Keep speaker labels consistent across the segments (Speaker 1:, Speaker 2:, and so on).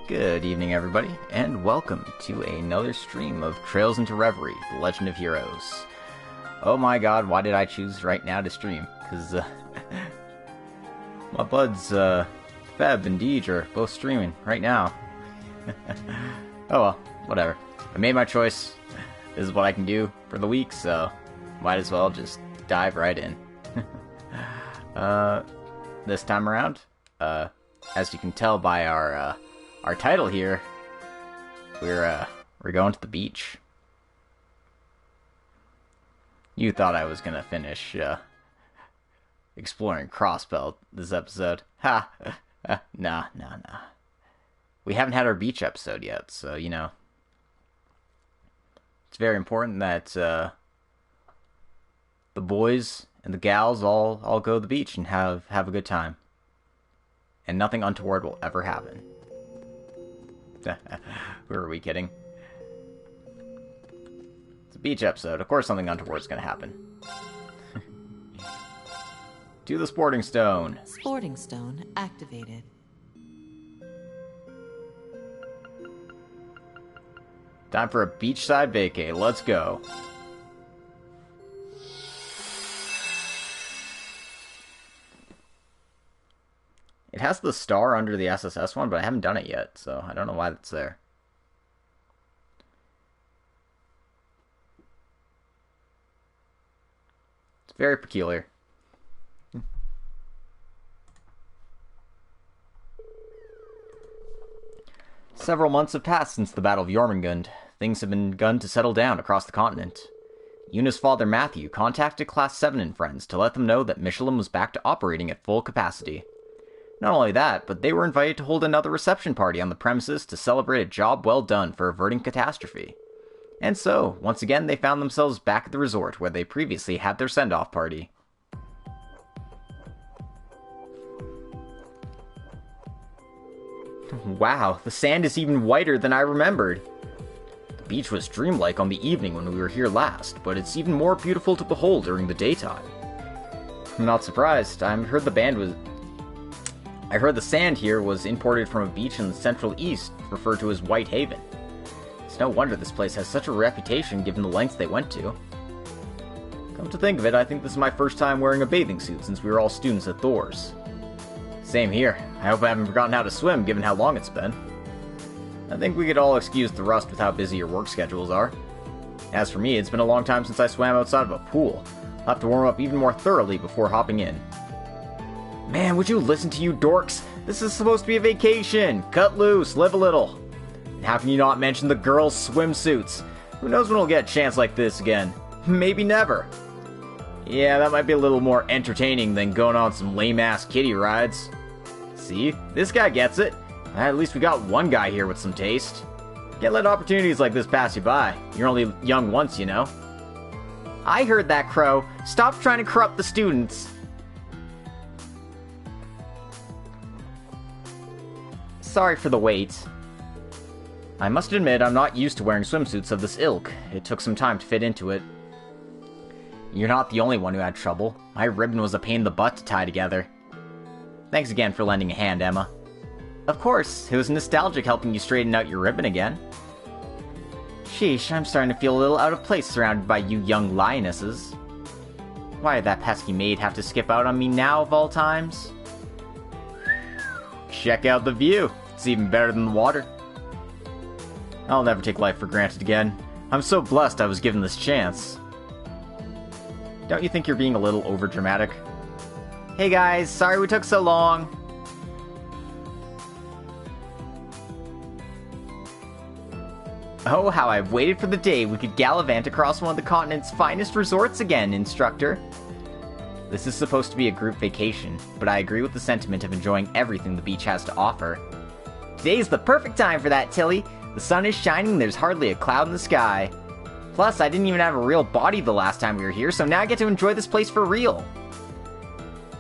Speaker 1: Good evening, everybody, and welcome to another stream of Trails into Reverie, The Legend of Heroes. Oh my god, why did I choose right now to stream? Because, my buds, Feb and Deej are both streaming right now. Oh well, whatever. I made my choice. This is what I can do for the week, so might as well just dive right in. This time around, as you can tell by our title here, we're going to the beach. You thought I was gonna finish exploring Crossbelt this episode. Ha! Nah. We haven't had our beach episode yet, so, you know. It's very important that the boys and the gals all go to the beach and have a good time. And nothing untoward will ever happen. Who are we kidding? It's a beach episode. Of course something untoward is going to happen. To the Sporting Stone.
Speaker 2: Sporting Stone activated.
Speaker 1: Time for a beachside vacay. Let's go. It has the star under the SSS one, but I haven't done it yet, so I don't know why that's there. It's very peculiar. Several months have passed since the Battle of Jormungand. Things have begun to settle down across the continent. Yuna's father Matthew contacted Class 7 and friends to let them know that Michelin was back to operating at full capacity. Not only that, but they were invited to hold another reception party on the premises to celebrate a job well done for averting catastrophe. And so, once again, they found themselves back at the resort where they previously had their send-off party. Wow, the sand is even whiter than I remembered. The beach was dreamlike on the evening when we were here last, but it's even more beautiful to behold during the daytime. I'm not surprised. I heard the sand here was imported from a beach in the Central East, referred to as White Haven. It's no wonder this place has such a reputation given the lengths they went to. Come to think of it, I think this is my first time wearing a bathing suit since we were all students at Thor's. Same here. I hope I haven't forgotten how to swim, given how long it's been. I think we could all excuse the rust with how busy your work schedules are. As for me, it's been a long time since I swam outside of a pool. I'll have to warm up even more thoroughly before hopping in. Man, would you listen to you dorks? This is supposed to be a vacation! Cut loose, live a little! And how can you not mention the girls' swimsuits? Who knows when we'll get a chance like this again? Maybe never. Yeah, that might be a little more entertaining than going on some lame-ass kiddie rides. See? This guy gets it. At least we got one guy here with some taste. Can't let opportunities like this pass you by. You're only young once, you know. I heard that, Crow. Stop trying to corrupt the students. Sorry for the wait. I must admit I'm not used to wearing swimsuits of this ilk. It took some time to fit into it. You're not the only one who had trouble. My ribbon was a pain in the butt to tie together. Thanks again for lending a hand, Emma. Of course, it was nostalgic helping you straighten out your ribbon again. Sheesh, I'm starting to feel a little out of place surrounded by you young lionesses. Why did that pesky maid have to skip out on me now of all times? Check out the view. It's even better than the water. I'll never take life for granted again. I'm so blessed I was given this chance. Don't you think you're being a little overdramatic? Hey guys, sorry we took so long. Oh, how I've waited for the day we could gallivant across one of the continent's finest resorts again, instructor. This is supposed to be a group vacation, but I agree with the sentiment of enjoying everything the beach has to offer. Today's the perfect time for that, Tilly. The sun is shining, there's hardly a cloud in the sky. Plus, I didn't even have a real body the last time we were here, so now I get to enjoy this place for real.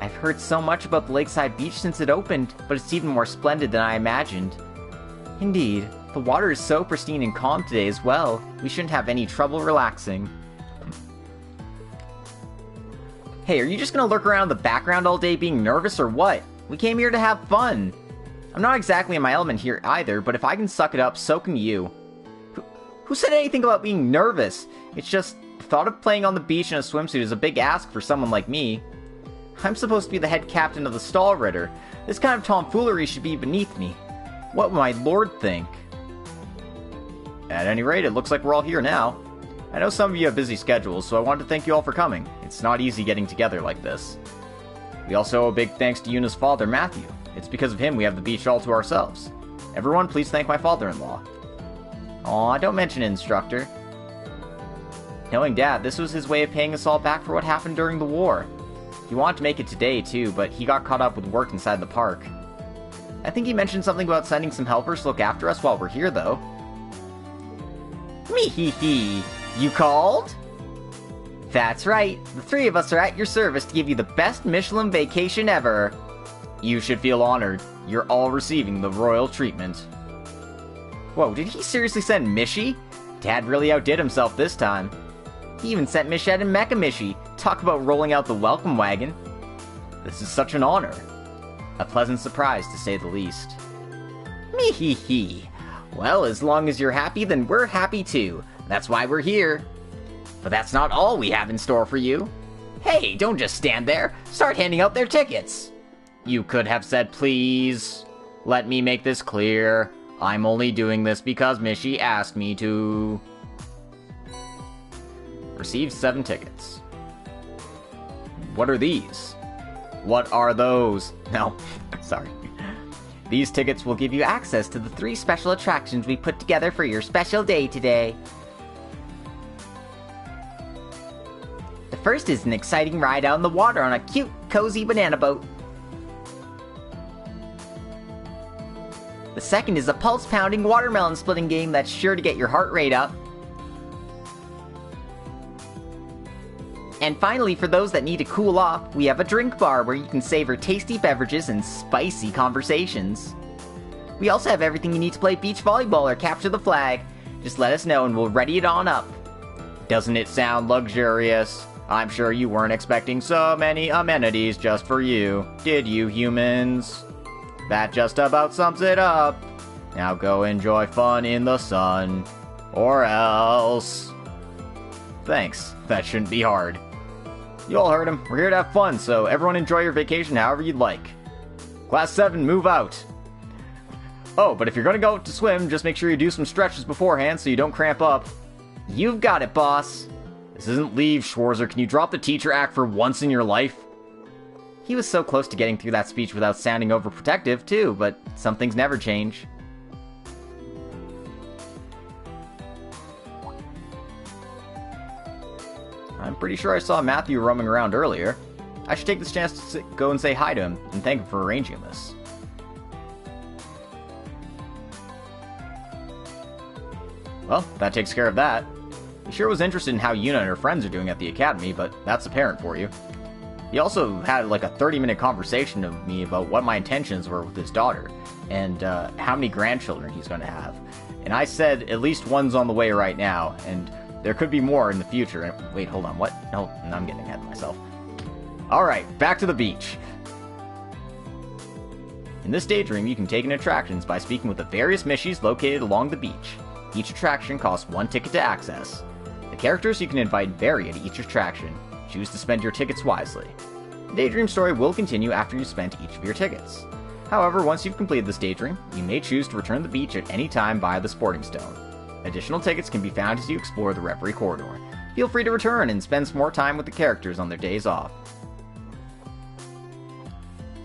Speaker 1: I've heard so much about the lakeside beach since it opened, but it's even more splendid than I imagined. Indeed, the water is so pristine and calm today as well. We shouldn't have any trouble relaxing. Hey, are you just gonna lurk around in the background all day being nervous or what? We came here to have fun. I'm not exactly in my element here either, but if I can suck it up, so can you. Who said anything about being nervous? It's just, the thought of playing on the beach in a swimsuit is a big ask for someone like me. I'm supposed to be the head captain of the Stall Ritter. This kind of tomfoolery should be beneath me. What would my lord think? At any rate, it looks like we're all here now. I know some of you have busy schedules, so I wanted to thank you all for coming. It's not easy getting together like this. We also owe a big thanks to Yuna's father, Matthew. It's because of him we have the beach all to ourselves. Everyone, please thank my father-in-law. Aw, don't mention it, instructor. Knowing Dad, this was his way of paying us all back for what happened during the war. He wanted to make it today, too, but he got caught up with work inside the park. I think he mentioned something about sending some helpers to look after us while we're here, though. Me-hee-hee. You called? That's right. The three of us are at your service to give you the best Michelin vacation ever. You should feel honored. You're all receiving the royal treatment. Whoa, did he seriously send Mishi? Dad really outdid himself this time. He even sent Mished and Mecha Mishi. Talk about rolling out the welcome wagon. This is such an honor. A pleasant surprise, to say the least. Me-hee-hee. Well, as long as you're happy, then we're happy too. That's why we're here. But that's not all we have in store for you. Hey, don't just stand there. Start handing out their tickets. You could have said, please. Let me make this clear. I'm only doing this because Mishi asked me to. Received 7 tickets. What are these? What are those? No, sorry. These tickets will give you access to the 3 special attractions we put together for your special day today. The first is an exciting ride out in the water on a cute, cozy banana boat. The second is a pulse-pounding watermelon splitting game that's sure to get your heart rate up. And finally, for those that need to cool off, we have a drink bar where you can savor tasty beverages and spicy conversations. We also have everything you need to play beach volleyball or capture the flag. Just let us know and we'll ready it on up. Doesn't it sound luxurious? I'm sure you weren't expecting so many amenities just for you, did you, humans? That just about sums it up. Now go enjoy fun in the sun. Or else. Thanks, that shouldn't be hard. You all heard him. We're here to have fun, so everyone enjoy your vacation however you'd like. Class 7, move out. Oh, but if you're gonna go to swim, just make sure you do some stretches beforehand so you don't cramp up. You've got it, boss. This isn't leave, Schwarzer. Can you drop the teacher act for once in your life? He was so close to getting through that speech without sounding overprotective, too, but some things never change. I'm pretty sure I saw Matthew roaming around earlier. I should take this chance to go and say hi to him, and thank him for arranging this. Well, that takes care of that. He sure was interested in how Yuna and her friends are doing at the academy, but that's apparent for you. He also had like a 30-minute conversation with me about what my intentions were with his daughter, and how many grandchildren he's going to have. And I said at least one's on the way right now, and there could be more in the future. Wait, hold on, what? No, I'm getting ahead of myself. Alright, back to the beach. In this daydream, you can take in attractions by speaking with the various Mishis located along the beach. Each attraction costs 1 ticket to access. The characters you can invite vary at each attraction. Choose to spend your tickets wisely. The daydream story will continue after you've spent each of your tickets. However, once you've completed this daydream, you may choose to return to the beach at any time via the Sporting Stone. Additional tickets can be found as you explore the Reverie corridor. Feel free to return and spend some more time with the characters on their days off.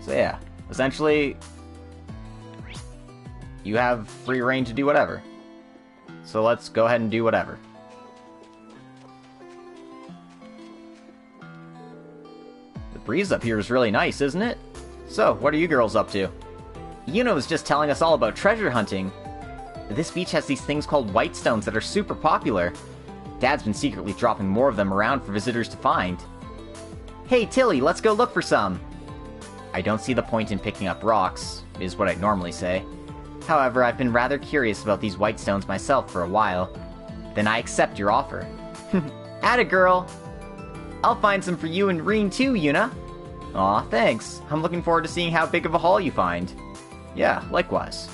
Speaker 1: So yeah, essentially, you have free reign to do whatever. So let's go ahead and do whatever. The breeze up here is really nice, isn't it? So, what are you girls up to? Yuna was just telling us all about treasure hunting. This beach has these things called white stones that are super popular. Dad's been secretly dropping more of them around for visitors to find. Hey Tilly, let's go look for some. I don't see the point in picking up rocks, is what I'd normally say. However, I've been rather curious about these white stones myself for a while. Then I accept your offer. Atta girl! I'll find some for you and Reen too, Yuna. Aw, thanks. I'm looking forward to seeing how big of a haul you find. Yeah, likewise.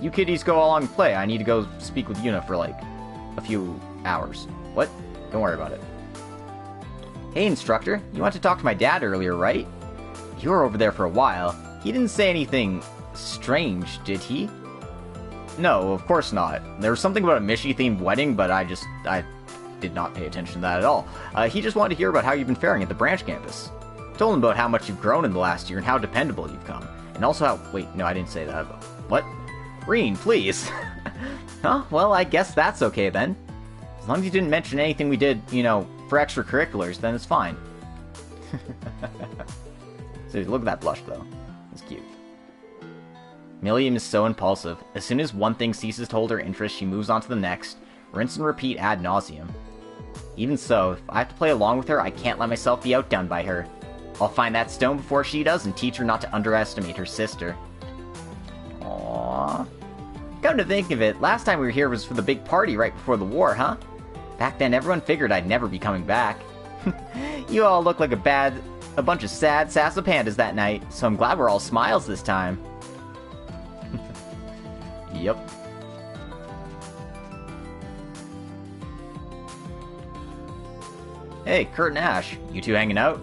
Speaker 1: You kiddies go along and play. I need to go speak with Yuna for, like, a few hours. What? Don't worry about it. Hey, instructor. You wanted to talk to my dad earlier, right? You were over there for a while. He didn't say anything strange, did he? No, of course not. There was something about a Mishi-themed wedding, but I did not pay attention to that at all. He just wanted to hear about how you've been faring at the branch campus. Told him about how much you've grown in the last year and how dependable you've come. And also how... Wait, no, I didn't say that. What? Reen, please. Huh? Well, I guess that's okay then. As long as you didn't mention anything we did, you know, for extracurriculars, then it's fine. So look at that blush, though. It's cute. Milliam is so impulsive. As soon as one thing ceases to hold her interest, she moves on to the next. Rinse and repeat ad nauseum. Even so, if I have to play along with her, I can't let myself be outdone by her. I'll find that stone before she does and teach her not to underestimate her sister. Aww. Come to think of it, last time we were here was for the big party right before the war, huh? Back then, everyone figured I'd never be coming back. You all look like a bunch of sad Sasapandas that night, so I'm glad we're all smiles this time. Yep. Hey, Kurt and Ash, you two hanging out?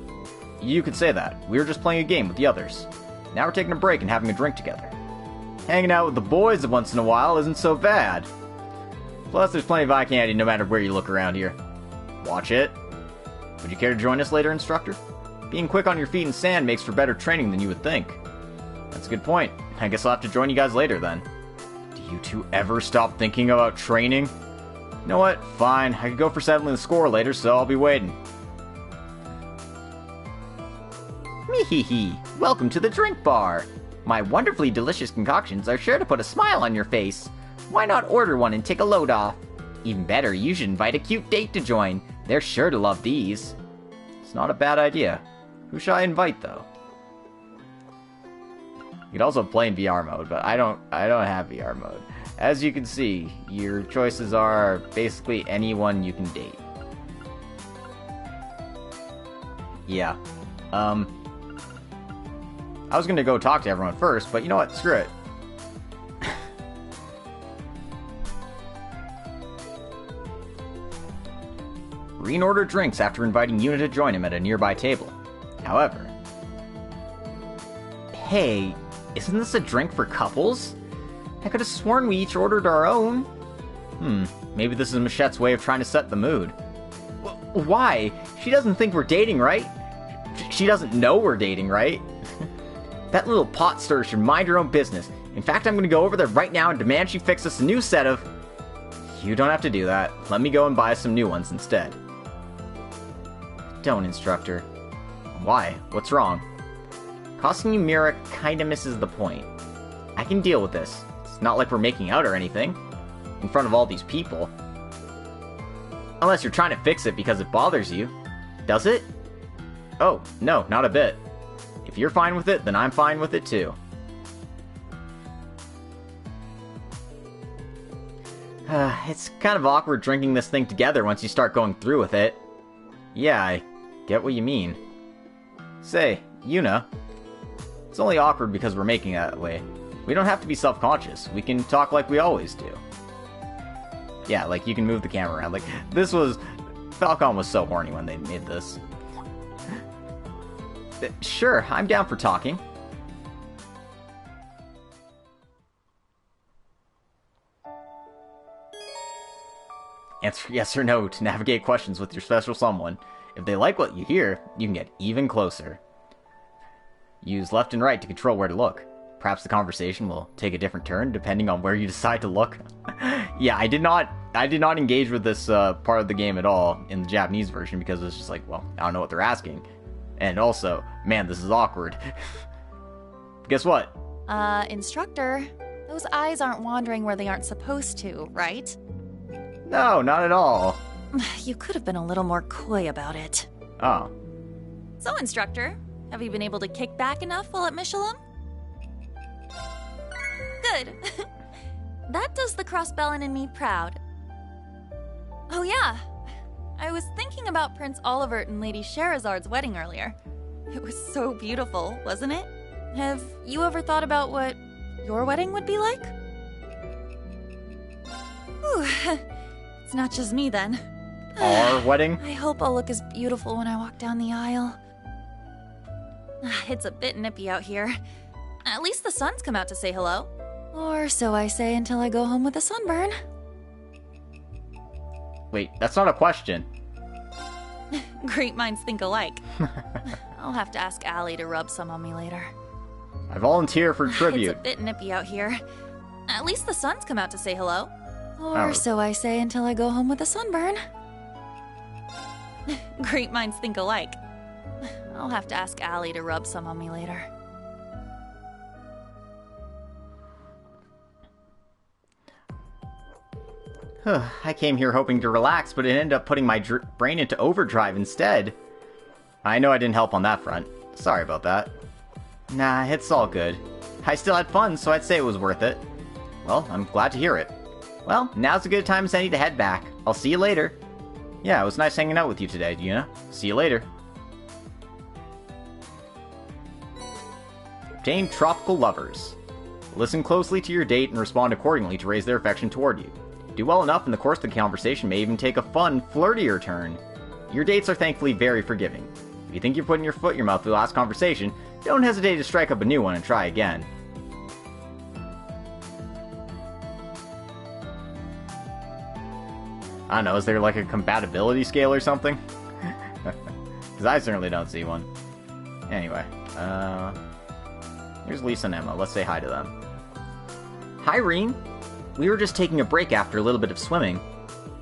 Speaker 1: You could say that. We were just playing a game with the others. Now we're taking a break and having a drink together. Hanging out with the boys once in a while isn't so bad. Plus, there's plenty of eye candy no matter where you look around here. Watch it. Would you care to join us later, instructor? Being quick on your feet in sand makes for better training than you would think. That's a good point. I guess I'll have to join you guys later then. Do you two ever stop thinking about training? You know what? Fine. I could go for settling the score later, so I'll be waiting. Mee-hee-hee. Welcome to the drink bar. My wonderfully delicious concoctions are sure to put a smile on your face. Why not order one and take a load off? Even better, you should invite a cute date to join. They're sure to love these. It's not a bad idea. Who should I invite, though? You could also play in VR mode, but I don't have VR mode. As you can see, your choices are basically anyone you can date. Yeah. I was gonna go talk to everyone first, but you know what? Screw it. Reen ordered drinks after inviting Yuna to join him at a nearby table. However... Hey, isn't this a drink for couples? I could have sworn we each ordered our own. Maybe this is Machette's way of trying to set the mood. Why? She doesn't think we're dating, right? She doesn't know we're dating, right? That little pot stirrer should mind her own business. In fact, I'm gonna go over there right now and demand she fix us a new set of... You don't have to do that. Let me go and buy some new ones instead. Don't, instructor. Why? What's wrong? Costing you Mira kinda misses the point. I can deal with this. It's not like we're making out or anything. In front of all these people. Unless you're trying to fix it because it bothers you. Does it? Oh, no, not a bit. If you're fine with it, then I'm fine with it too. It's kind of awkward drinking this thing together once you start going through with it. Yeah, I get what you mean. Say, Yuna, it's only awkward because we're making it that way. We don't have to be self-conscious. We can talk like we always do. Yeah, like you can move the camera around. Like, this was... Falcon was so horny when they made this. Sure, I'm down for talking. Answer yes or no to navigate questions with your special someone. If they like what you hear, you can get even closer. Use left and right to control where to look. Perhaps the conversation will take a different turn depending on where you decide to look. Yeah, I did not engage with this part of the game at all in the Japanese version because it's just like, well, I don't know what they're asking. And also, man, this is awkward. Guess what?
Speaker 3: Instructor, those eyes aren't wandering where they aren't supposed to, right?
Speaker 1: No, not at all.
Speaker 3: You could have been a little more coy about it.
Speaker 1: Oh.
Speaker 3: So, instructor, have you been able to kick back enough while at Michelin? Good. That does the Crossbellin and me proud. Oh yeah, I was thinking about Prince Olivert and Lady Sherazard's wedding earlier. It was so beautiful, wasn't it? Have you ever thought about what your wedding would be like? Whew. It's not just me then.
Speaker 1: Our wedding?
Speaker 3: I hope I'll look as beautiful when I walk down the aisle. It's a bit nippy out here. At least the sun's come out to say hello. Or so I say until I go home with a sunburn.
Speaker 1: Wait, that's not a question.
Speaker 3: Great minds think alike. I'll have to ask Allie to rub some on me later.
Speaker 1: I volunteer for tribute.
Speaker 3: It's a bit nippy out here. At least the sun's come out to say hello. Or so I say until I go home with a sunburn. Great minds think alike. I'll have to ask Allie to rub some on me later.
Speaker 1: I came here hoping to relax, but it ended up putting my brain into overdrive instead. I know I didn't help on that front. Sorry about that. Nah, it's all good. I still had fun, so I'd say it was worth it. Well, I'm glad to hear it. Well, now's a good time as any to head back. I'll see you later. Yeah, it was nice hanging out with you today, Yuna. See you later. Obtain tropical lovers. Listen closely to your date and respond accordingly to raise their affection toward you. Do well enough in the course of the conversation may even take a fun, flirtier turn. Your dates are thankfully very forgiving. If you think you're putting your foot in your mouth for the last conversation, don't hesitate to strike up a new one and try again. I don't know, is there like a compatibility scale or something? Because I certainly don't see one. Anyway, here's Lisa and Emma. Let's say hi to them. Hi, Reen. We were just taking a break after a little bit of swimming.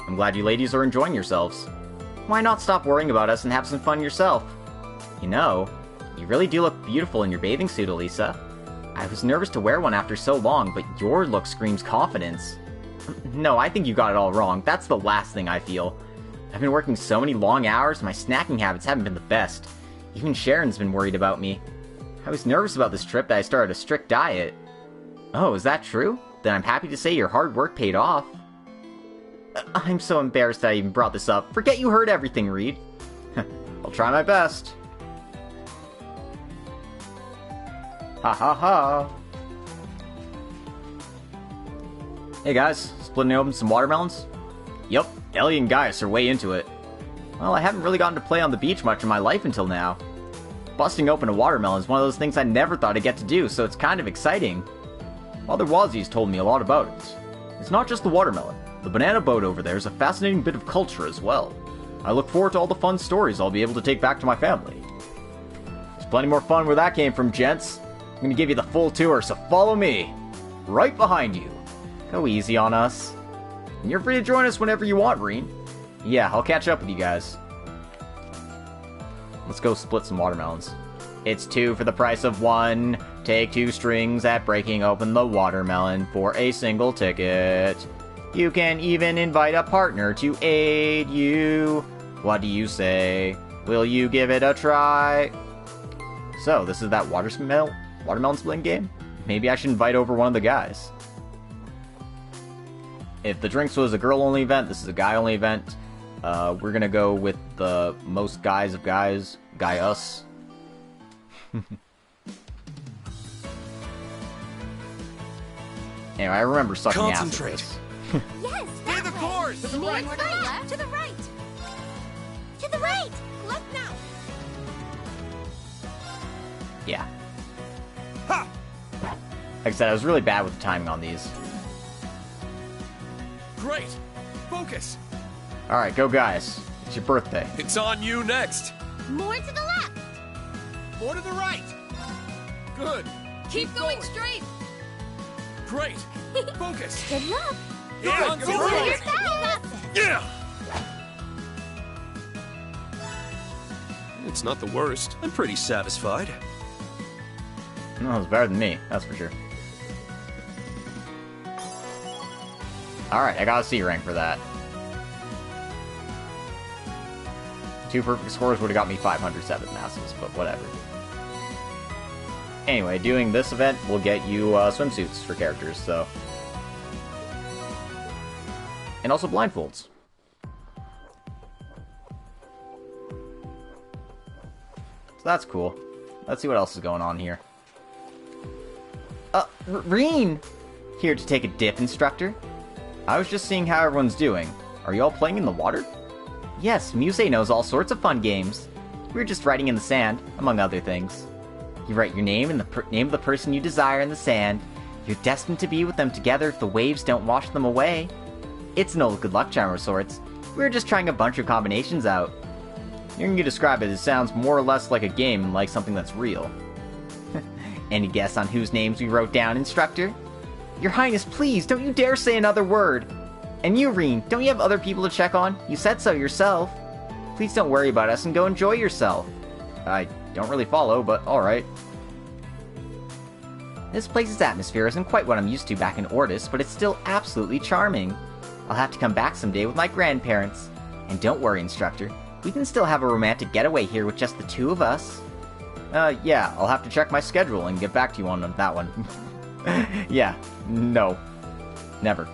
Speaker 1: I'm glad you ladies are enjoying yourselves. Why not stop worrying about us and have some fun yourself? You know, you really do look beautiful in your bathing suit, Elisa. I was nervous to wear one after so long, but your look screams confidence. No, I think you got it all wrong. That's the last thing I feel. I've been working so many long hours, my snacking habits haven't been the best. Even Sharon's been worried about me. I was nervous about this trip that I started a strict diet. Oh, is that true? Then I'm happy to say your hard work paid off. I'm so embarrassed that I even brought this up. Forget you heard everything, Reed. I'll try my best. Ha ha ha. Hey guys, splitting open some watermelons? Yup, Ellie and Gaius are way into it. Well, I haven't really gotten to play on the beach much in my life until now. Busting open a watermelon is one of those things I never thought I'd get to do, so it's kind of exciting. Father Wazi's told me a lot about it. It's not just the watermelon. The banana boat over there is a fascinating bit of culture as well. I look forward to all the fun stories I'll be able to take back to my family. There's plenty more fun where that came from, gents. I'm gonna give you the full tour, so follow me. Right behind you. Go easy on us. And you're free to join us whenever you want, Reen. Yeah, I'll catch up with you guys. Let's go split some watermelons. It's 2 for the price of 1. Take 2 strings at breaking open the watermelon for a single ticket. You can even invite a partner to aid you. What do you say? Will you give it a try? So, this is that watermelon splitting game? Maybe I should invite over one of the guys. If the drinks was a girl-only event, this is a guy-only event. We're gonna go with the most guys of guys. Guy us. Anyway, I remember sucking ass at this.
Speaker 4: Yes,
Speaker 5: Stay the course!
Speaker 4: To the right. To the left. To the right. To the right. Left now.
Speaker 1: Yeah.
Speaker 5: Ha!
Speaker 1: Like I said, I was really bad with the timing on these.
Speaker 5: Great! Focus!
Speaker 1: Alright, go guys. It's your birthday.
Speaker 5: It's on you next!
Speaker 4: More to the left.
Speaker 5: More to the right! Good!
Speaker 4: Keep going straight.
Speaker 5: Great! Focus!
Speaker 4: Good luck.
Speaker 5: Yeah!
Speaker 4: Go
Speaker 5: Go
Speaker 4: to
Speaker 5: for
Speaker 4: your
Speaker 5: it!
Speaker 4: side.
Speaker 5: Yeah! It's not the worst. I'm pretty satisfied.
Speaker 1: No, it's better than me, that's for sure. Alright, I got a C rank for that. 2 perfect scores would have got me 507 masses, but whatever. Anyway, doing this event will get you swimsuits for characters, so... And also blindfolds. So that's cool. Let's see what else is going on here. Reen! Here to take a dip, instructor? I was just seeing how everyone's doing. Are you all playing in the water? Yes, Muse knows all sorts of fun games. We were just writing in the sand, among other things. You write your name and the name of the person you desire in the sand. You're destined to be with them together if the waves don't wash them away. It's an old good luck charm of sorts. We were just trying a bunch of combinations out. Hearing you describe it, it sounds more or less like a game than like something that's real. Any guess on whose names we wrote down, instructor? Your Highness, please, don't you dare say another word! And you, Reen, don't you have other people to check on? You said so yourself. Please don't worry about us and go enjoy yourself. I don't really follow, but alright. This place's atmosphere isn't quite what I'm used to back in Ortis, but it's still absolutely charming. I'll have to come back someday with my grandparents. And don't worry, instructor. We can still have a romantic getaway here with just the two of us. Yeah, I'll have to check my schedule and get back to you on that one. Yeah, no. Never.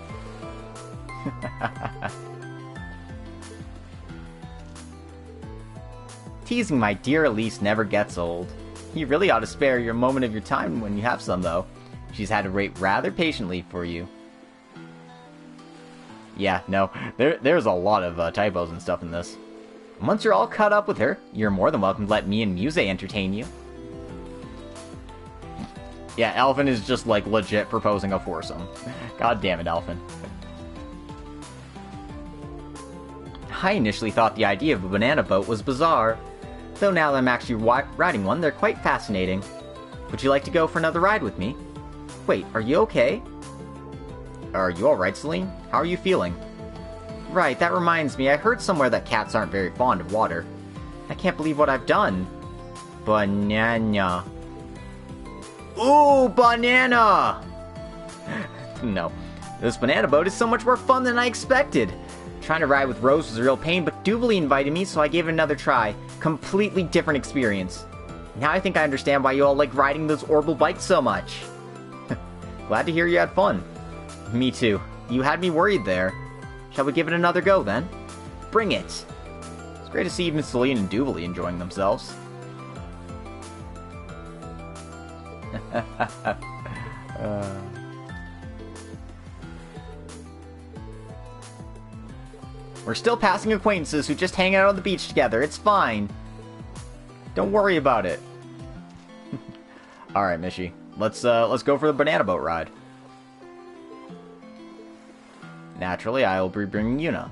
Speaker 1: Teasing my dear Elise never gets old. You really ought to spare your moment of your time when you have some, though. She's had to wait rather patiently for you. Yeah, no, there's a lot of typos and stuff in this. Once you're all caught up with her, you're more than welcome to let me and Muse entertain you. Yeah, Alphen is just, like, legit proposing a foursome. God damn it, Alphen. I initially thought the idea of a banana boat was bizarre, though now that I'm actually riding one, they're quite fascinating. Would you like to go for another ride with me? Wait, are you okay? Are you alright, Celine? How are you feeling? Right, that reminds me, I heard somewhere that cats aren't very fond of water. I can't believe what I've done. Banana. Ooh, banana! No. This banana boat is so much more fun than I expected. Trying to ride with Rose was a real pain, but Doobly invited me, so I gave it another try. Completely different experience. Now I think I understand why you all like riding those orbital bikes so much. Glad to hear you had fun. Me too. You had me worried there. Shall we give it another go, then? Bring it! It's great to see even Celine and Doobly enjoying themselves. We're still passing acquaintances who just hang out on the beach together. It's fine. Don't worry about it. Alright, Mishi. Let's go for the banana boat ride. Naturally, I will be bringing Yuna.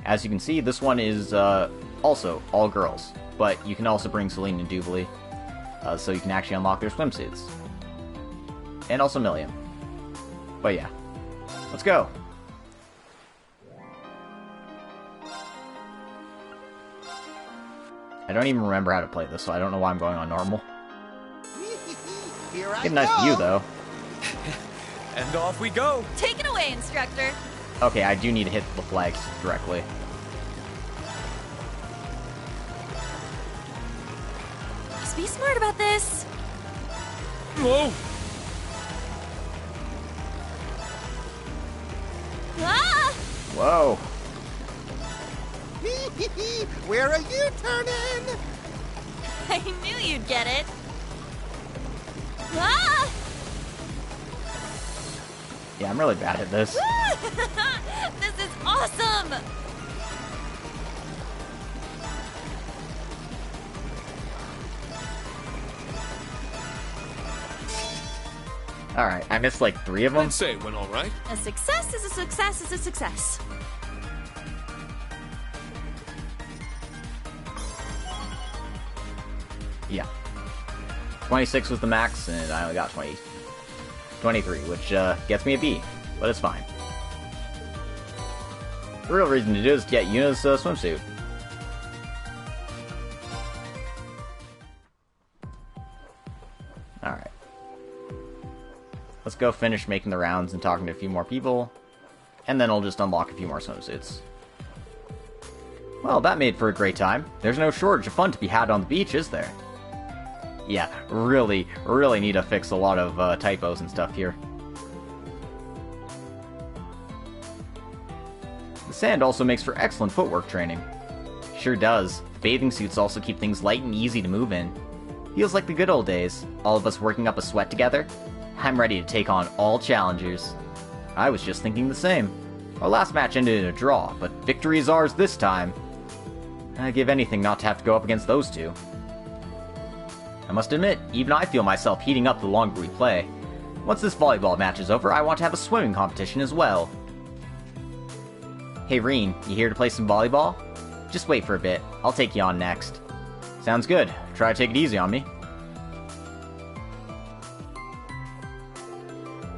Speaker 1: As you can see, this one is also all girls, but you can also bring Celine and Doobly, so you can actually unlock their swimsuits. And also Milliam. But yeah, let's go. I don't even remember how to play this, so I don't know why I'm going on normal.
Speaker 5: Here I
Speaker 1: Get a nice
Speaker 5: go.
Speaker 1: view, though.
Speaker 5: And off we go.
Speaker 3: Take it away, instructor.
Speaker 1: Okay, I do need to hit the flags directly.
Speaker 3: Just be smart about this.
Speaker 5: Whoa.
Speaker 3: Ah!
Speaker 1: Whoa.
Speaker 5: Where are you turning?
Speaker 3: I knew you'd get it. Ah!
Speaker 1: Yeah, I'm really bad at this.
Speaker 3: This is awesome!
Speaker 1: Alright, I missed like 3 of them.
Speaker 5: I'd say it went all right.
Speaker 3: A success is a success is a success.
Speaker 1: Yeah. 26 was the max, and I only got 23, which gets me a B, but it's fine. The real reason to do is to get Yuna's swimsuit. Alright. Let's go finish making the rounds and talking to a few more people, and then I'll just unlock a few more swimsuits. Well, that made for a great time. There's no shortage of fun to be had on the beach, is there? Yeah, really need to fix a lot of typos and stuff here. The sand also makes for excellent footwork training. Sure does. The bathing suits also keep things light and easy to move in. Feels like the good old days, all of us working up a sweat together. I'm ready to take on all challengers. I was just thinking the same. Our last match ended in a draw, but victory is ours this time. I'd give anything not to have to go up against those two. I must admit, even I feel myself heating up the longer we play. Once this volleyball match is over, I want to have a swimming competition as well. Hey Reen, you here to play some volleyball? Just wait for a bit, I'll take you on next. Sounds good, try to take it easy on me.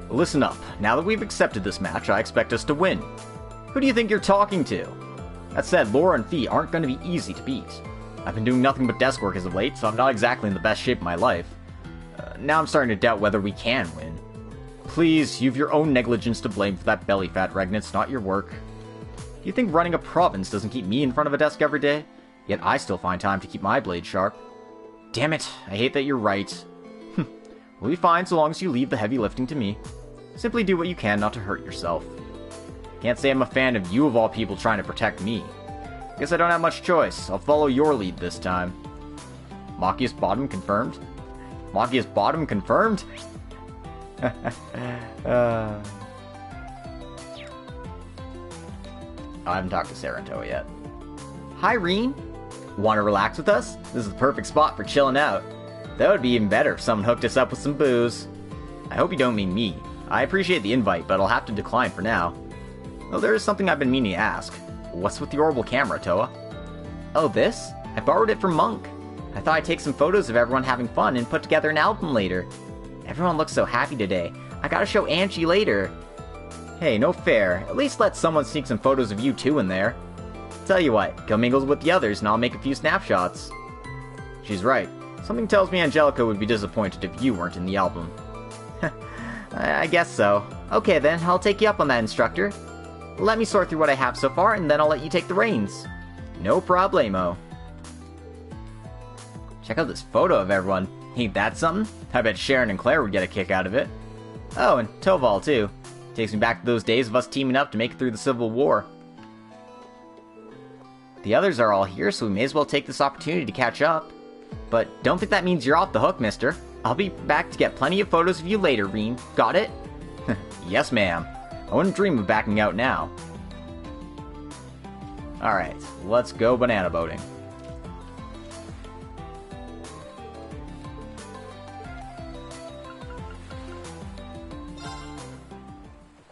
Speaker 1: Listen up, now that we've accepted this match, I expect us to win. Who do you think you're talking to? That said, Laura and Fee aren't going to be easy to beat. I've been doing nothing but desk work as of late, so I'm not exactly in the best shape of my life. Now I'm starting to doubt whether we can win. Please, you've your own negligence to blame for that belly fat, Regnitz, not your work. Do you think running a province doesn't keep me in front of a desk every day? Yet I still find time to keep my blade sharp. Damn it, I hate that you're right. We'll be fine so long as you leave the heavy lifting to me. Simply do what you can not to hurt yourself. Can't say I'm a fan of you of all people trying to protect me. Guess I don't have much choice. I'll follow your lead this time. Machias bottom confirmed? Machias bottom confirmed? I haven't talked to Sarah and Toa yet. Hi, Reen. Want to relax with us? This is the perfect spot for chilling out. That would be even better if someone hooked us up with some booze. I hope you don't mean me. I appreciate the invite, but I'll have to decline for now. Though there is something I've been meaning to ask. What's with the orbital camera, Toa? Oh, this? I borrowed it from Monk. I thought I'd take some photos of everyone having fun and put together an album later. Everyone looks so happy today. I gotta show Angie later. Hey, no fair. At least let someone sneak some photos of you two in there. Tell you what, go mingle with the others and I'll make a few snapshots. She's right. Something tells me Angelica would be disappointed if you weren't in the album. I guess so. Okay then, I'll take you up on that, instructor. Let me sort through what I have so far, and then I'll let you take the reins. No problemo. Check out this photo of everyone. Ain't that something? I bet Sharon and Claire would get a kick out of it. Oh, and Toval too. Takes me back to those days of us teaming up to make it through the Civil War. The others are all here, so we may as well take this opportunity to catch up. But don't think that means you're off the hook, mister. I'll be back to get plenty of photos of you later, Reen. Got it? Yes, ma'am. I wouldn't dream of backing out now. Alright, let's go banana boating.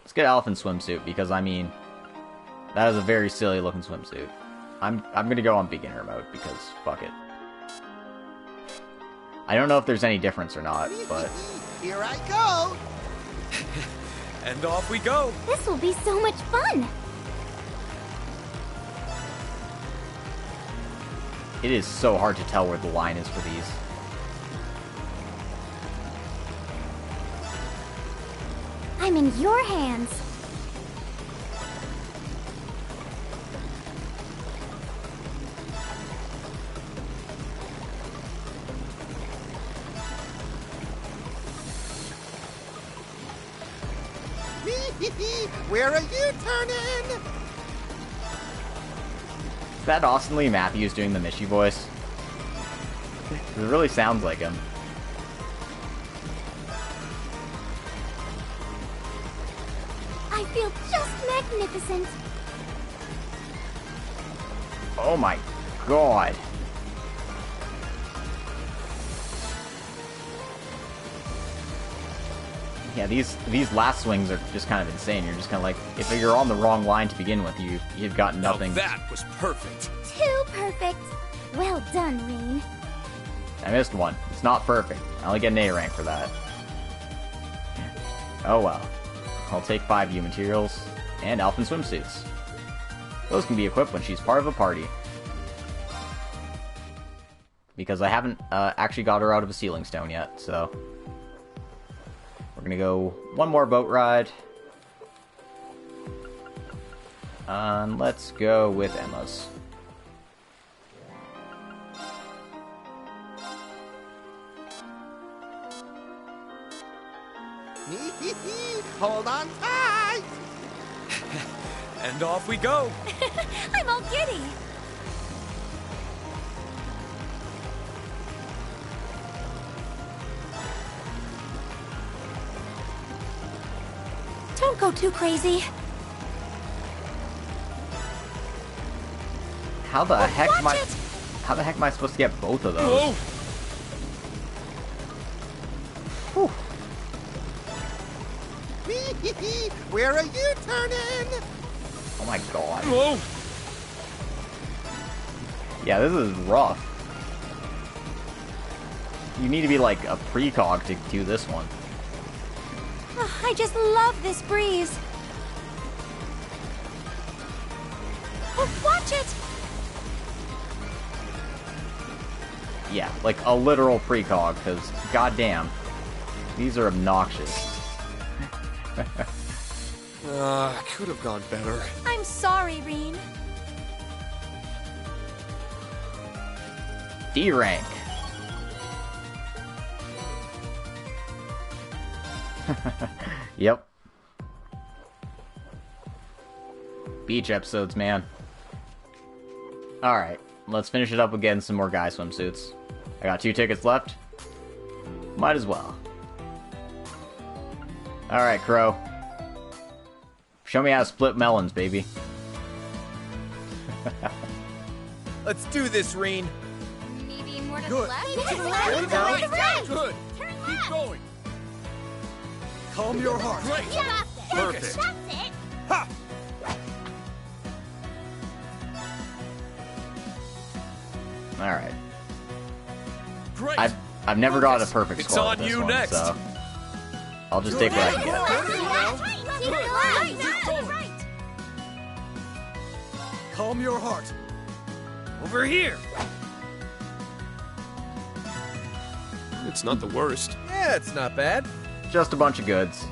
Speaker 1: Let's get Elephant swimsuit, because, I mean, that is a very silly looking swimsuit. I'm gonna go on beginner mode, because fuck it. I don't know if there's any difference or not, but...
Speaker 5: Here I go!
Speaker 6: And off we go!
Speaker 4: This will be so much fun!
Speaker 1: It is so hard to tell where the line is for these.
Speaker 4: I'm in your hands.
Speaker 5: Where are you turning?
Speaker 1: Is that Austin Lee Matthews doing the Mishy voice? It really sounds like him.
Speaker 4: I feel just magnificent.
Speaker 1: Oh my god. Yeah, these last swings are just kind of insane. You're just kind of like, if you're on the wrong line to begin with, you've got nothing.
Speaker 6: Now that was perfect.
Speaker 4: Too perfect. Well done, Reen.
Speaker 1: I missed one. It's not perfect. I only get an A rank for that. Oh well. I'll take 5 U materials and Elfin swimsuits. Those can be equipped when she's part of a party. Because I haven't actually got her out of a ceiling stone yet, so... We're gonna go one more boat ride. And let's go with Emma's.
Speaker 5: Hold on tight!
Speaker 6: And off we go!
Speaker 3: I'm all giddy.
Speaker 4: Don't go too crazy.
Speaker 1: How the heck am I...
Speaker 4: Watch it!
Speaker 1: How the heck am I supposed to get both of those?
Speaker 5: Whoa!
Speaker 1: Whew.
Speaker 5: Where are you turning?
Speaker 1: Oh my god.
Speaker 5: Whoa!
Speaker 1: Yeah, this is rough. You need to be like a precog to do this one.
Speaker 4: Oh, I just love this breeze. Oh, watch it!
Speaker 1: Yeah, like a literal precog, because goddamn, these are obnoxious.
Speaker 5: Could have gone better.
Speaker 4: I'm sorry, Reen.
Speaker 1: D rank. Yep. Beach episodes, man. Alright, let's finish it up with getting some more guy swimsuits. I got 2 tickets left. Might as well. Alright, Crow. Show me how to split melons, baby.
Speaker 6: Let's do this, Reen.
Speaker 4: Maybe more to
Speaker 5: Good.
Speaker 4: the left?
Speaker 5: Maybe
Speaker 4: To the
Speaker 5: to
Speaker 4: left?
Speaker 5: the
Speaker 4: To the
Speaker 5: right.
Speaker 4: right.
Speaker 5: Good.
Speaker 4: Turn
Speaker 5: Keep
Speaker 4: left.
Speaker 5: going.
Speaker 6: Calm your heart.
Speaker 5: Great.
Speaker 4: You got this.
Speaker 6: Perfect.
Speaker 4: That's it.
Speaker 5: Ha!
Speaker 1: Alright.
Speaker 5: Great.
Speaker 1: I've never got a perfect
Speaker 6: It's
Speaker 1: score
Speaker 6: on
Speaker 1: with this
Speaker 6: you
Speaker 1: one,
Speaker 6: next.
Speaker 1: so I'll just take what I can get.
Speaker 4: To the left. To the right.
Speaker 6: Calm your heart. Over here.
Speaker 5: It's not the worst.
Speaker 6: Yeah, it's not bad.
Speaker 1: Just a bunch of goods.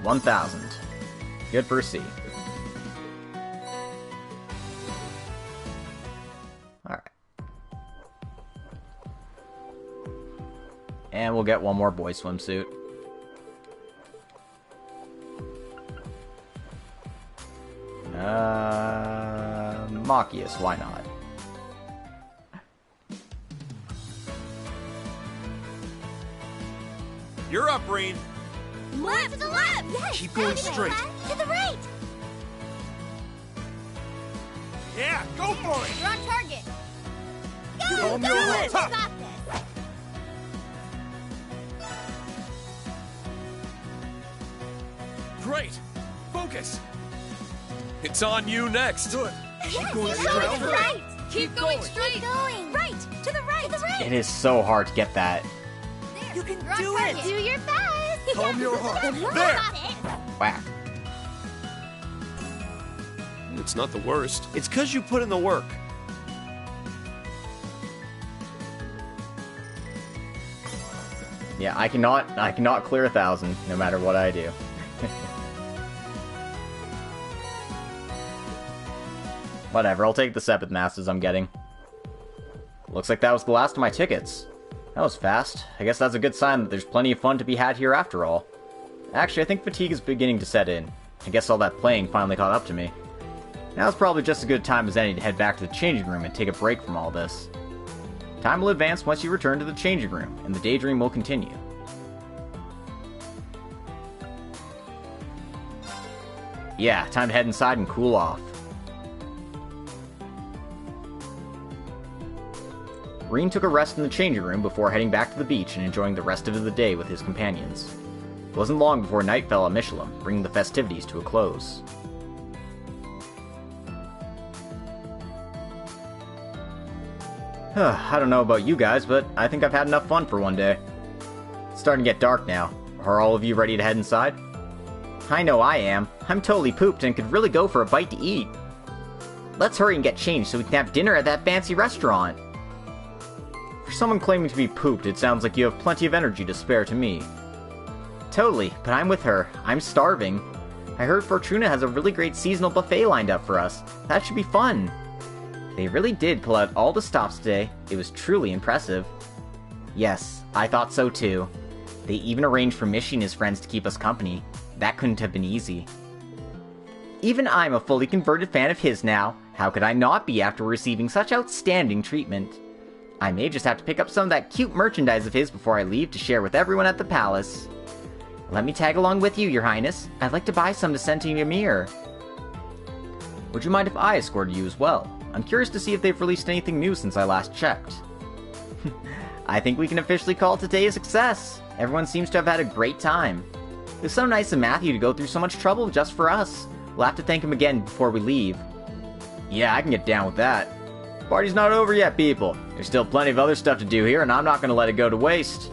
Speaker 1: 1,000. Good for a C. Alright. And we'll get one more boy swimsuit. Machias, why not?
Speaker 6: You're up, Reen.
Speaker 4: Left. To the left. Yes.
Speaker 6: Keep going straight.
Speaker 4: To the right.
Speaker 5: Yeah, go for it.
Speaker 4: You're on target. Go.
Speaker 6: Calm
Speaker 4: Go.
Speaker 6: your
Speaker 4: You
Speaker 6: heart.
Speaker 4: got this.
Speaker 5: Great. Focus.
Speaker 6: It's on you next.
Speaker 5: Good.
Speaker 4: Keep
Speaker 5: going
Speaker 4: to
Speaker 5: straight.
Speaker 4: the right.
Speaker 5: Keep going.
Speaker 4: Keep going. Right. To the right. To the right.
Speaker 1: It is so hard to get that.
Speaker 4: You can do it. Do your best.
Speaker 6: Calm your heart.
Speaker 4: There. Got it.
Speaker 1: Whack.
Speaker 5: It's not the worst.
Speaker 6: It's because you put in the work.
Speaker 1: Yeah, I cannot clear 1,000 no matter what I do. Whatever, I'll take the Sepith Masters I'm getting. Looks like that was the last of my tickets. That was fast. I guess that's a good sign that there's plenty of fun to be had here after all. Actually, I think fatigue is beginning to set in. I guess all that playing finally caught up to me. Now's probably just as good a time as any to head back to the changing room and take a break from all this. Time will advance once you return to the changing room, and the daydream will continue. Yeah, time to head inside and cool off. Reen took a rest in the changing room before heading back to the beach and enjoying the rest of the day with his companions. It wasn't long before night fell on Michelin, bringing the festivities to a close. I don't know about you guys, but I think I've had enough fun for one day. It's starting to get dark now. Are all of you ready to head inside? I know I am. I'm totally pooped and could really go for a bite to eat. Let's hurry and get changed so we can have dinner at that fancy restaurant. For someone claiming to be pooped, it sounds like you have plenty of energy to spare to me. Totally, but I'm with her. I'm starving. I heard Fortuna has a really great seasonal buffet lined up for us. That should be fun. They really did pull out all the stops today. It was truly impressive. Yes, I thought so too. They even arranged for Mishi and his friends to keep us company. That couldn't have been easy. Even I'm a fully converted fan of his now. How could I not be after receiving such outstanding treatment? I may just have to pick up some of that cute merchandise of his before I leave to share with everyone at the palace. Let me tag along with you, Your Highness. I'd like to buy some to send to Ymir. Would you mind if I escorted you as well? I'm curious to see if they've released anything new since I last checked. I think we can officially call today a success. Everyone seems to have had a great time. It was so nice of Matthew to go through so much trouble just for us. We'll have to thank him again before we leave. Yeah, I can get down with that. Party's not over yet, people. There's still plenty of other stuff to do here, and I'm not going to let it go to waste.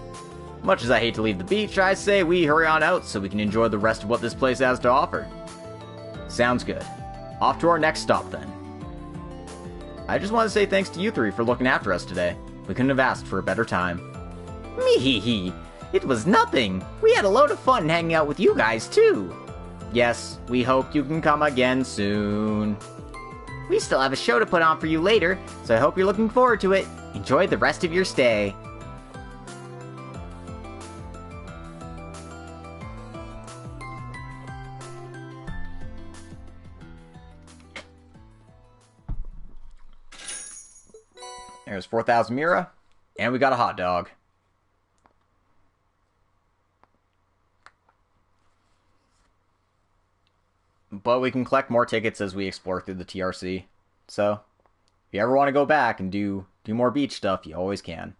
Speaker 1: Much as I hate to leave the beach, I say we hurry on out so we can enjoy the rest of what this place has to offer. Sounds good. Off to our next stop, then. I just want to say thanks to you three for looking after us today. We couldn't have asked for a better time. Me-hee-hee. It was nothing. We had a load of fun hanging out with you guys, too. Yes, we hope you can come again soon. We still have a show to put on for you later, so I hope you're looking forward to it. Enjoy the rest of your stay. There's 4,000 Mira, and we got a hot dog. But we can collect more tickets as we explore through the TRC. So, if you ever want to go back and do more beach stuff, you always can.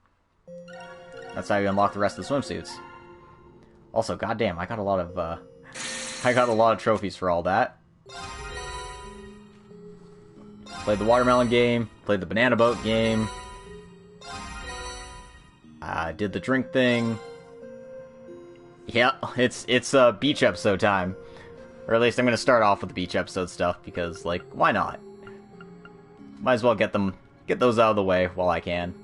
Speaker 1: That's how you unlock the rest of the swimsuits. Also, goddamn, I got a lot of trophies for all that. Played the watermelon game, played the banana boat game. Did the drink thing. Yeah, it's beach episode time. Or at least I'm going to start off with the beach episode stuff, because, like, why not? Might as well get those out of the way while I can.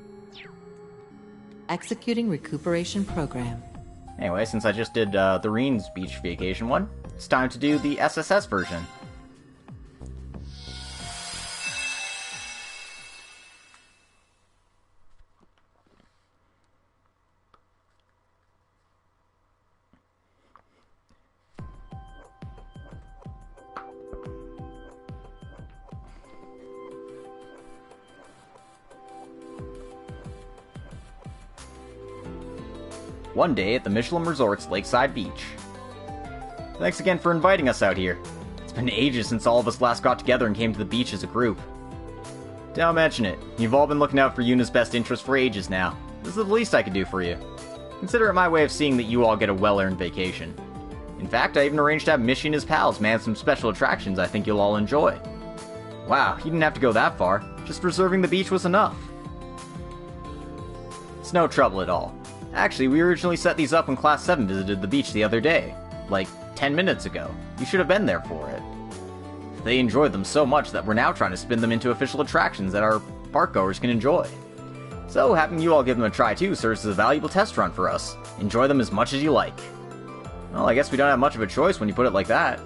Speaker 2: Executing recuperation program.
Speaker 1: Anyway, since I just did the Reen's beach vacation one, it's time to do the SSS version. One day at the Michelin Resort's Lakeside Beach. Thanks again for inviting us out here. It's been ages since all of us last got together and came to the beach as a group. Don't mention it. You've all been looking out for Yuna's best interest for ages now. This is the least I could do for you. Consider it my way of seeing that you all get a well-earned vacation. In fact, I even arranged to have Mishi and his pals man some special attractions I think you'll all enjoy. Wow, you didn't have to go that far. Just reserving the beach was enough. It's no trouble at all. Actually, we originally set these up when Class 7 visited the beach the other day. Like, 10 minutes ago. You should have been there for it. They enjoyed them so much that we're now trying to spin them into official attractions that our parkgoers can enjoy. So, having you all give them a try too serves as a valuable test run for us. Enjoy them as much as you like. Well, I guess we don't have much of a choice when you put it like that.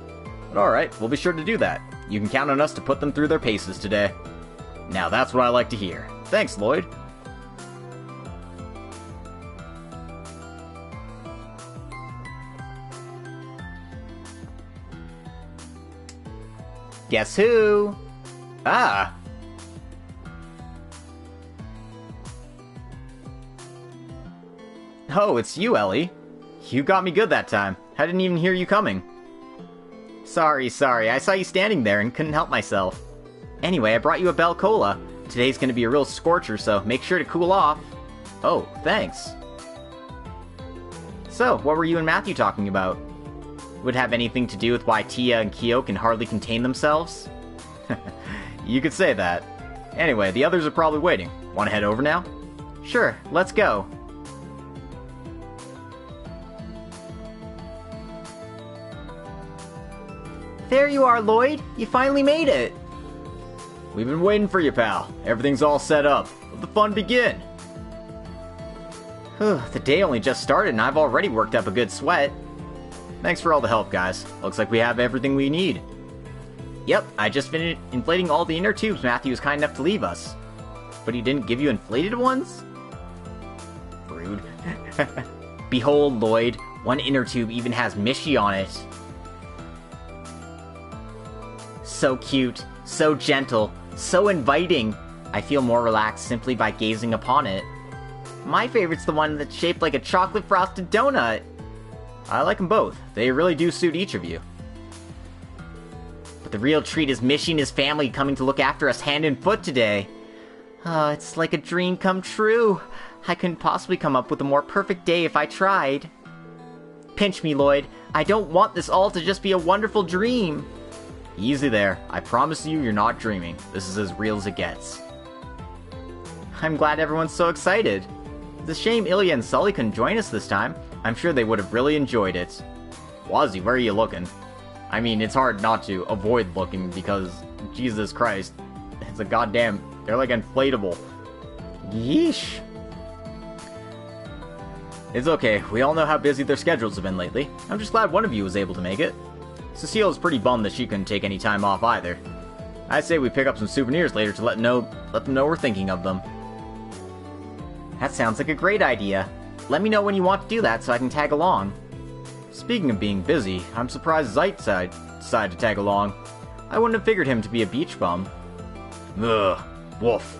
Speaker 1: But alright, we'll be sure to do that. You can count on us to put them through their paces today. Now that's what I like to hear. Thanks, Lloyd. Guess who? Ah! Oh, it's you, Ellie. You got me good that time. I didn't even hear you coming. Sorry. I saw you standing there and couldn't help myself. Anyway, I brought you a Bell Cola. Today's gonna be a real scorcher, so make sure to cool off. Oh, thanks. So, what were you and Matthew talking about? Would it have anything to do with why Tia and Kyo can hardly contain themselves? You could say that. Anyway, the others are probably waiting. Want to head over now? Sure, let's go. There you are, Lloyd. You finally made it. We've been waiting for you, pal. Everything's all set up. Let the fun begin. The day only just started and I've already worked up a good sweat. Thanks for all the help, guys. Looks like we have everything we need. Yep, I just finished inflating all the inner tubes Matthew was kind enough to leave us. But he didn't give you inflated ones? Rude. Behold, Lloyd. One inner tube even has Mishi on it. So cute, so gentle, so inviting. I feel more relaxed simply by gazing upon it. My favorite's the one that's shaped like a chocolate frosted donut. I like them both. They really do suit each of you. But the real treat is Mishi and his family coming to look after us hand and foot today. Oh, it's like a dream come true. I couldn't possibly come up with a more perfect day if I tried. Pinch me, Lloyd. I don't want this all to just be a wonderful dream. Easy there. I promise you, you're not dreaming. This is as real as it gets. I'm glad everyone's so excited. It's a shame Ilya and Sully couldn't join us this time. I'm sure they would have really enjoyed it. Wazzy, where are you looking? I mean, it's hard not to avoid looking because, Jesus Christ, it's a goddamn... They're like inflatable. Yeesh. It's okay, we all know how busy their schedules have been lately. I'm just glad one of you was able to make it. Cecile is pretty bummed that she couldn't take any time off either. I say we pick up some souvenirs later to let them know we're thinking of them. That sounds like a great idea. Let me know when you want to do that so I can tag along. Speaking of being busy, I'm surprised Zeit decided to tag along. I wouldn't have figured him to be a beach bum. Ugh, woof.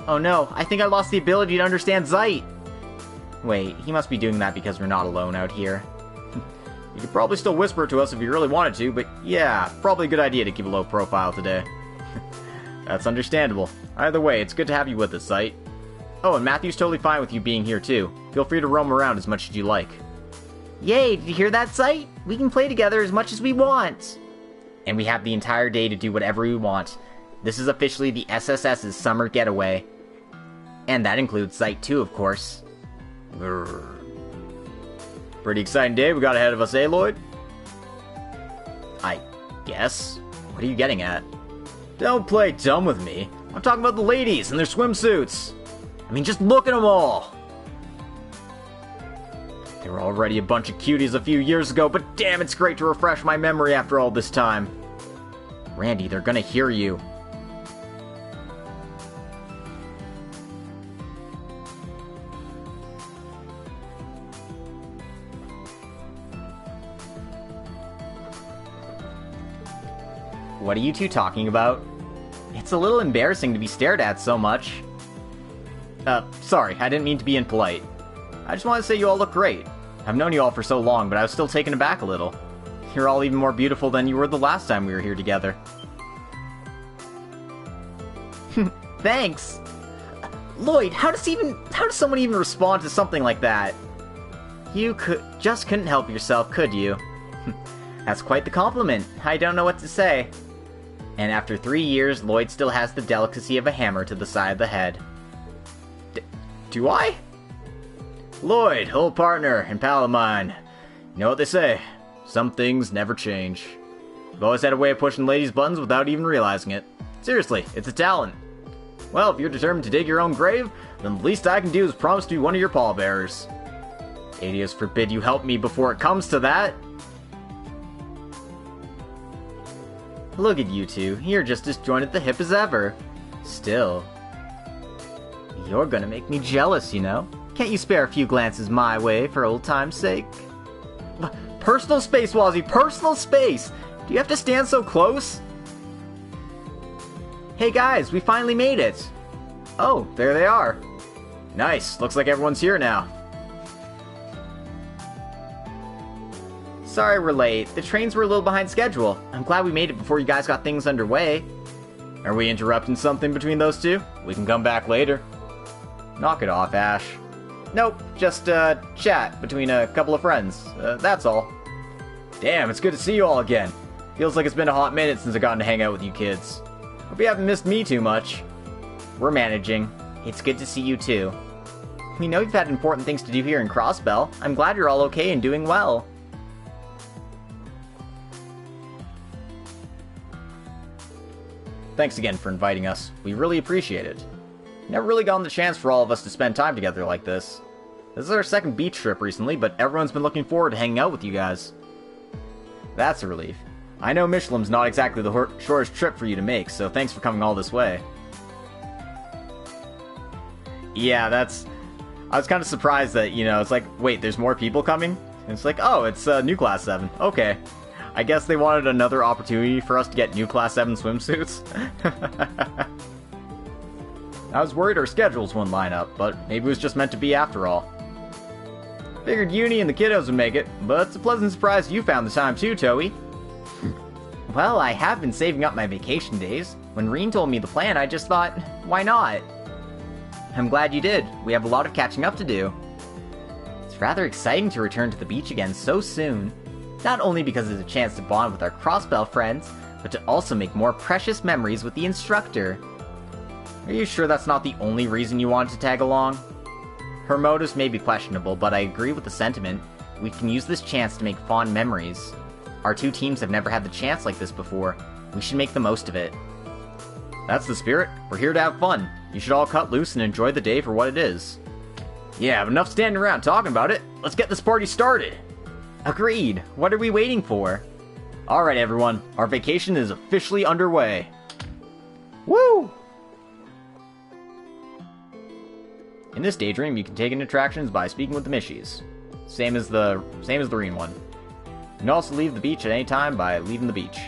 Speaker 1: Oh no, I think I lost the ability to understand Zeit. Wait, he must be doing that because we're not alone out here. You could probably still whisper to us if you really wanted to, but yeah, probably a good idea to keep a low profile today. That's understandable. Either way, it's good to have you with us, Zeit. Oh, and Matthew's totally fine with you being here too. Feel free to roam around as much as you like. Yay, did you hear that, Zeit? We can play together as much as we want. And we have the entire day to do whatever we want. This is officially the SSS's summer getaway. And that includes Zeit too, of course. Grrr. Pretty exciting day we got ahead of us, eh, Lloyd? I guess. What are you getting at? Don't play dumb with me. I'm talking about the ladies and their swimsuits. I mean, just look at them all. They were already a bunch of cuties a few years ago, but damn, it's great to refresh my memory after all this time. Randy, they're gonna hear you. What are you two talking about? It's a little embarrassing to be stared at so much. Sorry, I didn't mean to be impolite. I just want to say you all look great. I've known you all for so long, but I was still taken aback a little. You're all even more beautiful than you were the last time we were here together. Thanks! Lloyd, how does someone even respond to something like that? You couldn't help yourself, could you? That's quite the compliment. I don't know what to say. And after 3 years, Lloyd still has the delicacy of a hammer to the side of the head. Do I? Lloyd, old partner and pal of mine. You know what they say, some things never change. You've always had a way of pushing ladies' buttons without even realizing it. Seriously, it's a talent. Well, if you're determined to dig your own grave, then the least I can do is promise to be one of your pallbearers. Adios forbid you help me before it comes to that. Look at you two, you're just as joined at the hip as ever. Still, you're gonna make me jealous, you know? Can't you spare a few glances my way for old time's sake? Personal space, Wazzy, personal space! Do you have to stand so close? Hey guys, we finally made it! Oh, there they are. Nice, looks like everyone's here now. Sorry we're late. The trains were a little behind schedule. I'm glad we made it before you guys got things underway. Are we interrupting something between those two? We can come back later. Knock it off, Ash. Nope, just chat between a couple of friends. That's all. Damn, it's good to see you all again. Feels like it's been a hot minute since I gotten to hang out with you kids. Hope you haven't missed me too much. We're managing. It's good to see you too. We know you've had important things to do here in Crossbell. I'm glad you're all okay and doing well. Thanks again for inviting us. We really appreciate it. Never really gotten the chance for all of us to spend time together like this. This is our second beach trip recently, but everyone's been looking forward to hanging out with you guys. That's a relief. I know Michelin's not exactly the shortest trip for you to make, so thanks for coming all this way. Yeah, I was kind of surprised that, it's like, wait, there's more people coming? And it's like, oh, it's new Class 7. Okay. I guess they wanted another opportunity for us to get new Class 7 swimsuits. I was worried our schedules wouldn't line up, but maybe it was just meant to be after all. Figured Uni and the kiddos would make it, but it's a pleasant surprise you found the time too, Toei. Well, I have been saving up my vacation days. When Reen told me the plan, I just thought, why not? I'm glad you did. We have a lot of catching up to do. It's rather exciting to return to the beach again so soon. Not only because it's a chance to bond with our crossbell friends, but to also make more precious memories with the instructor. Are you sure that's not the only reason you wanted to tag along? Her motives may be questionable, but I agree with the sentiment. We can use this chance to make fond memories. Our two teams have never had the chance like this before. We should make the most of it. That's the spirit. We're here to have fun. You should all cut loose and enjoy the day for what it is. Yeah, but enough standing around talking about it. Let's get this party started. Agreed. What are we waiting for? Alright everyone, our vacation is officially underway. Woo! In this daydream, you can take in attractions by speaking with the Mishies. Same as the Reen one. You can also leave the beach at any time by leaving the beach.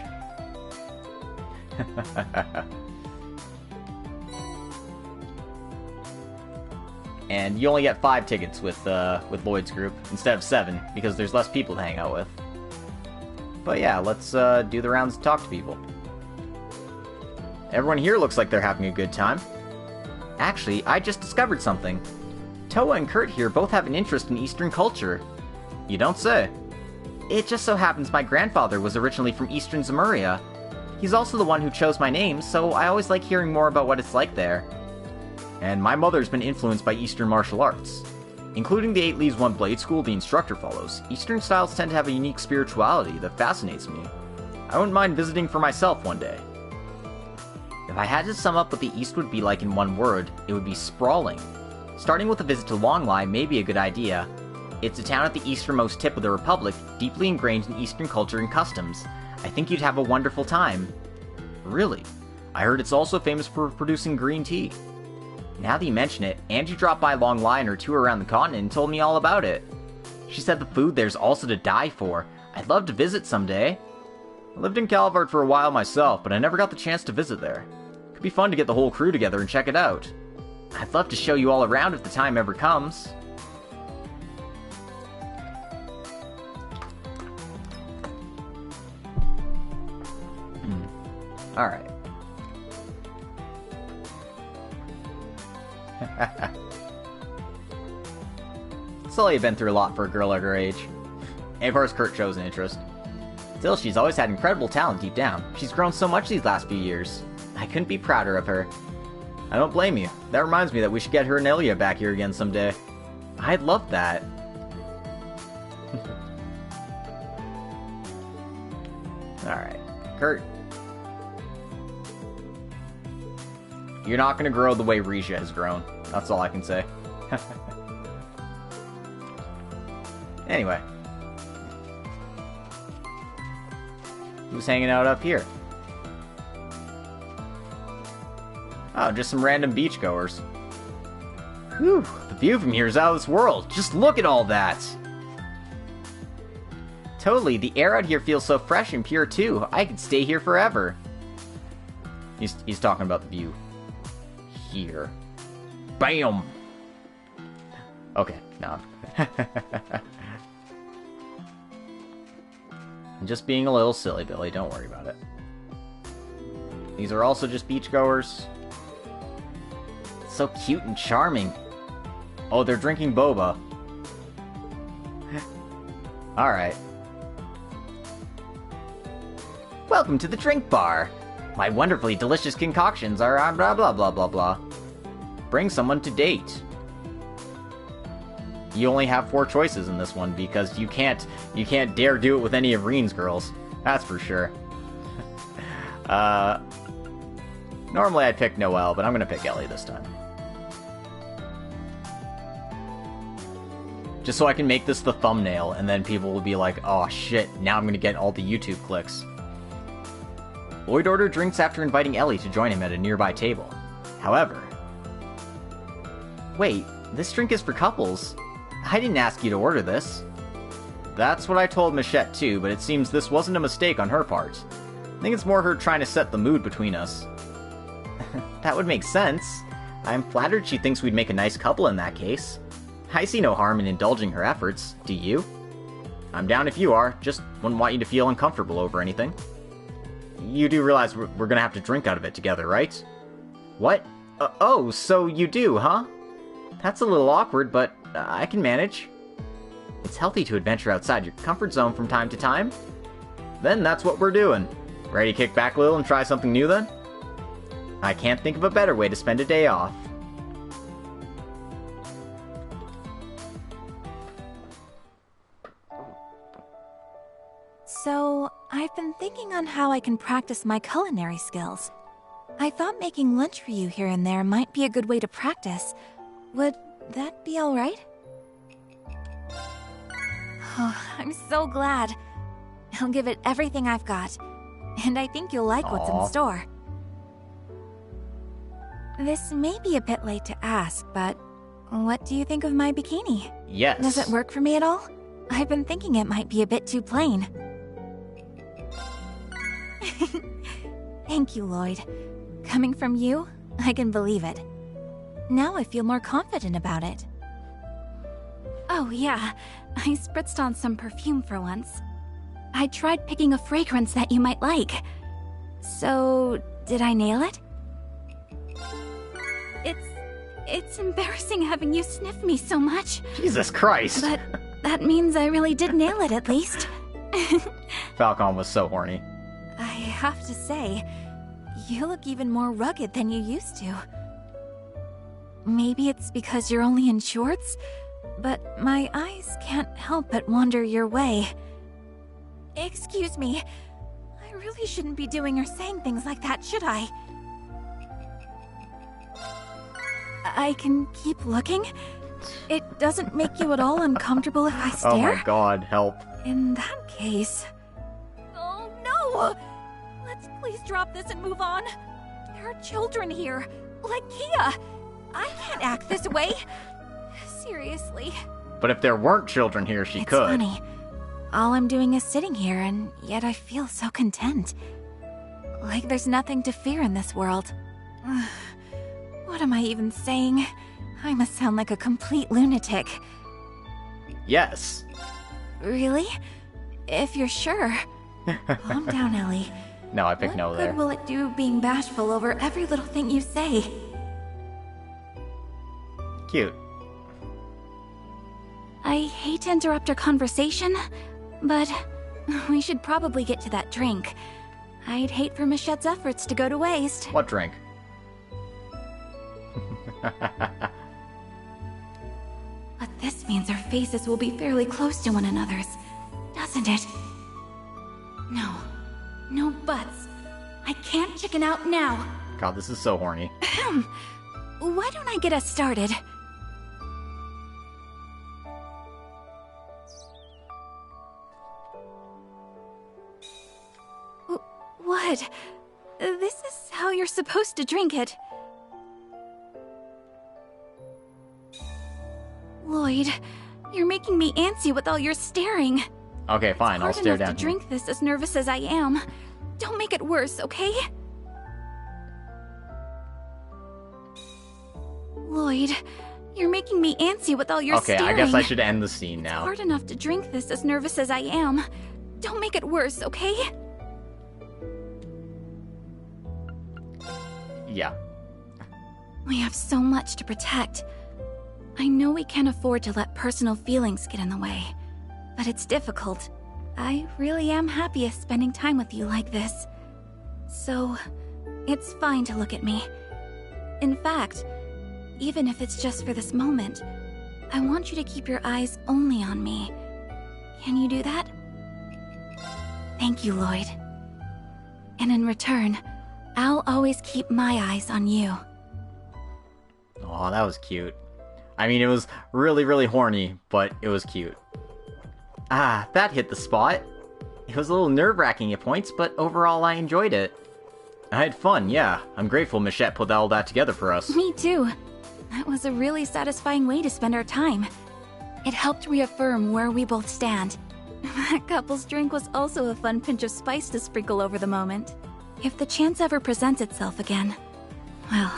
Speaker 1: And you only get 5 tickets with Lloyd's group instead of 7 because there's less people to hang out with. But yeah, let's do the rounds and talk to people. Everyone here looks like they're having a good time. Actually, I just discovered something. Toa and Kurt here both have an interest in Eastern culture. You don't say. It just so happens my grandfather was originally from Eastern Zemuria. He's also the one who chose my name, so I always like hearing more about what it's like there. And my mother's been influenced by Eastern martial arts. Including the 8 Leaves 1 Blade school the instructor follows, Eastern styles tend to have a unique spirituality that fascinates me. I wouldn't mind visiting for myself one day. If I had to sum up what the East would be like in one word, it would be sprawling. Starting with a visit to Longlai may be a good idea. It's a town at the easternmost tip of the Republic, deeply ingrained in Eastern culture and customs. I think you'd have a wonderful time. Really? I heard it's also famous for producing green tea. Now that you mention it, Angie dropped by Longlai on her tour around the continent and told me all about it. She said the food there's also to die for. I'd love to visit someday. I lived in Calvard for a while myself, but I never got the chance to visit there. Could be fun to get the whole crew together and check it out. I'd love to show you all around if the time ever comes. Alright. Sully been through a lot for a girl at her age. And of course Kurt shows an interest. Still, she's always had incredible talent deep down. She's grown so much these last few years. I couldn't be prouder of her. I don't blame you. That reminds me that we should get her and Elia back here again someday. I'd love that. Alright. Kurt. You're not gonna grow the way Risha has grown. That's all I can say. Anyway. Who's hanging out up here? Oh, just some random beachgoers. Whew, the view from here is out of this world. Just look at all that! Totally, the air out here feels so fresh and pure too. I could stay here forever. He's talking about the view. Here. Bam! Okay, no. I'm just being a little silly, Billy. Don't worry about it. These are also just beachgoers. So cute and charming. Oh, they're drinking boba. Alright. Welcome to the drink bar. My wonderfully delicious concoctions are blah blah blah blah blah. Bring someone to date. You only have 4 choices in this one because you can't dare do it with any of Reen's girls. That's for sure. Normally I'd pick Noelle, but I'm gonna pick Ellie this time. Just so I can make this the thumbnail, and then people will be like, oh shit, now I'm gonna get all the YouTube clicks. Lloyd ordered drinks after inviting Ellie to join him at a nearby table. However... Wait, this drink is for couples. I didn't ask you to order this. That's what I told Michette too, but it seems this wasn't a mistake on her part. I think it's more her trying to set the mood between us. That would make sense. I'm flattered she thinks we'd make a nice couple in that case. I see no harm in indulging her efforts, do you? I'm down if you are, just wouldn't want you to feel uncomfortable over anything. You do realize we're gonna have to drink out of it together, right? What? Oh, so you do, huh? That's a little awkward, but I can manage. It's healthy to adventure outside your comfort zone from time to time. Then that's what we're doing. Ready to kick back a little and try something new then? I can't think of a better way to spend a day off.
Speaker 7: So, I've been thinking on how I can practice my culinary skills. I thought making lunch for you here and there might be a good way to practice. Would that be alright? Oh, I'm so glad. I'll give it everything I've got. And I think you'll like what's in store. This may be a bit late to ask, but what do you think of my bikini?
Speaker 1: Yes.
Speaker 7: Does it work for me at all? I've been thinking it might be a bit too plain. Thank you, Lloyd. Coming from you, I can believe it. Now I feel more confident about it. Oh yeah, I spritzed on some perfume for once. I tried picking a fragrance that you might like. So, did I nail it? It's embarrassing having you sniff me so much.
Speaker 1: Jesus Christ.
Speaker 7: But that means I really did nail it at least.
Speaker 1: Falcon was so horny.
Speaker 7: I have to say, you look even more rugged than you used to. Maybe it's because you're only in shorts, but my eyes can't help but wander your way. Excuse me, I really shouldn't be doing or saying things like that, should I? I can keep looking? It doesn't make you at all uncomfortable if I stare?
Speaker 1: Oh my god, help.
Speaker 7: In that case... Oh no! Let's please drop this and move on. There are children here, like Kia. I can't act this way. Seriously.
Speaker 1: But if there weren't children here, she could.
Speaker 7: It's funny. All I'm doing is sitting here, and yet I feel so content. Like there's nothing to fear in this world. What am I even saying? I must sound like a complete lunatic.
Speaker 1: Yes.
Speaker 7: Really? If you're sure. Calm down, Ellie.
Speaker 1: No, I picked no there.
Speaker 7: What good will it do being bashful over every little thing you say?
Speaker 1: Cute.
Speaker 7: I hate to interrupt our conversation, but we should probably get to that drink. I'd hate for Michette's efforts to go to waste.
Speaker 1: What drink?
Speaker 7: But this means our faces will be fairly close to one another's, doesn't it? No. No buts. I can't chicken out now.
Speaker 1: God, this is so horny.
Speaker 7: Why don't I get us started? What? This is how you're supposed to drink it. Lloyd, you're making me antsy with all your staring.
Speaker 1: Okay, fine, I'll stare down
Speaker 7: to drink this as nervous as I am. Don't make it worse, okay? Lloyd, you're making me antsy with all your staring.
Speaker 1: Okay, I guess I should end the scene now.
Speaker 7: It's hard enough to drink this as nervous as I am. Don't make it worse, okay?
Speaker 1: Yeah.
Speaker 7: We have so much to protect. I know we can't afford to let personal feelings get in the way, but it's difficult. I really am happiest spending time with you like this. So, it's fine to look at me. In fact, even if it's just for this moment, I want you to keep your eyes only on me. Can you do that? Thank you, Lloyd. And in return, I'll always keep my eyes on you.
Speaker 1: Oh, that was cute. I mean, it was really, really horny, but it was cute. Ah, that hit the spot. It was a little nerve-wracking at points, but overall I enjoyed it. I had fun, yeah. I'm grateful Michette put all that together for us.
Speaker 7: Me too. That was a really satisfying way to spend our time. It helped reaffirm where we both stand. That couple's drink was also a fun pinch of spice to sprinkle over the moment. If the chance ever presents itself again, well,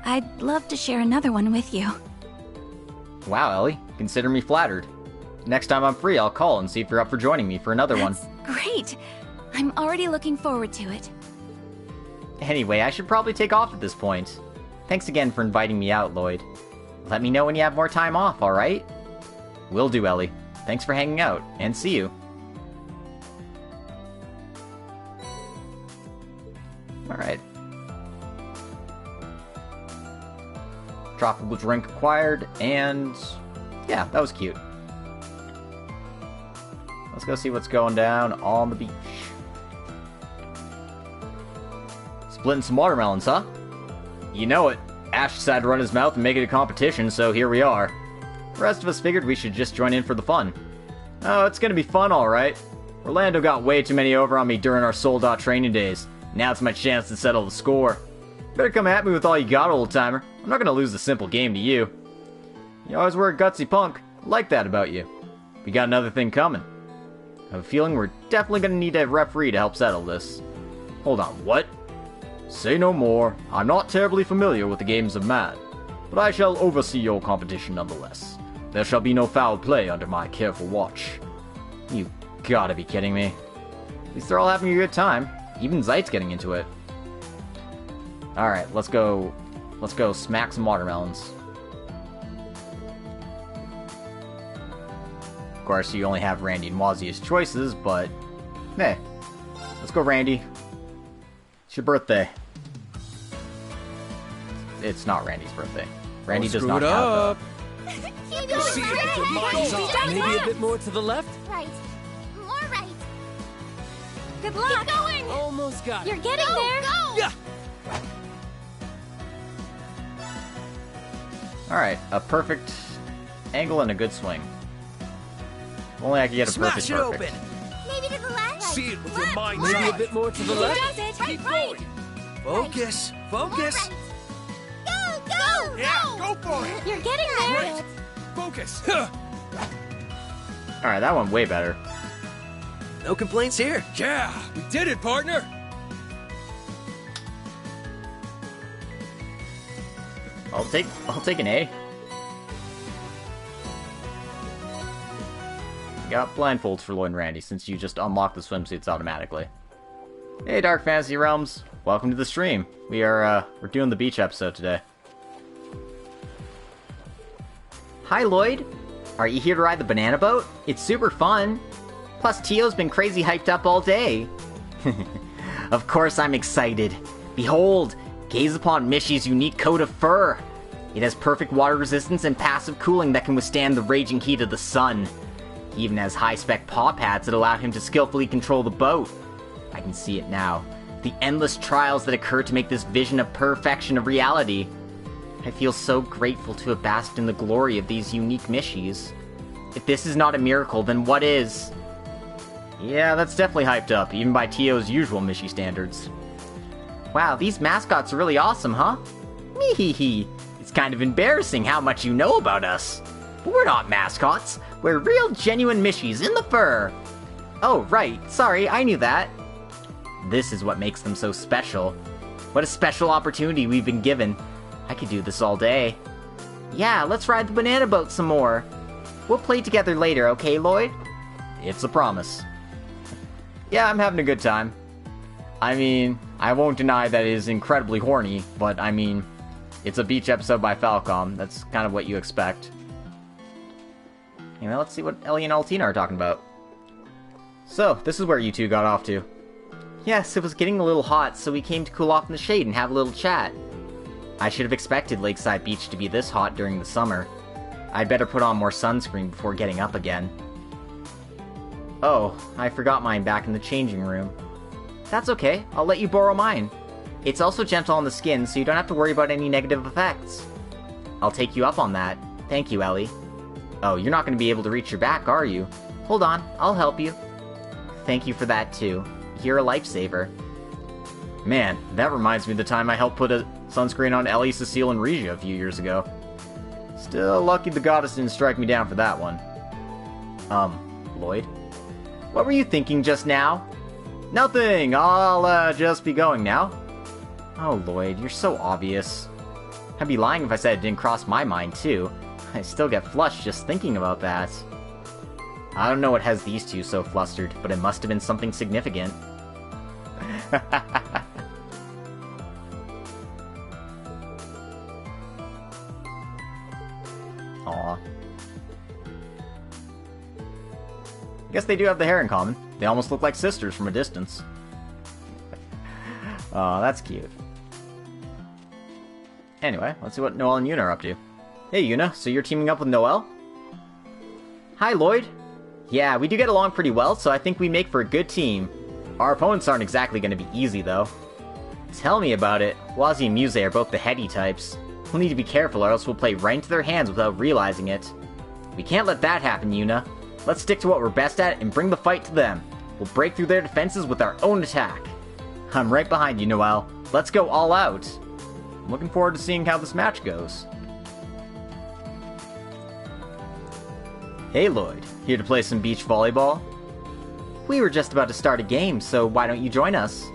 Speaker 7: I'd love to share another one with you.
Speaker 1: Wow, Ellie. Consider me flattered. Next time I'm free, I'll call and see if you're up for joining me for another one.
Speaker 7: Great! I'm already looking forward to it.
Speaker 1: Anyway, I should probably take off at this point. Thanks again for inviting me out, Lloyd. Let me know when you have more time off, alright? Will do, Ellie. Thanks for hanging out, and see you. Alright. Tropical drink acquired, and yeah, that was cute. Let's go see what's going down on the beach. Splitting some watermelons, huh? You know it. Ash decided to run his mouth and make it a competition, so here we are. The rest of us figured we should just join in for the fun. Oh, it's gonna be fun, alright. Orlando got way too many over on me during our sold-out training days. Now it's my chance to settle the score. Better come at me with all you got, old-timer. I'm not gonna lose a simple game to you. You always were a gutsy punk. I like that about you. We got another thing coming. I have a feeling we're definitely gonna need a referee to help settle this. Hold on, what? Say no more. I'm not terribly familiar with the games of Mad, but I shall oversee your competition nonetheless. There shall be no foul play under my careful watch. You gotta be kidding me. At least they're all having a good time. Even Zeit's getting into it. Alright, let's go smack some watermelons. Of course, you only have Randy and Wazzy as choices, but hey, let's go, Randy. It's your birthday. It's not Randy's birthday. Randy does not have
Speaker 6: See it with mind's eye.
Speaker 8: Maybe a bit more to the left?
Speaker 4: Right. More right.
Speaker 7: Good luck!
Speaker 4: Keep going!
Speaker 8: Almost got
Speaker 7: You're
Speaker 8: it.
Speaker 7: getting there!
Speaker 4: Go!
Speaker 6: Yeah.
Speaker 1: Alright, a perfect angle and a good swing. If only I could get a
Speaker 6: Smash it
Speaker 1: perfect.
Speaker 6: open.
Speaker 4: Maybe to the left.
Speaker 6: See it with your
Speaker 4: Left,
Speaker 6: mind's
Speaker 8: Maybe
Speaker 6: eye.
Speaker 8: a bit more to the
Speaker 4: You
Speaker 8: left?
Speaker 4: got it.
Speaker 6: Keep
Speaker 4: Right.
Speaker 6: going. Focus. Focus.
Speaker 4: More right. Go, go,
Speaker 5: Yeah, go for it.
Speaker 7: You're getting there!
Speaker 6: Right. Focus.
Speaker 1: Alright, that went way better.
Speaker 6: No complaints here. Yeah, we did it, partner.
Speaker 1: I'll take an A. Got blindfolds for Lloyd and Randy since you just unlock the swimsuits automatically. Hey, Dark Fantasy Realms, welcome to the stream. We're doing the beach episode today. Hi, Lloyd. Are you here to ride the banana boat? It's super fun. Plus, Tio's been crazy hyped up all day. Of course I'm excited. Behold, gaze upon Mishy's unique coat of fur. It has perfect water resistance and passive cooling that can withstand the raging heat of the sun. He even has high-spec paw pads that allow him to skillfully control the boat. I can see it now. The endless trials that occur to make this vision of perfection a reality. I feel so grateful to have basked in the glory of these unique Mishies. If this is not a miracle, then what is? Yeah, that's definitely hyped up, even by Tio's usual Mishy standards. Wow, these mascots are really awesome, huh? Meehee. It's kind of embarrassing how much you know about us. But we're not mascots. We're real, genuine Mishies in the fur. Oh, right. Sorry, I knew that. This is what makes them so special. What a special opportunity we've been given. I could do this all day. Yeah, let's ride the banana boat some more. We'll play together later, okay, Lloyd? It's a promise. Yeah, I'm having a good time. I mean, I won't deny that it is incredibly horny, but I mean, it's a beach episode by Falcom. That's kind of what you expect. Anyway, let's see what Ellie and Altina are talking about. So, this is where you two got off to. Yes, it was getting a little hot, so we came to cool off in the shade and have a little chat. I should have expected Lakeside Beach to be this hot during the summer. I'd better put on more sunscreen before getting up again. Oh, I forgot mine back in the changing room. That's okay, I'll let you borrow mine. It's also gentle on the skin, so you don't have to worry about any negative effects. I'll take you up on that. Thank you, Ellie. Oh, you're not going to be able to reach your back, are you? Hold on, I'll help you. Thank you for that, too. You're a lifesaver. Man, that reminds me of the time I helped put a sunscreen on Ellie, Cecile, and Regia a few years ago. Still lucky the goddess didn't strike me down for that one. Lloyd? What were you thinking just now? Nothing! I'll, just be going now. Oh, Lloyd, you're so obvious. I'd be lying if I said it didn't cross my mind, too. I still get flushed just thinking about that. I don't know what has these two so flustered, but it must have been something significant. Aw. I guess they do have the hair in common. They almost look like sisters from a distance. Aw, that's cute. Anyway, let's see what Noelle and Yuna are up to. Hey Yuna, so you're teaming up with Noelle? Hi Lloyd. Yeah, we do get along pretty well, so I think we make for a good team. Our opponents aren't exactly going to be easy, though. Tell me about it. Wazi and Muse are both the heady types. We'll need to be careful or else we'll play right into their hands without realizing it. We can't let that happen, Yuna. Let's stick to what we're best at and bring the fight to them. We'll break through their defenses with our own attack. I'm right behind you, Noelle. Let's go all out. I'm looking forward to seeing how this match goes. Hey Lloyd, here to play some beach volleyball? We were just about to start a game, so why don't you join us?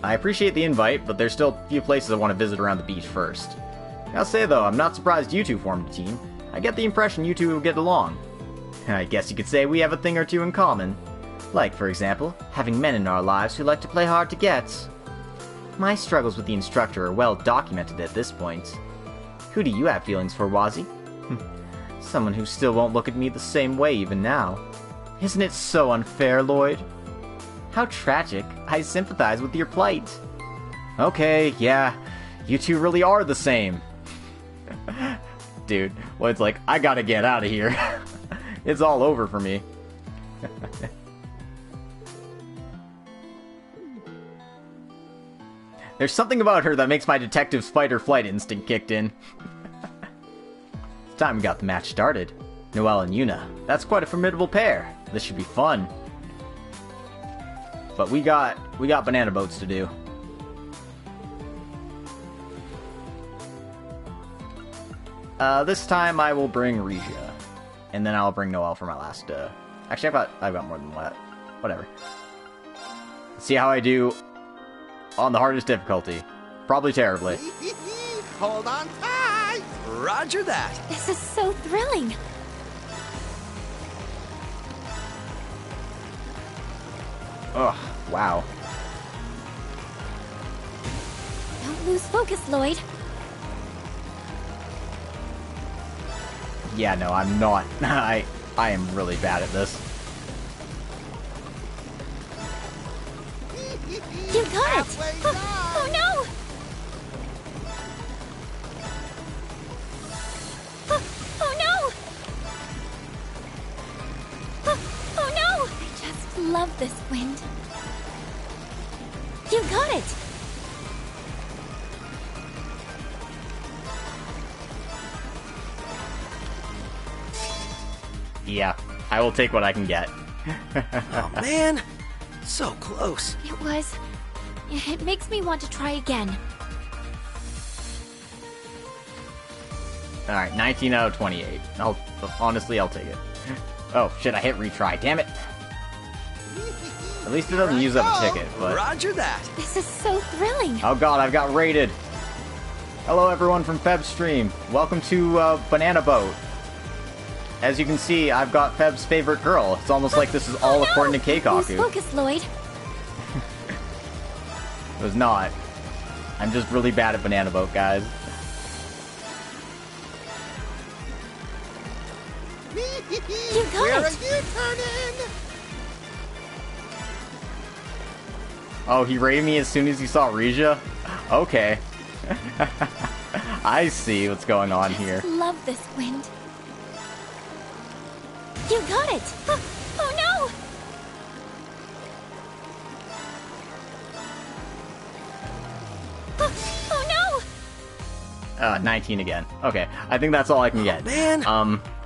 Speaker 1: I appreciate the invite, but there's still a few places I want to visit around the beach first. I'll say though, I'm not surprised you two formed a team. I get the impression you two will get along. I guess you could say we have a thing or two in common. Like, for example, having men in our lives who like to play hard to get. My struggles with the instructor are well documented at this point. Who do you have feelings for, Wazi? Someone who still won't look at me the same way even now. Isn't it so unfair, Lloyd? How tragic. I sympathize with your plight. Okay, yeah, you two really are the same. Dude, Lloyd's like, I gotta get out of here. It's all over for me. There's something about her that makes my detective's fight or flight instinct kicked in. It's time we got the match started. Noelle and Yuna. That's quite a formidable pair. This should be fun. But we got banana boats to do. This time I will bring Regia. And then I'll bring Noelle for my last, Actually, I've got more than that. Whatever. See how I do on the hardest difficulty. Probably terribly.
Speaker 5: Hold on tight!
Speaker 6: Roger that.
Speaker 7: This is so thrilling.
Speaker 1: Ugh, wow.
Speaker 7: Don't lose focus, Lloyd.
Speaker 1: Yeah, no, I'm not. I am really bad at this.
Speaker 7: You got it! Oh no! Oh no! Oh no! I just love this wind. You got it!
Speaker 1: Yeah, I will take what I can get.
Speaker 6: Oh man, so close.
Speaker 7: It was. It makes me want to try again.
Speaker 1: Alright, 19 out of 28. Honestly, I'll take it. Oh, shit, I hit retry. Damn it. At least it doesn't use up a ticket, but...
Speaker 6: Roger that.
Speaker 7: This is so thrilling.
Speaker 1: Oh god, I've got raided. Hello everyone from Feb's stream. Welcome to Banana Boat. As you can see, I've got Feb's favorite girl. It's almost like this is all according to Keikaku.
Speaker 7: Focus, Lloyd.
Speaker 1: It was not. I'm just really bad at Banana Boat, guys.
Speaker 7: You got
Speaker 5: Where are
Speaker 7: it.
Speaker 5: you turning?
Speaker 1: Oh, he raided me as soon as he saw Regia? Okay. I see what's going on here.
Speaker 7: Love this wind. You got it. Oh no! Oh no!
Speaker 1: 19 again. Okay, I think that's all I can get.
Speaker 6: Man,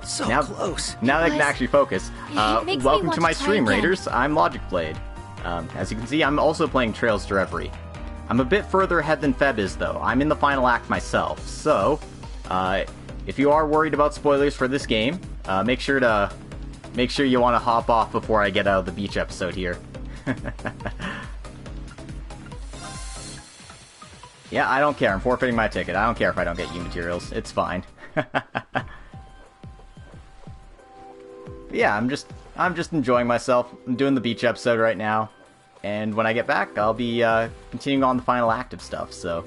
Speaker 6: so
Speaker 1: now,
Speaker 6: close.
Speaker 1: Now that I can actually focus.
Speaker 7: It makes me
Speaker 1: Welcome
Speaker 7: want
Speaker 1: to my
Speaker 7: to try
Speaker 1: stream,
Speaker 7: again.
Speaker 1: Raiders. I'm Logic Blade. As you can see, I'm also playing Trails to Reverie. I'm a bit further ahead than Feb is, though. I'm in the final act myself. So, if you are worried about spoilers for this game, make sure you want to hop off before I get out of the beach episode here. Yeah, I don't care. I'm forfeiting my ticket. I don't care if I don't get U materials. It's fine. Yeah, I'm just enjoying myself. I'm doing the beach episode right now. And when I get back, I'll be continuing on the final act of stuff, so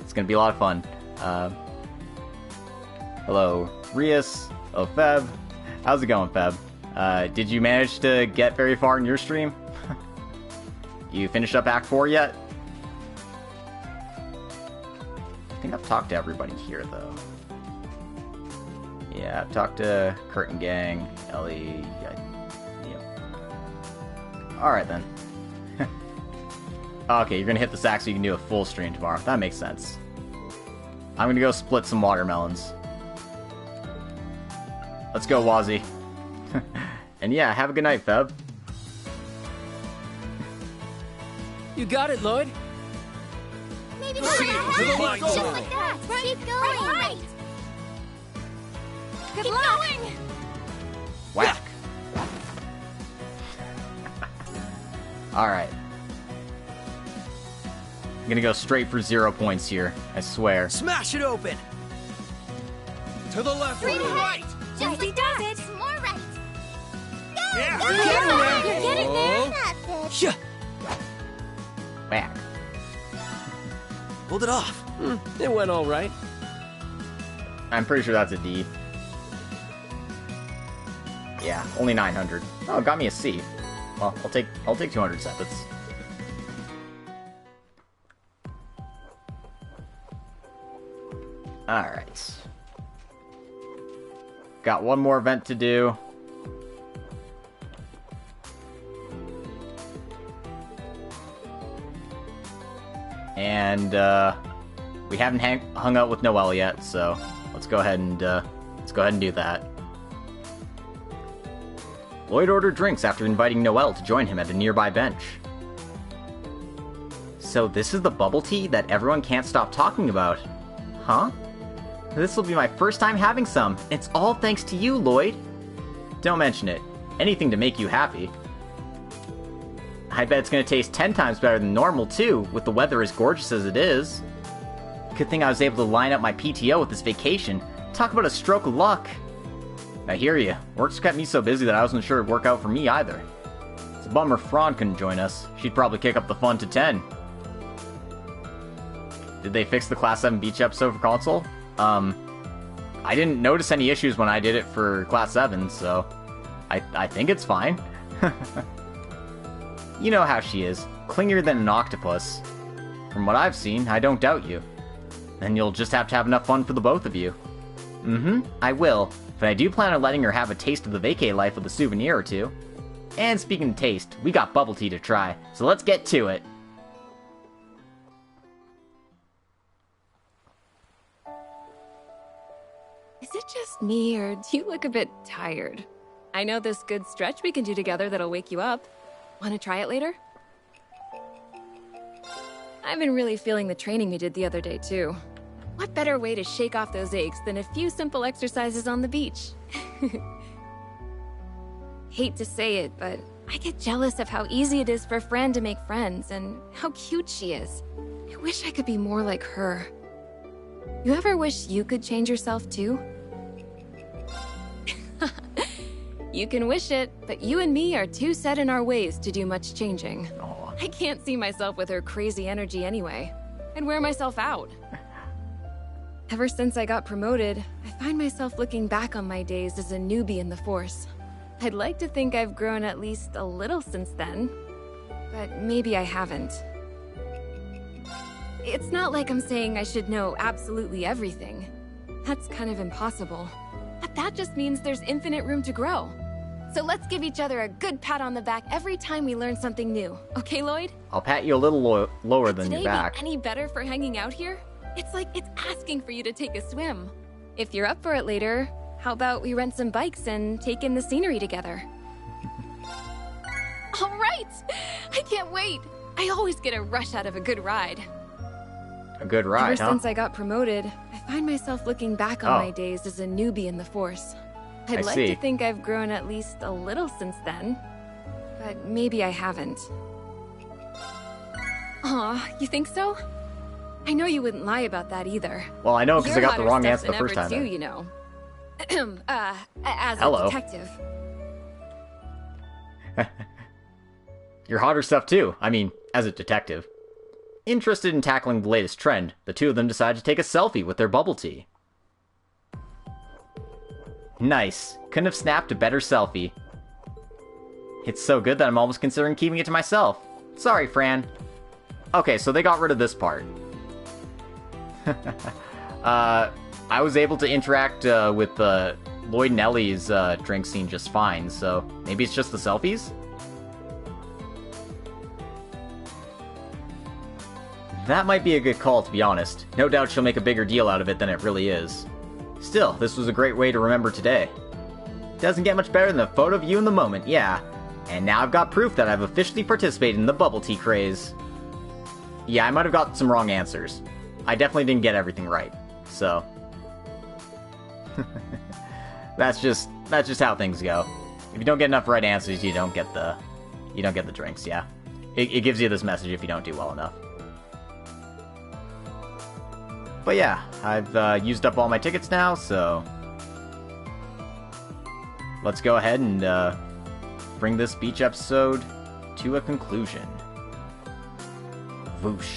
Speaker 1: it's going to be a lot of fun. Hello, Rias. Oh, Feb. How's it going, Feb? Did you manage to get very far in your stream? You finished up Act 4 yet? I think I've talked to everybody here, though. Yeah, I've talked to Kurt and Gang, Ellie, Alright then. Okay, you're gonna hit the sack so you can do a full stream tomorrow. That makes sense. I'm gonna go split some watermelons. Let's go, Wazzy. And yeah, have a good night, Feb.
Speaker 8: You got it, Lloyd.
Speaker 4: Maybe
Speaker 5: See you to the light.
Speaker 4: Just like that. Keep going. Right. Good luck. Going.
Speaker 1: Whack. Alright. I'm gonna go straight for 0 points here, I swear.
Speaker 6: Smash it open!
Speaker 5: To the left.
Speaker 4: Three
Speaker 5: To the
Speaker 4: more.
Speaker 5: right.
Speaker 4: Just like that. More right. Go.
Speaker 5: Yeah.
Speaker 4: Go.
Speaker 5: You're getting there.
Speaker 4: You're getting there.
Speaker 5: Oh.
Speaker 4: That's it.
Speaker 6: Shh!
Speaker 1: Whack.
Speaker 6: Hold it off.
Speaker 8: It went all right.
Speaker 1: I'm pretty sure that's a D. Yeah, only 900. Oh, it got me a C. Well, I'll take 200 seconds. Alright. Got one more event to do. And we haven't hung out with Noelle yet, so let's go ahead and do that. Lloyd ordered drinks after inviting Noelle to join him at a nearby bench. So this is the bubble tea that everyone can't stop talking about, huh? This will be my first time having some. It's all thanks to you, Lloyd. Don't mention it. Anything to make you happy. I bet it's gonna taste 10 times better than normal, too, with the weather as gorgeous as it is. Good thing I was able to line up my PTO with this vacation. Talk about a stroke of luck. I hear you. Work's kept me so busy that I wasn't sure it'd work out for me either. It's a bummer Fran couldn't join us. She'd probably kick up the fun to 10. Did they fix the Class 7 Beach episode for console? I didn't notice any issues when I did it for Class 7, so I think it's fine. You know how she is. Clingier than an octopus. From what I've seen, I don't doubt you. Then you'll just have to have enough fun for the both of you. I will. But I do plan on letting her have a taste of the vacay life with a souvenir or two. And speaking of taste, we got bubble tea to try, so let's get to it.
Speaker 9: Is it just me, or do you look a bit tired? I know this good stretch we can do together that'll wake you up. Want to try it later? I've been really feeling the training we did the other day, too. What better way to shake off those aches than a few simple exercises on the beach? Hate to say it, but I get jealous of how easy it is for Fran to make friends and how cute she is. I wish I could be more like her. You ever wish you could change yourself too? You can wish it, but you and me are too set in our ways to do much changing.
Speaker 1: Aw.
Speaker 9: I can't see myself with her crazy energy anyway. I'd wear myself out. Ever since I got promoted, I find myself looking back on my days as a newbie in the Force. I'd like to think I've grown at least a little since then, but maybe I haven't. It's not like I'm saying I should know absolutely everything. That's kind of impossible. But that just means there's infinite room to grow. So let's give each other a good pat on the back every time we learn something new. Okay, Lloyd?
Speaker 1: I'll pat you a little lower than your
Speaker 9: Today
Speaker 1: back.
Speaker 9: be any better for hanging out here? It's like it's asking for you to take a swim. If you're up for it later, how about we rent some bikes and take in the scenery together? All right! I can't wait! I always get a rush out of a good ride.
Speaker 1: A good ride,
Speaker 9: Ever
Speaker 1: huh?
Speaker 9: since I got promoted, I find myself looking back on my days as a newbie in the Force. I'd like
Speaker 1: see.
Speaker 9: to think I've grown at least a little since then, but maybe I haven't. Aw, you think so? I know you wouldn't lie about that either.
Speaker 1: Well, I know because I
Speaker 9: You're
Speaker 1: got the
Speaker 9: hotter
Speaker 1: wrong
Speaker 9: stuff
Speaker 1: answer the
Speaker 9: than
Speaker 1: first
Speaker 9: ever
Speaker 1: time.
Speaker 9: too, you know. As
Speaker 1: Hello.
Speaker 9: a detective.
Speaker 1: You're hotter stuff too. I mean, as a detective. Interested in tackling the latest trend, the two of them decide to take a selfie with their bubble tea. Nice. Couldn't have snapped a better selfie. It's so good that I'm almost considering keeping it to myself. Sorry, Fran. Okay, so they got rid of this part. I was able to interact with Lloyd and Ellie's drink scene just fine, so maybe it's just the selfies? That might be a good call, to be honest. No doubt she'll make a bigger deal out of it than it really is. Still, this was a great way to remember today. Doesn't get much better than a photo of you in the moment, yeah. And now I've got proof that I've officially participated in the bubble tea craze. Yeah, I might have got some wrong answers. I definitely didn't get everything right, so... that's just how things go. If you don't get enough right answers, you don't get the drinks, yeah. It gives you this message if you don't do well enough. But yeah, I've used up all my tickets now, so... let's go ahead and bring this beach episode to a conclusion. Whoosh.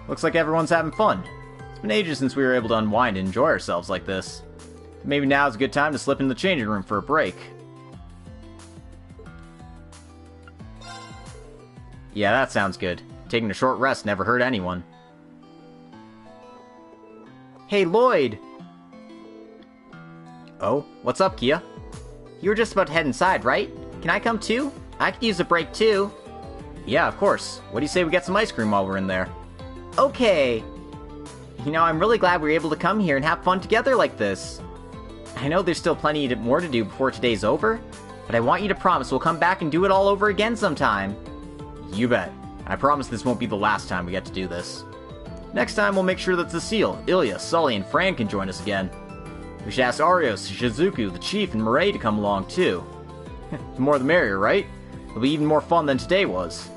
Speaker 1: Looks like everyone's having fun. It's been ages since we were able to unwind and enjoy ourselves like this. Maybe now's a good time to slip in the changing room for a break. Yeah, that sounds good. Taking a short rest never hurt anyone. Hey, Lloyd! Oh, what's up, Kia? You were just about to head inside, right? Can I come too? I could use a break too. Yeah, of course. What do you say we get some ice cream while we're in there? Okay. You know, I'm really glad we were able to come here and have fun together like this. I know there's still plenty more to do before today's over, but I want you to promise we'll come back and do it all over again sometime. You bet. I promise this won't be the last time we get to do this. Next time we'll make sure that Cecile, Ilya, Sully, and Fran can join us again. We should ask Arios, Shizuku, the Chief, and Mireille to come along too. The more the merrier, right? It'll be even more fun than today was.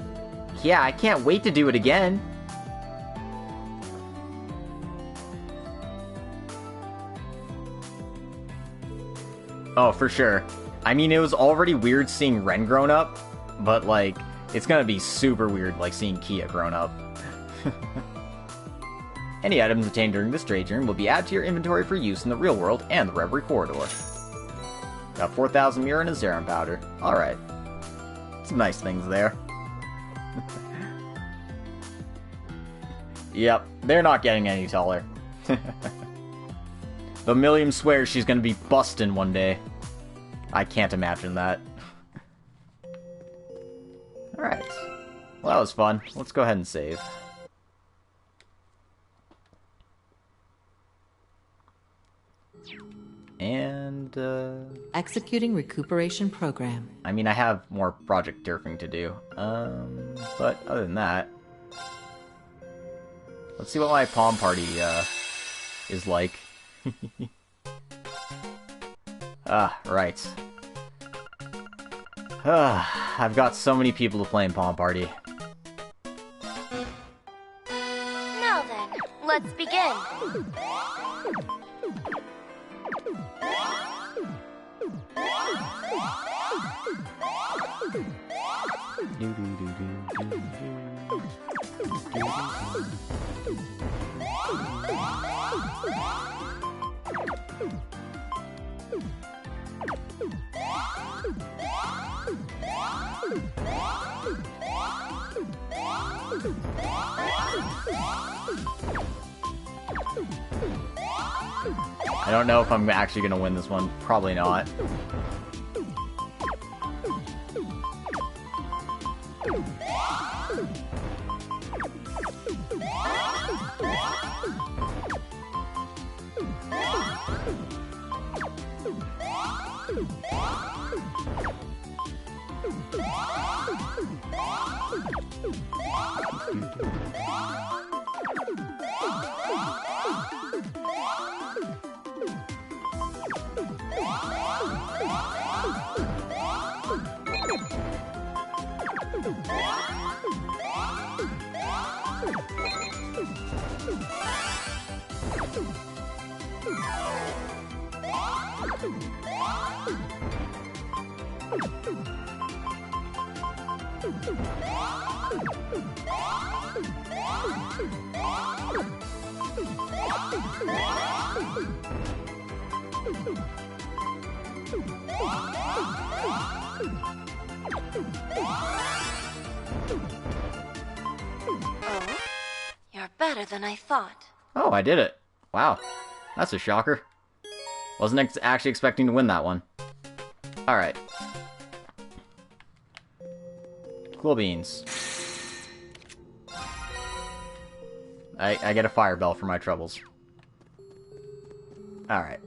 Speaker 1: Yeah, I can't wait to do it again. Oh, for sure. I mean, it was already weird seeing Ren grown up, but, like, it's gonna be super weird, like, seeing Kia grown up. Any items obtained during this trade journey will be added to your inventory for use in the real world and the Reverie corridor. Got 4,000 Mirror and a Zeron powder. Alright. Some nice things there. Yep, they're not getting any taller. Though Milliam swears she's gonna be bustin' one day. I can't imagine that. Alright. Well, that was fun. Let's go ahead and save. And,
Speaker 2: Executing recuperation program.
Speaker 1: I mean, I have more Project Turfing to do. But other than that... let's see what my Palm Party, is like. Right. I've got so many people to play in Palm Party.
Speaker 4: Now then, let's begin.
Speaker 1: I don't know if I'm actually gonna win this one. Probably not.
Speaker 4: You're better than I thought.
Speaker 1: Oh, I did it. Wow. That's a shocker. Wasn't actually expecting to win that one. Alright. Cool beans. I get a fire bell for my troubles. Alright.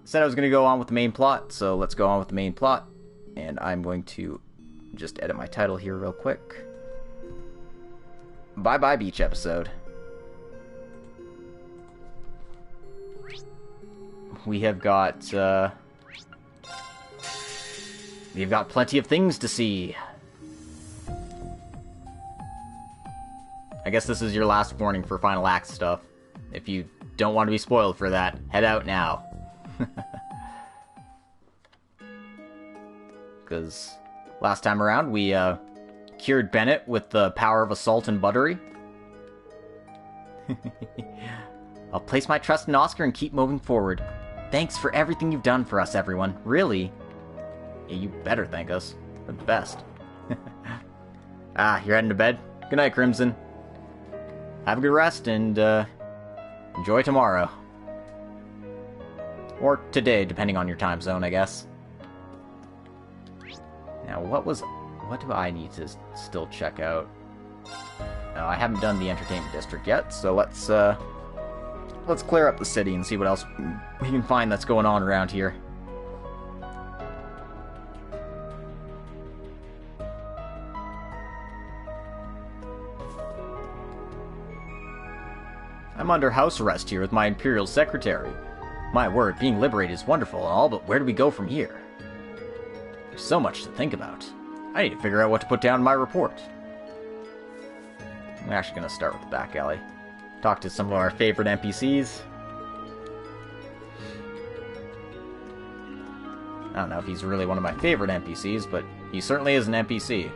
Speaker 1: Said I was going to go on with the main plot, so let's go on with the main plot. And I'm going to just edit my title here real quick. Bye-bye beach episode. We have got, we've got plenty of things to see. I guess this is your last warning for Final Act stuff. If you don't want to be spoiled for that, head out now. Because last time around, we, cured Bennett with the power of assault and buttery. I'll place my trust in Oscar and keep moving forward. Thanks for everything you've done for us, everyone. Really. Yeah, you better thank us. We're the best. You're heading to bed? Good night, Crimson. Have a good rest, and, enjoy tomorrow. Or today, depending on your time zone, I guess. Now, what do I need to still check out? No, I haven't done the entertainment district yet, so let's clear up the city and see what else we can find that's going on around here. I'm under house arrest here with my Imperial Secretary. My word, being liberated is wonderful and all, but where do we go from here? There's so much to think about. I need to figure out what to put down in my report. I'm actually going to start with the back alley. Talk to some of our favorite NPCs. I don't know if he's really one of my favorite NPCs, but he certainly is an NPC.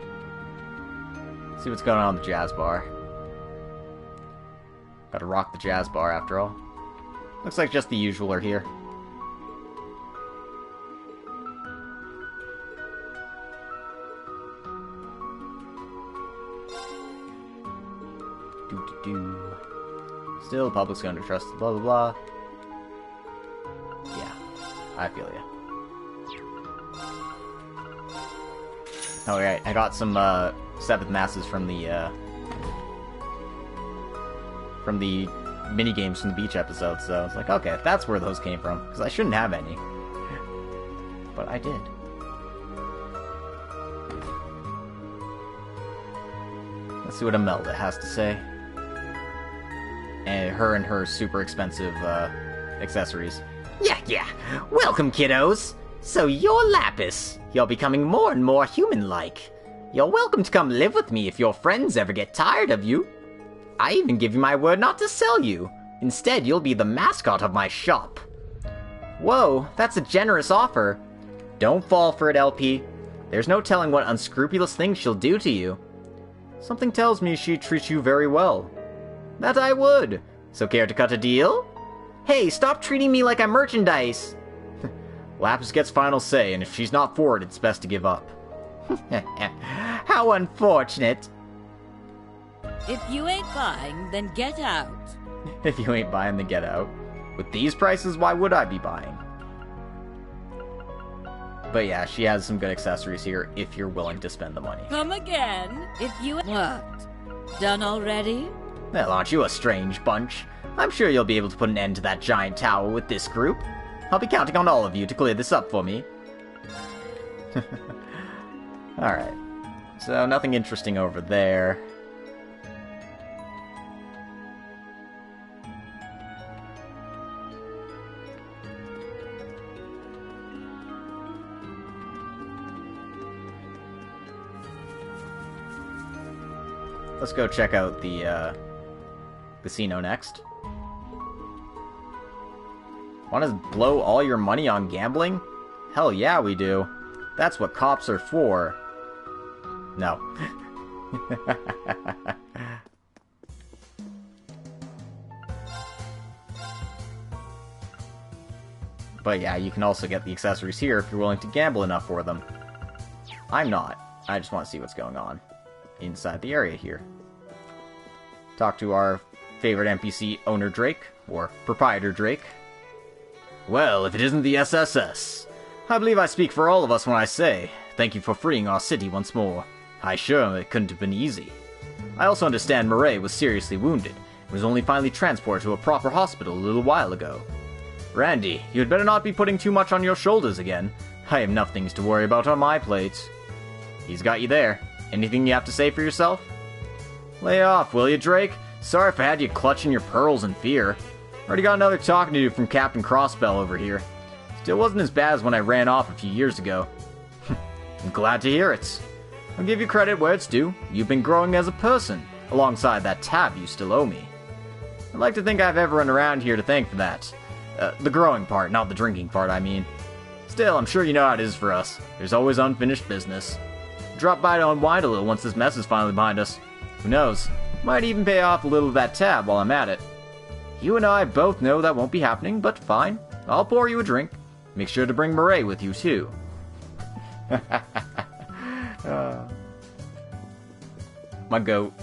Speaker 1: See what's going on in the jazz bar. Gotta rock the jazz bar after all. Looks like just the usual are here. Still, the public's going to trust blah blah blah. Yeah, I feel ya. Oh right, I got some Seventh Masses from the mini games from the beach episode, so I was like, okay, that's where those came from, because I shouldn't have any, but I did. Let's see what Imelda has to say. And her super expensive accessories. Yeah. Welcome, kiddos. So you're Lapis. You're becoming more and more human-like. You're welcome to come live with me if your friends ever get tired of you. I even give you my word not to sell you. Instead, you'll be the mascot of my shop. Whoa, that's a generous offer. Don't fall for it, LP. There's no telling what unscrupulous things she'll do to you. Something tells me she'd treat you very well. That I would. So care to cut a deal? Hey, stop treating me like I'm merchandise. Lapis gets final say, and if she's not for it, it's best to give up. How unfortunate.
Speaker 10: If you ain't buying, then get out.
Speaker 1: If you ain't buying, then get out. With these prices, why would I be buying? But yeah, she has some good accessories here if you're willing to spend the money.
Speaker 10: Come again, if you... What? Done already?
Speaker 1: Well, aren't you a strange bunch? I'm sure you'll be able to put an end to that giant tower with this group. I'll be counting on all of you to clear this up for me. Alright. So, nothing interesting over there. Let's go check out the casino next. Want to blow all your money on gambling? Hell yeah, we do. That's what cops are for. No. But yeah, you can also get the accessories here if you're willing to gamble enough for them. I'm not. I just want to see what's going on inside the area here. Talk to our favorite NPC, Owner Drake, or Proprietor Drake. Well, if it isn't the SSS. I believe I speak for all of us when I say, thank you for freeing our city once more. I sure it couldn't have been easy. I also understand Murray was seriously wounded, and was only finally transported to a proper hospital a little while ago. Randy, you'd better not be putting too much on your shoulders again. I have enough things to worry about on my plate. He's got you there. Anything you have to say for yourself? Lay off, will you, Drake? Sorry if I had you clutching your pearls in fear. Already got another talking to do from Captain Crossbell over here. Still wasn't as bad as when I ran off a few years ago. I'm glad to hear it. I'll give you credit where it's due. You've been growing as a person, alongside that tab you still owe me. I'd like to think I have everyone around here to thank for that. The growing part, not the drinking part, I mean. Still, I'm sure you know how it is for us. There's always unfinished business. Drop by to unwind a little once this mess is finally behind us. Who knows? Might even pay off a little of that tab while I'm at it. You and I both know that won't be happening, but fine. I'll pour you a drink. Make sure to bring Murray with you, too. My goat.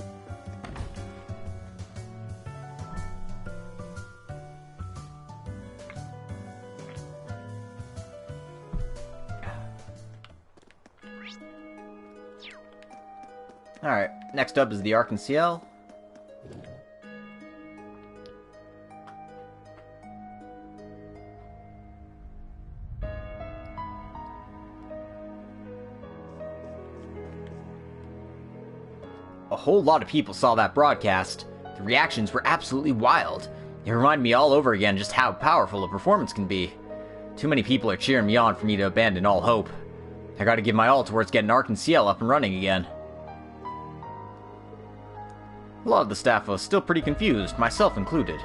Speaker 1: Alright, next up is the Arc-en-Ciel. A whole lot of people saw that broadcast. The reactions were absolutely wild. It reminded me all over again just how powerful a performance can be. Too many people are cheering me on for me to abandon all hope. I gotta give my all towards getting Arc-en-Ciel up and running again. A lot of the staff was still pretty confused, myself included.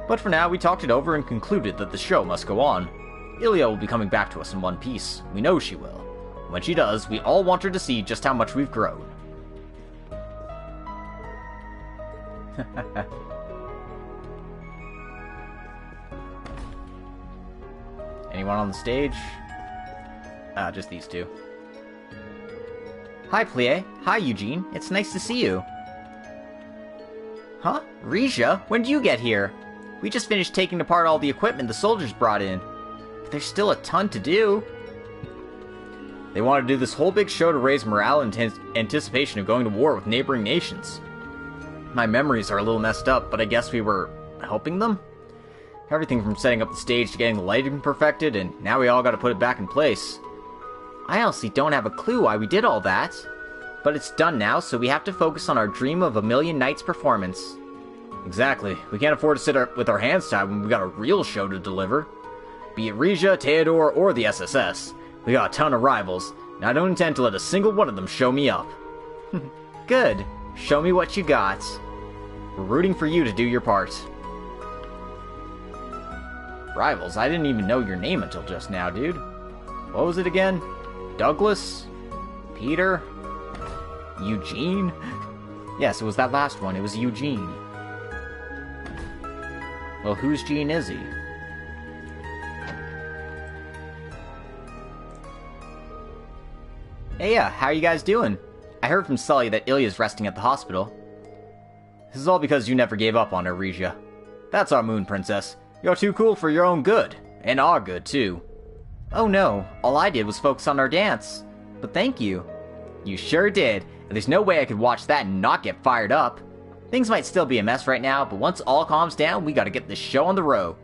Speaker 1: But for now, we talked it over and concluded that the show must go on. Ilya will be coming back to us in one piece. We know she will. When she does, we all want her to see just how much we've grown. Anyone on the stage? Just these two. Hi, Plie. Hi, Eugene. It's nice to see you. Huh? Risha? When did you get here? We just finished taking apart all the equipment the soldiers brought in. But there's still a ton to do. They want to do this whole big show to raise morale in anticipation of going to war with neighboring nations. My memories are a little messed up, but I guess we were helping them? Everything from setting up the stage to getting the lighting perfected, and now we all gotta put it back in place. I honestly don't have a clue why we did all that. But it's done now, so we have to focus on our dream of a Million Nights performance. Exactly. We can't afford to sit with our hands tied when we got a real show to deliver. Be it Risha, Theodore, or the SSS, we got a ton of rivals, and I don't intend to let a single one of them show me up. Good. Show me what you got. We're rooting for you to do your part. Rivals? I didn't even know your name until just now, dude. What was it again? Douglas? Peter? Eugene? Yes, it was that last one. It was Eugene. Well, whose Gene is he? Hey, how are you guys doing? I heard from Sully that Ilya's resting at the hospital. This is all because you never gave up on her, Risha. That's our moon princess. You're too cool for your own good. And our good, too. Oh no, all I did was focus on our dance. But thank you. You sure did. And there's no way I could watch that and not get fired up. Things might still be a mess right now, but once all calms down, we gotta get this show on the road.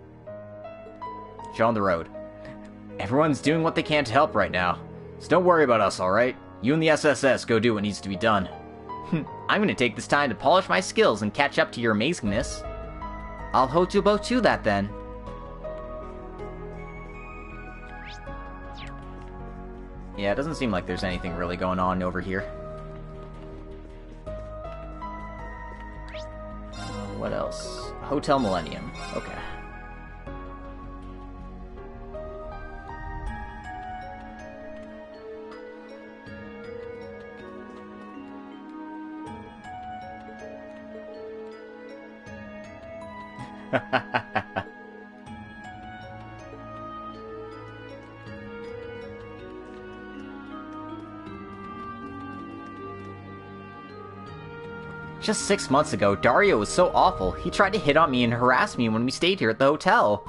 Speaker 1: Show on the road. Everyone's doing what they can to help right now. So don't worry about us, alright? You and the SSS go do what needs to be done. I'm gonna take this time to polish my skills and catch up to your amazingness. I'll hold you both to that then. Yeah, it doesn't seem like there's anything really going on over here. What else? Hotel Millennium. Okay. Just 6 months ago, Dario was so awful, he tried to hit on me and harass me when we stayed here at the hotel.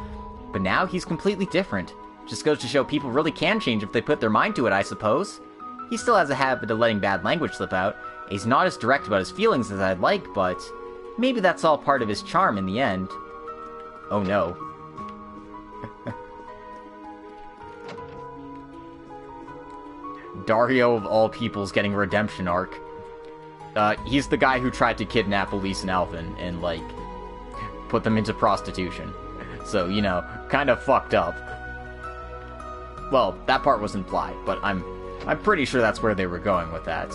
Speaker 1: But now he's completely different. Just goes to show people really can change if they put their mind to it, I suppose. He still has a habit of letting bad language slip out. He's not as direct about his feelings as I'd like, but maybe that's all part of his charm in the end. Oh no. Dario of all people's getting a redemption arc. He's the guy who tried to kidnap Elise and Alvin and, like, put them into prostitution. So, you know, kind of fucked up. Well, that part was implied, but I'm pretty sure that's where they were going with that.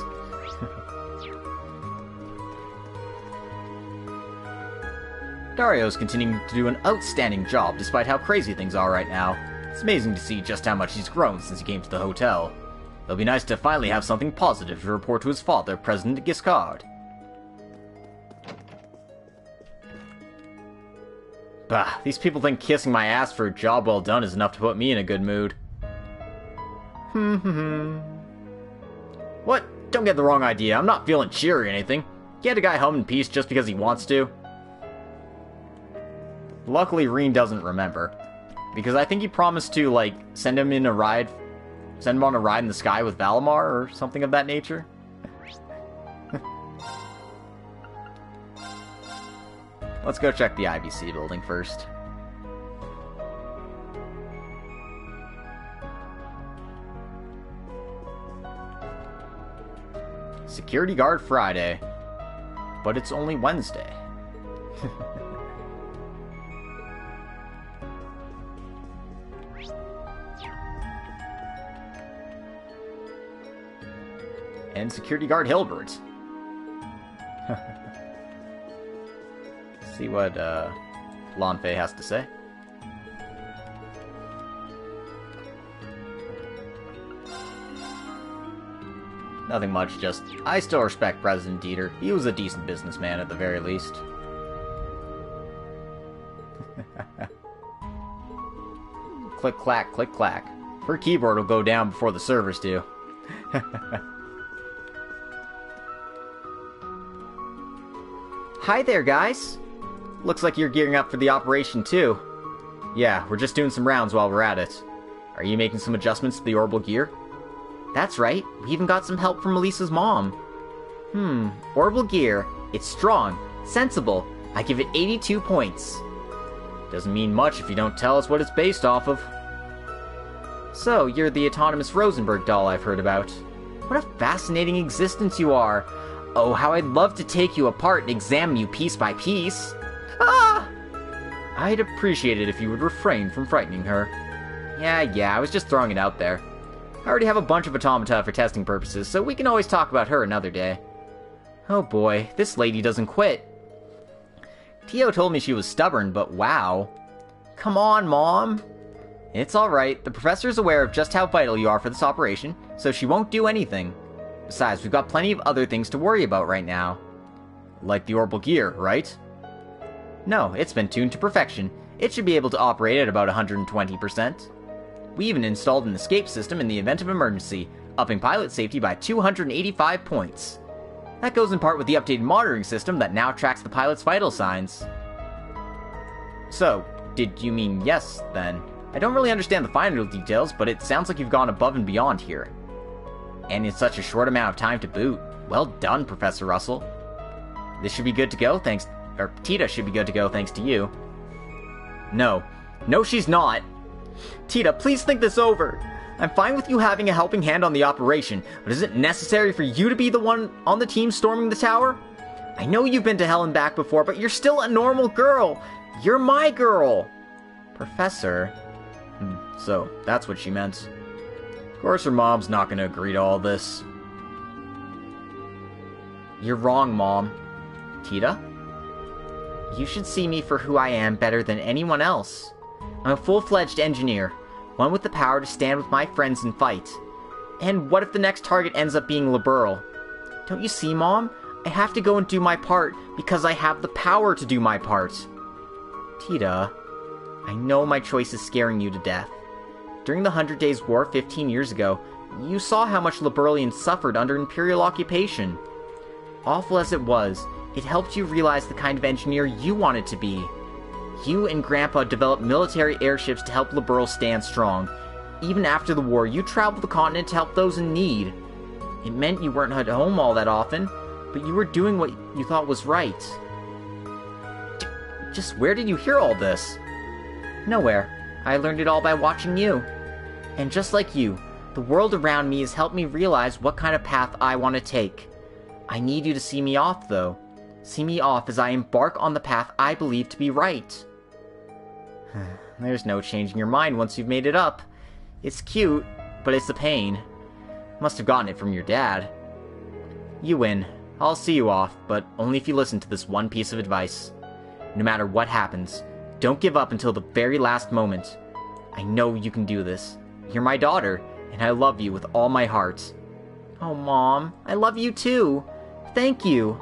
Speaker 1: Dario's continuing to do an outstanding job despite how crazy things are right now. It's amazing to see just how much he's grown since he came to the hotel. It'll be nice to finally have something positive to report to his father, President Giscard. Bah, these people think kissing my ass for a job well done is enough to put me in a good mood. What? Don't get the wrong idea, I'm not feeling cheery or anything. Get a guy home in peace just because he wants to. Luckily, Reen doesn't remember. Because I think he promised to, like, send him on a ride in the sky with Valimar or something of that nature. Let's go check the IBC building first. Security guard Friday. But it's only Wednesday. And security guard Hilbert. See what Lanfei has to say. Nothing much, just I still respect President Dieter. He was a decent businessman at the very least. Click clack, click clack. Her keyboard will go down before the servers do. Hi there, guys! Looks like you're gearing up for the operation, too. Yeah, we're just doing some rounds while we're at it. Are you making some adjustments to the orbital gear? That's right, we even got some help from Elisa's mom. Orbital gear. It's strong, sensible. I give it 82 points. Doesn't mean much if you don't tell us what it's based off of. So, you're the autonomous Rosenberg doll I've heard about. What a fascinating existence you are. Oh, how I'd love to take you apart and examine you piece by piece. Ah! I'd appreciate it if you would refrain from frightening her. Yeah, I was just throwing it out there. I already have a bunch of automata for testing purposes, so we can always talk about her another day. Oh boy, this lady doesn't quit. Tio told me she was stubborn, but wow. Come on, Mom. It's alright, the professor is aware of just how vital you are for this operation, so she won't do anything. Besides, we've got plenty of other things to worry about right now. Like the orbital gear, right? No, it's been tuned to perfection. It should be able to operate at about 120%. We even installed an escape system in the event of emergency, upping pilot safety by 285 points. That goes in part with the updated monitoring system that now tracks the pilot's vital signs. So, did you mean yes, then? I don't really understand the finer details, but it sounds like you've gone above and beyond here. And in such a short amount of time to boot. Well done, Professor Russell. This should be good to go, Tita should be good to go thanks to you. No, she's not. Tita, please think this over. I'm fine with you having a helping hand on the operation, but is it necessary for you to be the one on the team storming the tower? I know you've been to hell and back before, but you're still a normal girl. You're my girl. Professor. So, that's what she meant. Of course her mom's not going to agree to all this. You're wrong, Mom. Tita? You should see me for who I am better than anyone else. I'm a full-fledged engineer, one with the power to stand with my friends and fight. And what if the next target ends up being Liberl? Don't you see, Mom? I have to go and do my part because I have the power to do my part. Tita, I know my choice is scaring you to death. During the 100 Days' War 15 years ago, you saw how much Liberlians suffered under Imperial occupation. Awful as it was, it helped you realize the kind of engineer you wanted to be. You and Grandpa developed military airships to help Liberals stand strong. Even after the war, you traveled the continent to help those in need. It meant you weren't at home all that often, but you were doing what you thought was right. Just where did you hear all this? Nowhere. I learned it all by watching you. And just like you, the world around me has helped me realize what kind of path I want to take. I need you to see me off, though. See me off as I embark on the path I believe to be right. There's no changing your mind once you've made it up. It's cute, but it's a pain. Must have gotten it from your dad. You win. I'll see you off, but only if you listen to this one piece of advice. No matter what happens, don't give up until the very last moment. I know you can do this. You're my daughter, and I love you with all my heart. Oh, Mom, I love you too. Thank you.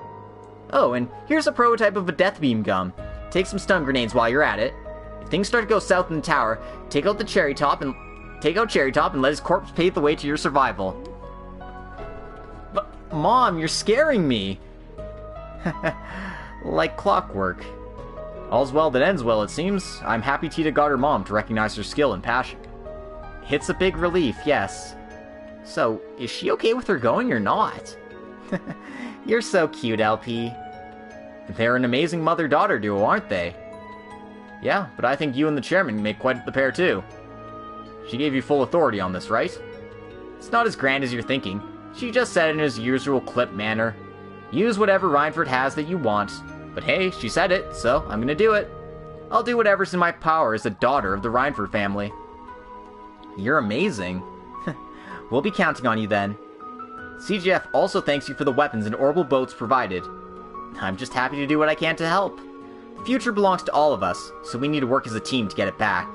Speaker 1: Oh, and here's a prototype of a death beam gun. Take some stun grenades while you're at it. If things start to go south in the tower, take out Cherry Top and let his corpse pave the way to your survival. But, Mom, you're scaring me. Like clockwork. All's well that ends well, it seems. I'm happy Tita got her mom to recognize her skill and passion. It's a big relief, yes. So, is she okay with her going or not? You're so cute, LP. They're an amazing mother-daughter duo, aren't they? Yeah, but I think you and the chairman make quite the pair, too. She gave you full authority on this, right? It's not as grand as you're thinking. She just said it in his usual clipped manner. Use whatever Reinford has that you want. But hey, she said it, so I'm gonna do it. I'll do whatever's in my power as the daughter of the Reinford family. You're amazing. We'll be counting on you then. CGF also thanks you for the weapons and orbital boats provided. I'm just happy to do what I can to help. The future belongs to all of us, so we need to work as a team to get it back.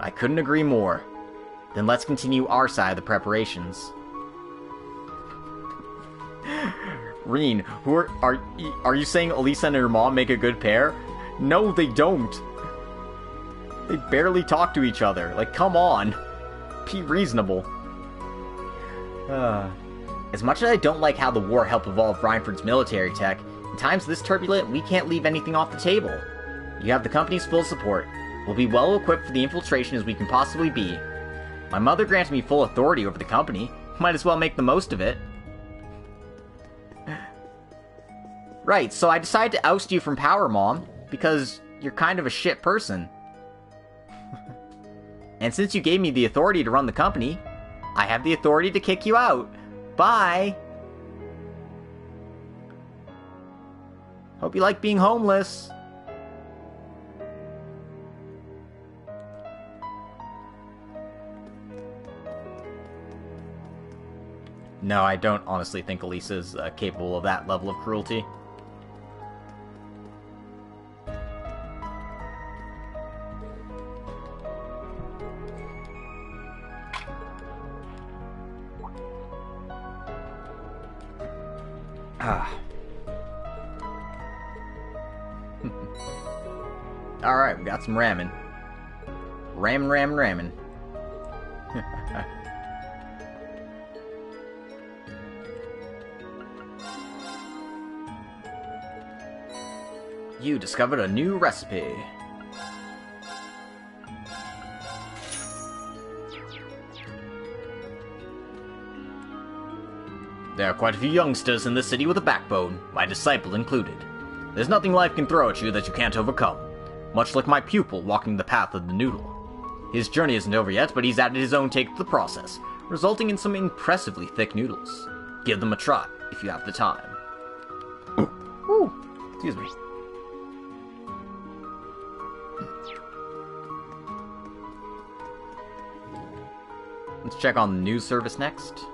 Speaker 1: I couldn't agree more. Then let's continue our side of the preparations. Reen, are you saying Elisa and her mom make a good pair? No, they don't. They barely talk to each other. Like, come on. Be reasonable. As much as I don't like how the war helped evolve Reinford's military tech, in times this turbulent, we can't leave anything off the table. You have the company's full support. We'll be well equipped for the infiltration as we can possibly be. My mother granted me full authority over the company. Might as well make the most of it. Right, so I decided to oust you from power, Mom, because you're kind of a shit person. And since you gave me the authority to run the company, I have the authority to kick you out. Bye! Hope you like being homeless. No, I don't honestly think Elisa's capable of that level of cruelty. Alright, we got some ramen. Ramen. You discovered a new recipe. There are quite a few youngsters in this city with a backbone, my disciple included. There's nothing life can throw at you that you can't overcome. Much like my pupil walking the path of the noodle. His journey isn't over yet, but he's added his own take to the process, resulting in some impressively thick noodles. Give them a try, if you have the time. Ooh, excuse me. Let's check on the news service next.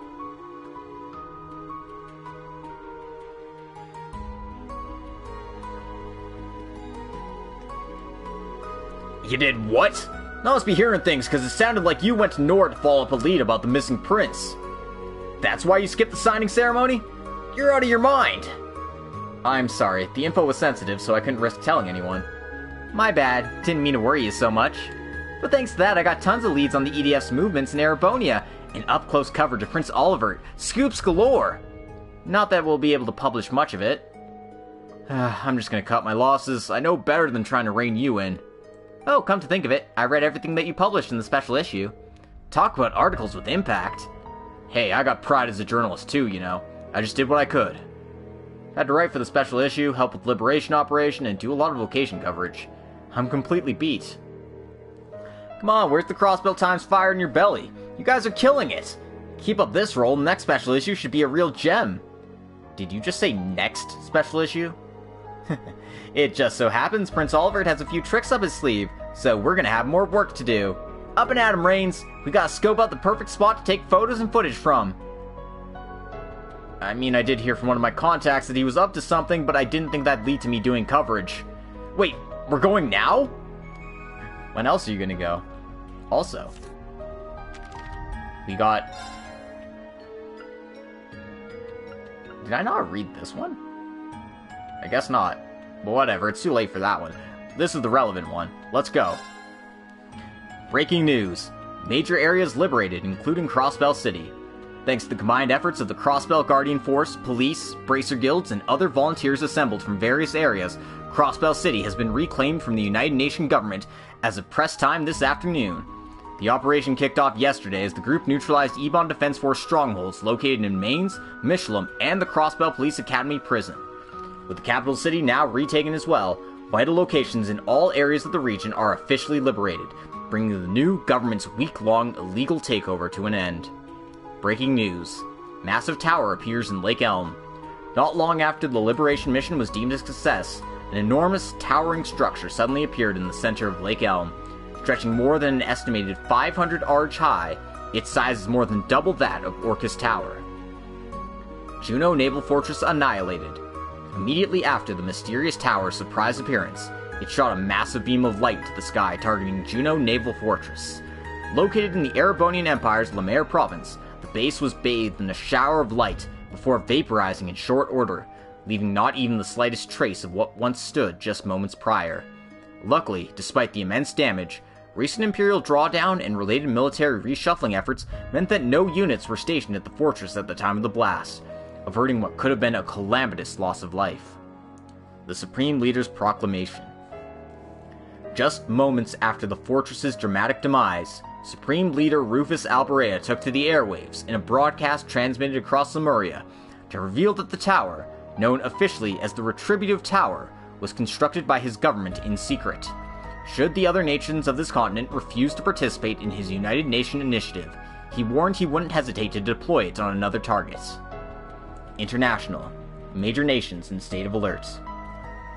Speaker 1: You did what? I must be hearing things because it sounded like you went to Nord to follow up a lead about the missing prince. That's why you skipped the signing ceremony? You're out of your mind! I'm sorry, the info was sensitive, so I couldn't risk telling anyone. My bad, didn't mean to worry you so much. But thanks to that, I got tons of leads on the EDF's movements in Erebonia, and up-close coverage of Prince Olivert. Scoops galore! Not that we'll be able to publish much of it. I'm just gonna cut my losses. I know better than trying to rein you in. Oh, come to think of it, I read everything that you published in the special issue. Talk about articles with impact. Hey, I got pride as a journalist too, you know. I just did what I could. Had to write for the special issue, help with Liberation Operation, and do a lot of location coverage. I'm completely beat. Come on, where's the Crossbell Times fire in your belly? You guys are killing it! Keep up this roll, the next special issue should be a real gem. Did you just say next special issue? It just so happens Prince Olivert has a few tricks up his sleeve, so we're gonna have more work to do. Up and at 'em, Reigns! We gotta scope out the perfect spot to take photos and footage from. I mean, I did hear from one of my contacts that he was up to something, but I didn't think that'd lead to me doing coverage. Wait, we're going now? When else are you gonna go? Also, we got... Did I not read this one? I guess not. But whatever, it's too late for that one. This is the relevant one. Let's go. Breaking news. Major areas liberated, including Crossbell City. Thanks to the combined efforts of the Crossbell Guardian Force, police, bracer guilds, and other volunteers assembled from various areas, Crossbell City has been reclaimed from the United Nations government as of press time this afternoon. The operation kicked off yesterday as the group neutralized Ebon Defense Force strongholds located in Mainz, Michelin, and the Crossbell Police Academy prison. With the capital city now retaken as well, vital locations in all areas of the region are officially liberated, bringing the new government's week-long illegal takeover to an end. Breaking news. Massive tower appears in Lake Elm. Not long after the liberation mission was deemed a success, an enormous, towering structure suddenly appeared in the center of Lake Elm. Stretching more than an estimated 500 arch high, its size is more than double that of Orcus Tower. Juno Naval Fortress annihilated. Immediately after the mysterious tower's surprise appearance, it shot a massive beam of light into the sky targeting Juno Naval Fortress. Located in the Erebonian Empire's Lemaire province, the base was bathed in a shower of light before vaporizing in short order, leaving not even the slightest trace of what once stood just moments prior. Luckily, despite the immense damage, recent Imperial drawdown and related military reshuffling efforts meant that no units were stationed at the fortress at the time of the blast, averting what could have been a calamitous loss of life. The Supreme Leader's Proclamation. Just moments after the fortress's dramatic demise, Supreme Leader Rufus Alberea took to the airwaves in a broadcast transmitted across Lemuria to reveal that the tower, known officially as the Retributive Tower, was constructed by his government in secret. Should the other nations of this continent refuse to participate in his United Nations initiative, he warned he wouldn't hesitate to deploy it on another target. International. Major nations in state of alert.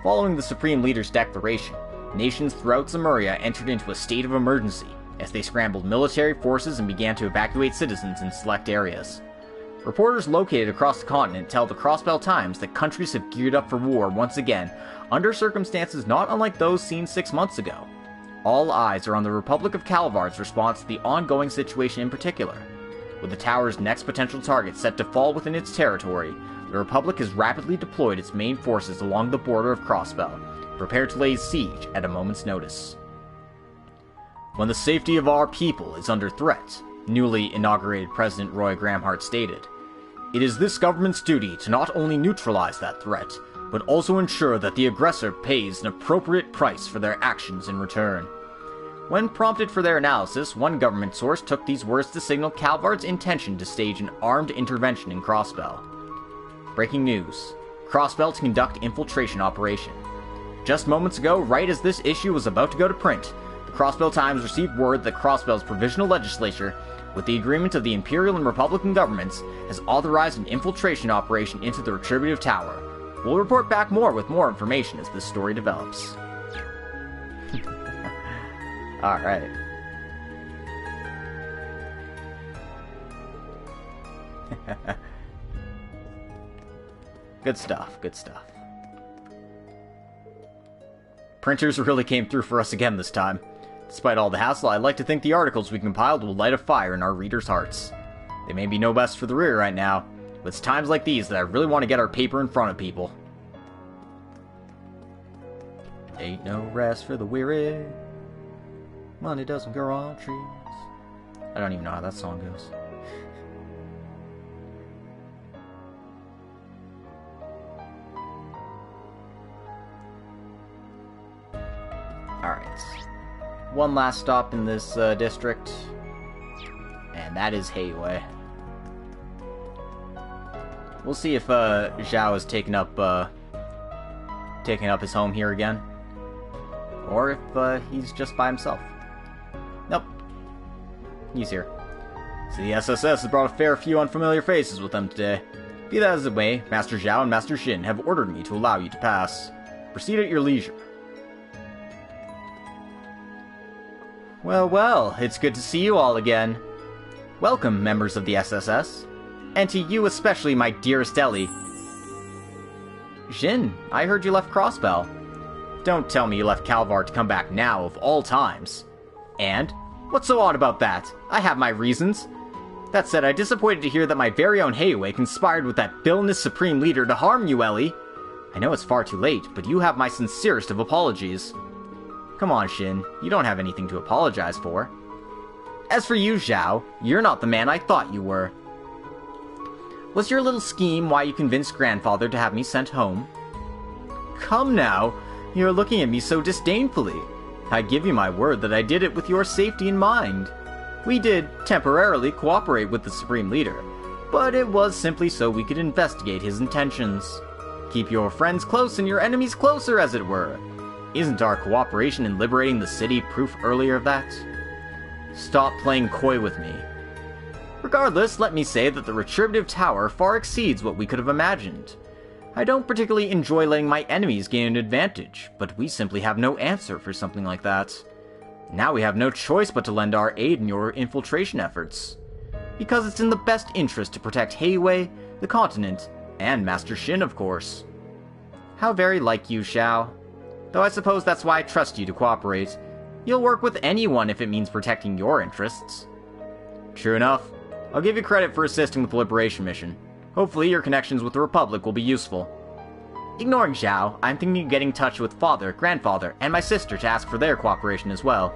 Speaker 1: Following the Supreme Leader's declaration, nations throughout Lemuria entered into a state of emergency as they scrambled military forces and began to evacuate citizens in select areas. Reporters located across the continent tell the Crossbell Times that countries have geared up for war once again, under circumstances not unlike those seen 6 months ago. All eyes are on the Republic of Calvar's response to the ongoing situation in particular. With the tower's next potential target set to fall within its territory, the Republic has rapidly deployed its main forces along the border of Crossbell, prepared to lay siege at a moment's notice. When the safety of our people is under threat, newly inaugurated President Roy Gramhart stated, it is this government's duty to not only neutralize that threat, but also ensure that the aggressor pays an appropriate price for their actions in return. When prompted for their analysis, one government source took these words to signal Calvard's intention to stage an armed intervention in Crossbell. Breaking news. Crossbell to conduct infiltration operation. Just moments ago, right as this issue was about to go to print, the Crossbell Times received word that Crossbell's provisional legislature, with the agreement of the Imperial and Republican governments, has authorized an infiltration operation into the Retributive Tower. We'll report back more with more information as this story develops. Alright. Good stuff, good stuff. Printers really came through for us again this time. Despite all the hassle, I'd like to think the articles we compiled will light a fire in our readers' hearts. They may be no best for the rear right now, but it's times like these that I really want to get our paper in front of people. Ain't no rest for the weary. Money doesn't grow on trees. I don't even know how that song goes. Alright. One last stop in this district. And that is Hayway. We'll see if Zhao has taken up his home here again. Or if he's just by himself. Nope. He's here. So the SSS has brought a fair few unfamiliar faces with them today. Be that as it may, Master Zhao and Master Xin have ordered me to allow you to pass. Proceed at your leisure. Well, well, it's good to see you all again. Welcome, members of the SSS. And to you especially, my dearest Ellie. Xin, I heard you left Crossbell. Don't tell me you left Calvar to come back now, of all times. And? What's so odd about that? I have my reasons. That said, I'm disappointed to hear that my very own Hayway conspired with that villainous Supreme Leader to harm you, Ellie. I know it's far too late, but you have my sincerest of apologies. Come on, Xin, you don't have anything to apologize for. As for you, Zhao, you're not the man I thought you were. Was your little scheme why you convinced Grandfather to have me sent home? Come now, you're looking at me so disdainfully. I give you my word that I did it with your safety in mind. We did, temporarily, cooperate with the Supreme Leader, but it was simply so we could investigate his intentions. Keep your friends close and your enemies closer, as it were. Isn't our cooperation in liberating the city proof earlier of that? Stop playing coy with me. Regardless, let me say that the Retributive Tower far exceeds what we could have imagined. I don't particularly enjoy letting my enemies gain an advantage, but we simply have no answer for something like that. Now we have no choice but to lend our aid in your infiltration efforts. Because it's in the best interest to protect Hayway, the continent, and Master Xin, of course. How very like you, Xiao. Though I suppose that's why I trust you to cooperate. You'll work with anyone if it means protecting your interests. True enough. I'll give you credit for assisting with the Liberation mission. Hopefully your connections with the Republic will be useful. Ignoring Zhao, I'm thinking of getting in touch with Father, Grandfather, and my sister to ask for their cooperation as well.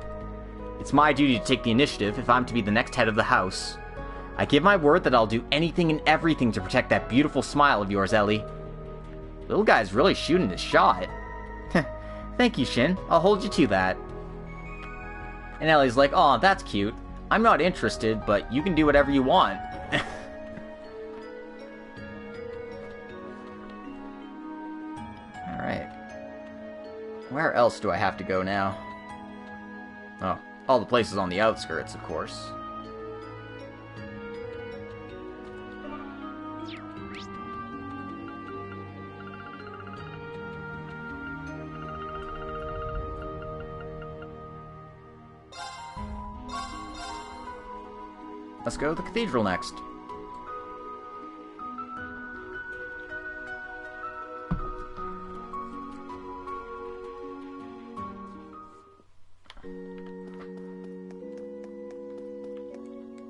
Speaker 1: It's my duty to take the initiative if I'm to be the next head of the house. I give my word that I'll do anything and everything to protect that beautiful smile of yours, Ellie. Little guy's really shooting his shot. Thank you, Xin. I'll hold you to that. And Ellie's like, aw, that's cute. I'm not interested, but you can do whatever you want. Alright. Where else do I have to go now? Oh, all the places on the outskirts, of course. Let's go to the cathedral next.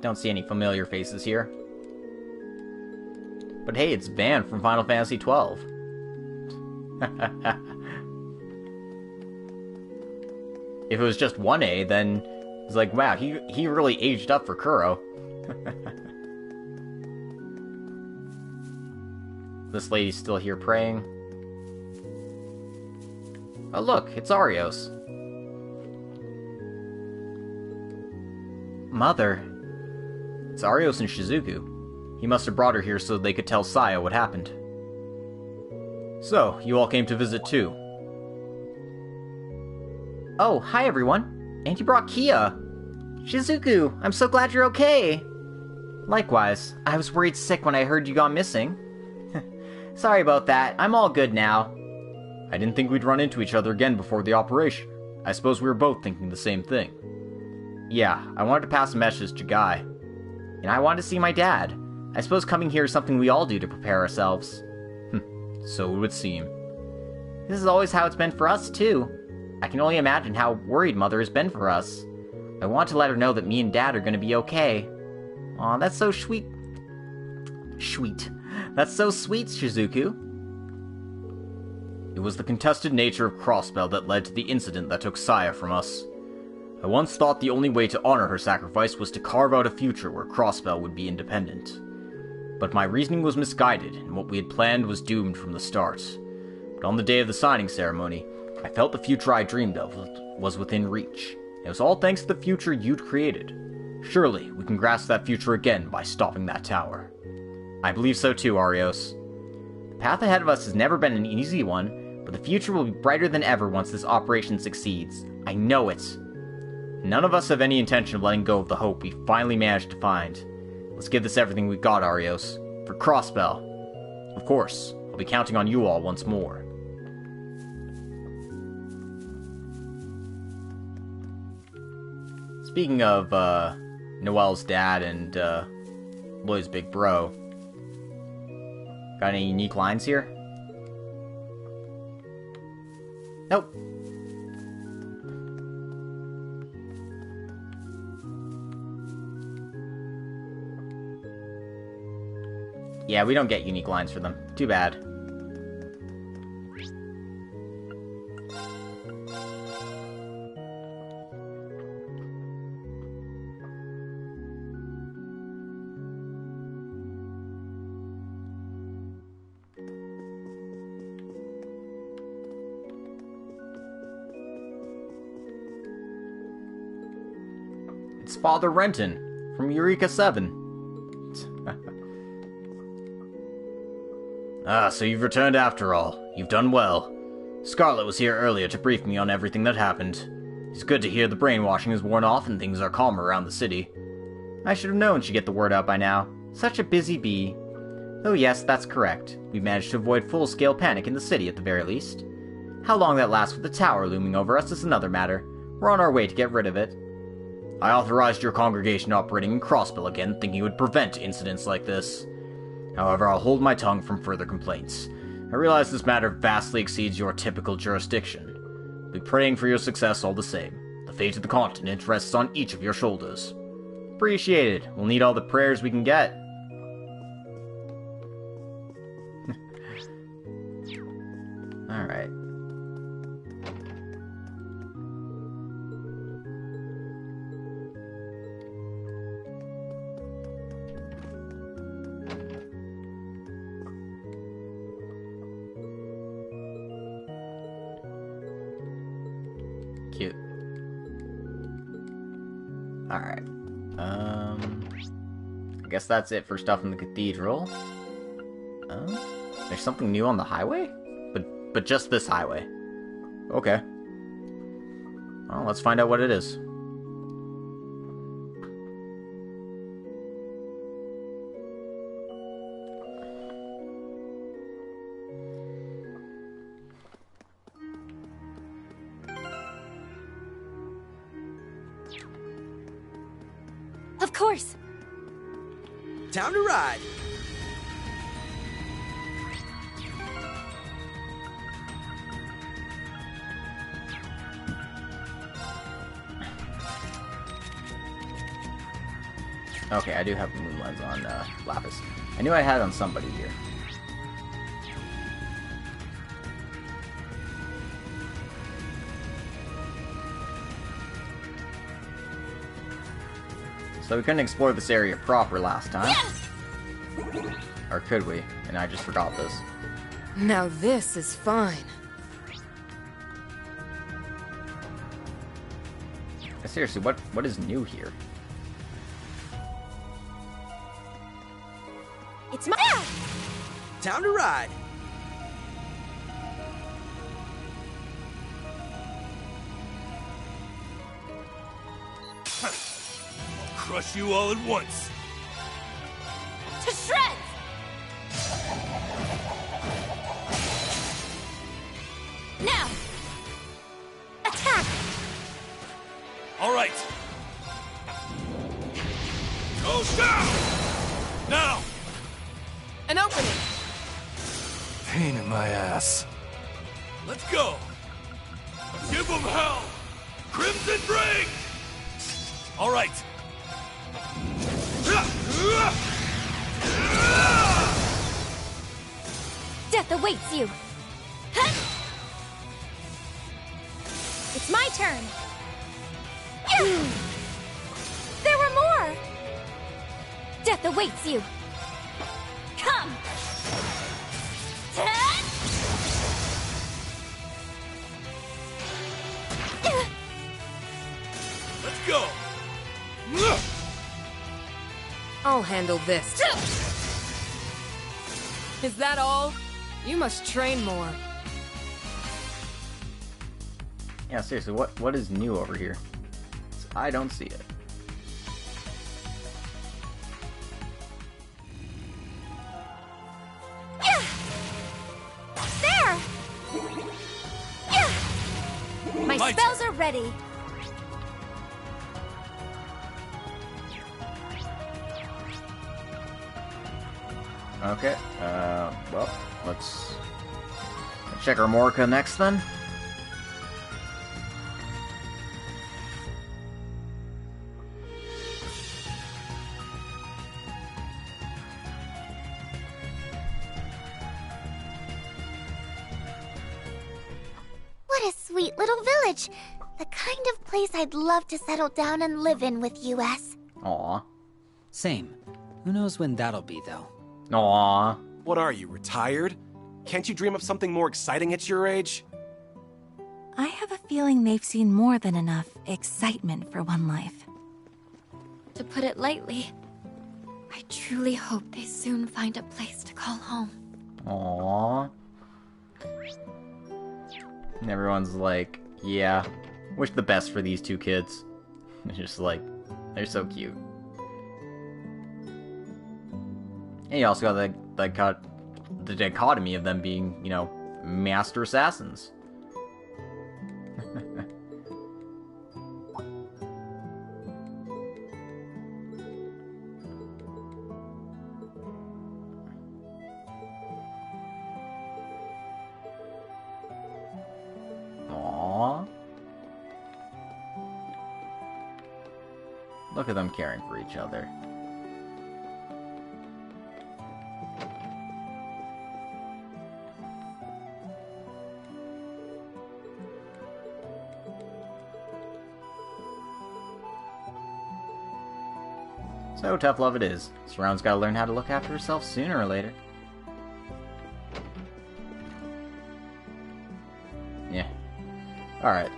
Speaker 1: Don't see any familiar faces here. But hey, it's Van from Final Fantasy XII. If it was just 1A, then it's like, wow, he really aged up for Kuro. This lady's still here praying. Oh look, it's Arios. Mother. It's Arios and Shizuku. He must have brought her here so they could tell Saya what happened. So, you all came to visit too. Oh, hi everyone. And you brought Kia. Shizuku, I'm so glad you're okay. Likewise, I was worried sick when I heard you gone missing. Sorry about that, I'm all good now. I didn't think we'd run into each other again before the operation. I suppose we were both thinking the same thing. Yeah, I wanted to pass a message to Guy. And I wanted to see my dad. I suppose coming here is something we all do to prepare ourselves. So it would seem. This is always how it's been for us, too. I can only imagine how worried Mother has been for us. I want to let her know that me and Dad are going to be okay. Aw, that's so sweet. Sweet. That's so sweet, Shizuku. It was the contested nature of Crossbell that led to the incident that took Saya from us. I once thought the only way to honor her sacrifice was to carve out a future where Crossbell would be independent. But my reasoning was misguided, and what we had planned was doomed from the start. But on the day of the signing ceremony, I felt the future I dreamed of was within reach. It was all thanks to the future you'd created. Surely, we can grasp that future again by stopping that tower. I believe so too, Arios. The path ahead of us has never been an easy one, but the future will be brighter than ever once this operation succeeds. I know it. None of us have any intention of letting go of the hope we finally managed to find. Let's give this everything we've got, Arios. For Crossbell. Of course, I'll be counting on you all once more. Speaking of, Noelle's dad and, Lloyd's big bro. Got any unique lines here? Nope. Yeah, we don't get unique lines for them. Too bad. It's Father Renton from Eureka 7. Ah, so you've returned after all. You've done well. Scarlet was here earlier to brief me on everything that happened. It's good to hear the brainwashing is worn off and things are calmer around the city. I should have known she'd get the word out by now. Such a busy bee. Oh yes, that's correct. We managed to avoid full-scale panic in the city at the very least. How long that lasts with the tower looming over us is another matter. We're on our way to get rid of it. I authorized your congregation operating in Crossbell again, thinking it would prevent incidents like this. However, I'll hold my tongue from further complaints. I realize this matter vastly exceeds your typical jurisdiction. I'll be praying for your success all the same. The fate of the continent rests on each of your shoulders. Appreciated. We'll need all the prayers we can get. Alright. Cute. Alright. I guess that's it for stuff in the cathedral. There's something new on the highway? But just this highway. Okay. Well, let's find out what it is.
Speaker 4: Of course.
Speaker 6: Time to ride.
Speaker 1: Okay, I do have the moon lens on Lapis. I knew I had it on somebody here. So we couldn't explore this area proper last time. Or could we? And I just forgot this.
Speaker 9: Now this is fine.
Speaker 1: Seriously, what is new here?
Speaker 4: It's my
Speaker 6: Time to ride.
Speaker 5: I'll crush you all at once.
Speaker 4: to shreds! Now! Attack!
Speaker 5: All right. Go down! Now!
Speaker 9: An opening!
Speaker 11: Pain in my ass.
Speaker 5: Let's go! Give them hell! Crimson Ring! All right.
Speaker 4: Death awaits you! Huh? turn.
Speaker 7: There were more! Death awaits you!
Speaker 4: Come!
Speaker 5: Let's go!
Speaker 9: I'll handle this. Is that all? You must train more.
Speaker 1: Yeah, seriously, what is new over here? I don't see it.
Speaker 4: There! My
Speaker 5: My
Speaker 4: spells are ready.
Speaker 1: Okay, well, let's check our Morka next then.
Speaker 4: What a sweet little village. The kind of place I'd love to settle down and live in with you, S.
Speaker 1: Aw.
Speaker 12: Same. Who knows when that'll be, though?
Speaker 1: Aw.
Speaker 5: What are you, retired? Can't you dream of something more exciting at your age?
Speaker 7: I have a feeling they've seen more than enough excitement for one life. To put it lightly, I truly hope they soon find a place to call home.
Speaker 1: Aww. And everyone's like, yeah, wish the best for these two kids. They're just like, they're so cute. And you also got the dichotomy of them being, you know, master assassins. Aww. Look at them caring for each other. So tough love it is. Surround's gotta learn how to look after herself sooner or later. Yeah. Alright.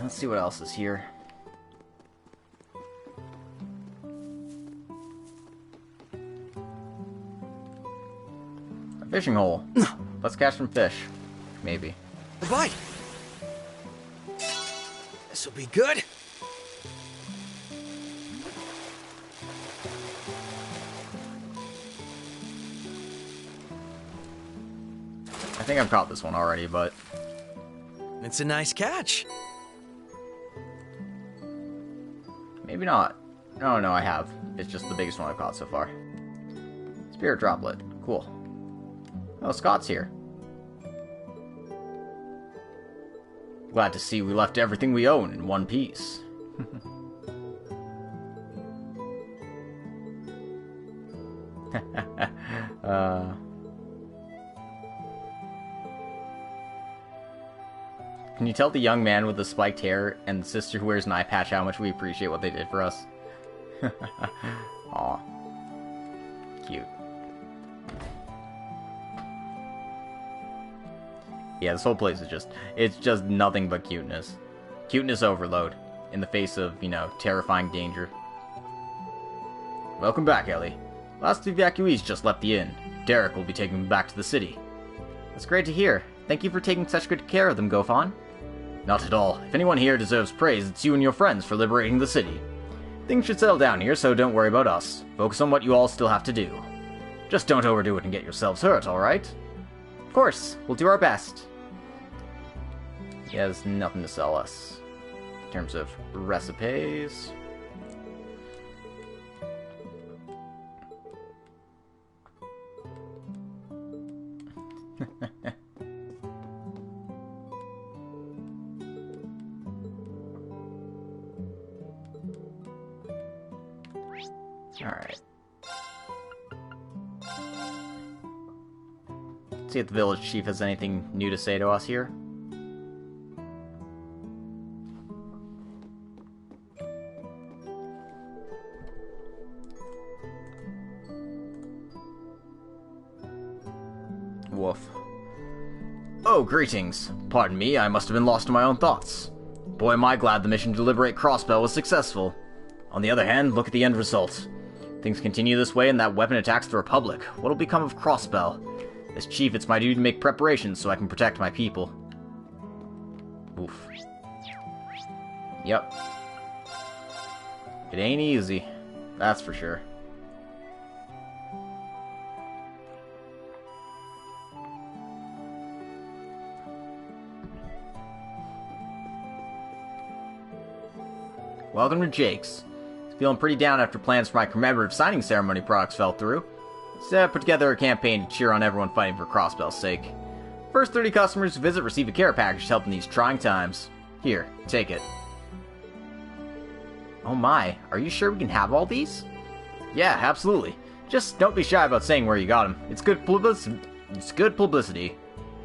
Speaker 1: Let's see what else is here. A fishing hole. Let's catch some fish. Maybe.
Speaker 6: A bite. This'll be good.
Speaker 1: I think I've caught this one already, but...
Speaker 6: It's a nice catch.
Speaker 1: Maybe not. No, I have. It's just the biggest one I've caught so far. Spirit droplet. Cool. Oh, Scott's here. Glad to see we left everything we own in one piece. Can you tell the young man with the spiked hair and the sister who wears an eye patch how much we appreciate what they did for us? Aw. Cute. Yeah, this whole place is it's just nothing but cuteness. Cuteness overload, in the face of, you know, terrifying danger. Welcome back, Ellie. Last evacuees just left the inn. Derek will be taking them back to the city. That's great to hear. Thank you for taking such good care of them, Gofan. Not at all. If anyone here deserves praise, it's you and your friends for liberating the city. Things should settle down here, so don't worry about us. Focus on what you all still have to do. Just don't overdo it and get yourselves hurt, alright? Of course, we'll do our best. He has nothing to sell us. In terms of recipes. Alright. See if the village chief has anything new to say to us here. Woof. Oh, greetings. Pardon me, I must have been lost in my own thoughts. Boy, am I glad the mission to liberate Crossbell was successful. On the other hand, look at the end result. Things continue this way and that weapon attacks the Republic. What'll become of Crossbell? As chief, it's my duty to make preparations so I can protect my people. Oof. Yep. It ain't easy. That's for sure. Welcome to Jake's. Feeling pretty down after plans for my commemorative signing ceremony products fell through. So I put together a campaign to cheer on everyone fighting for Crossbell's sake. First 30 customers who visit receive a care package to help in these trying times. Here, take it. Oh my, are you sure we can have all these? Yeah, absolutely. Just don't be shy about saying where you got them. It's good publicity.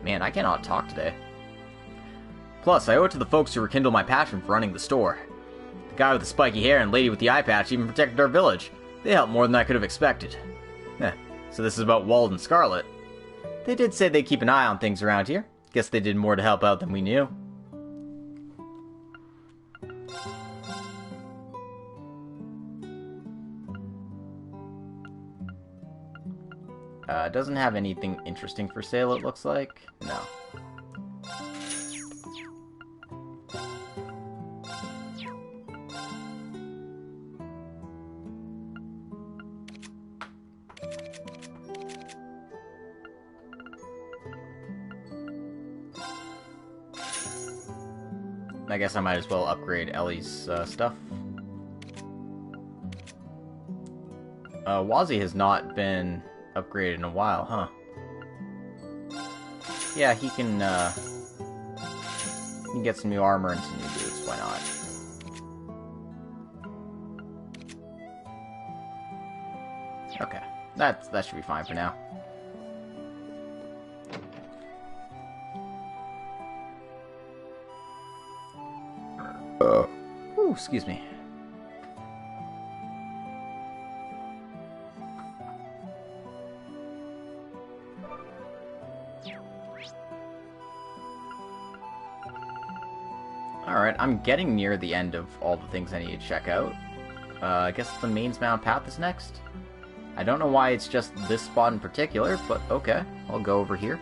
Speaker 1: Man, I cannot talk today. Plus, I owe it to the folks who rekindled my passion for running the store. The guy with the spiky hair and lady with the eye patch even protected our village. They helped more than I could have expected. So this is about Wald and Scarlet. They did say they'd keep an eye on things around here. Guess they did more to help out than we knew. Doesn't have anything interesting for sale, it looks like. No. I guess I might as well upgrade Ellie's stuff. Wazzy has not been upgraded in a while, huh? Yeah, he can get some new armor and some new boots, why not? Okay, that should be fine for now. Ooh, excuse me. Alright, I'm getting near the end of all the things I need to check out. I guess the Mains Mountain Path is next. I don't know why it's just this spot in particular, but okay, I'll go over here.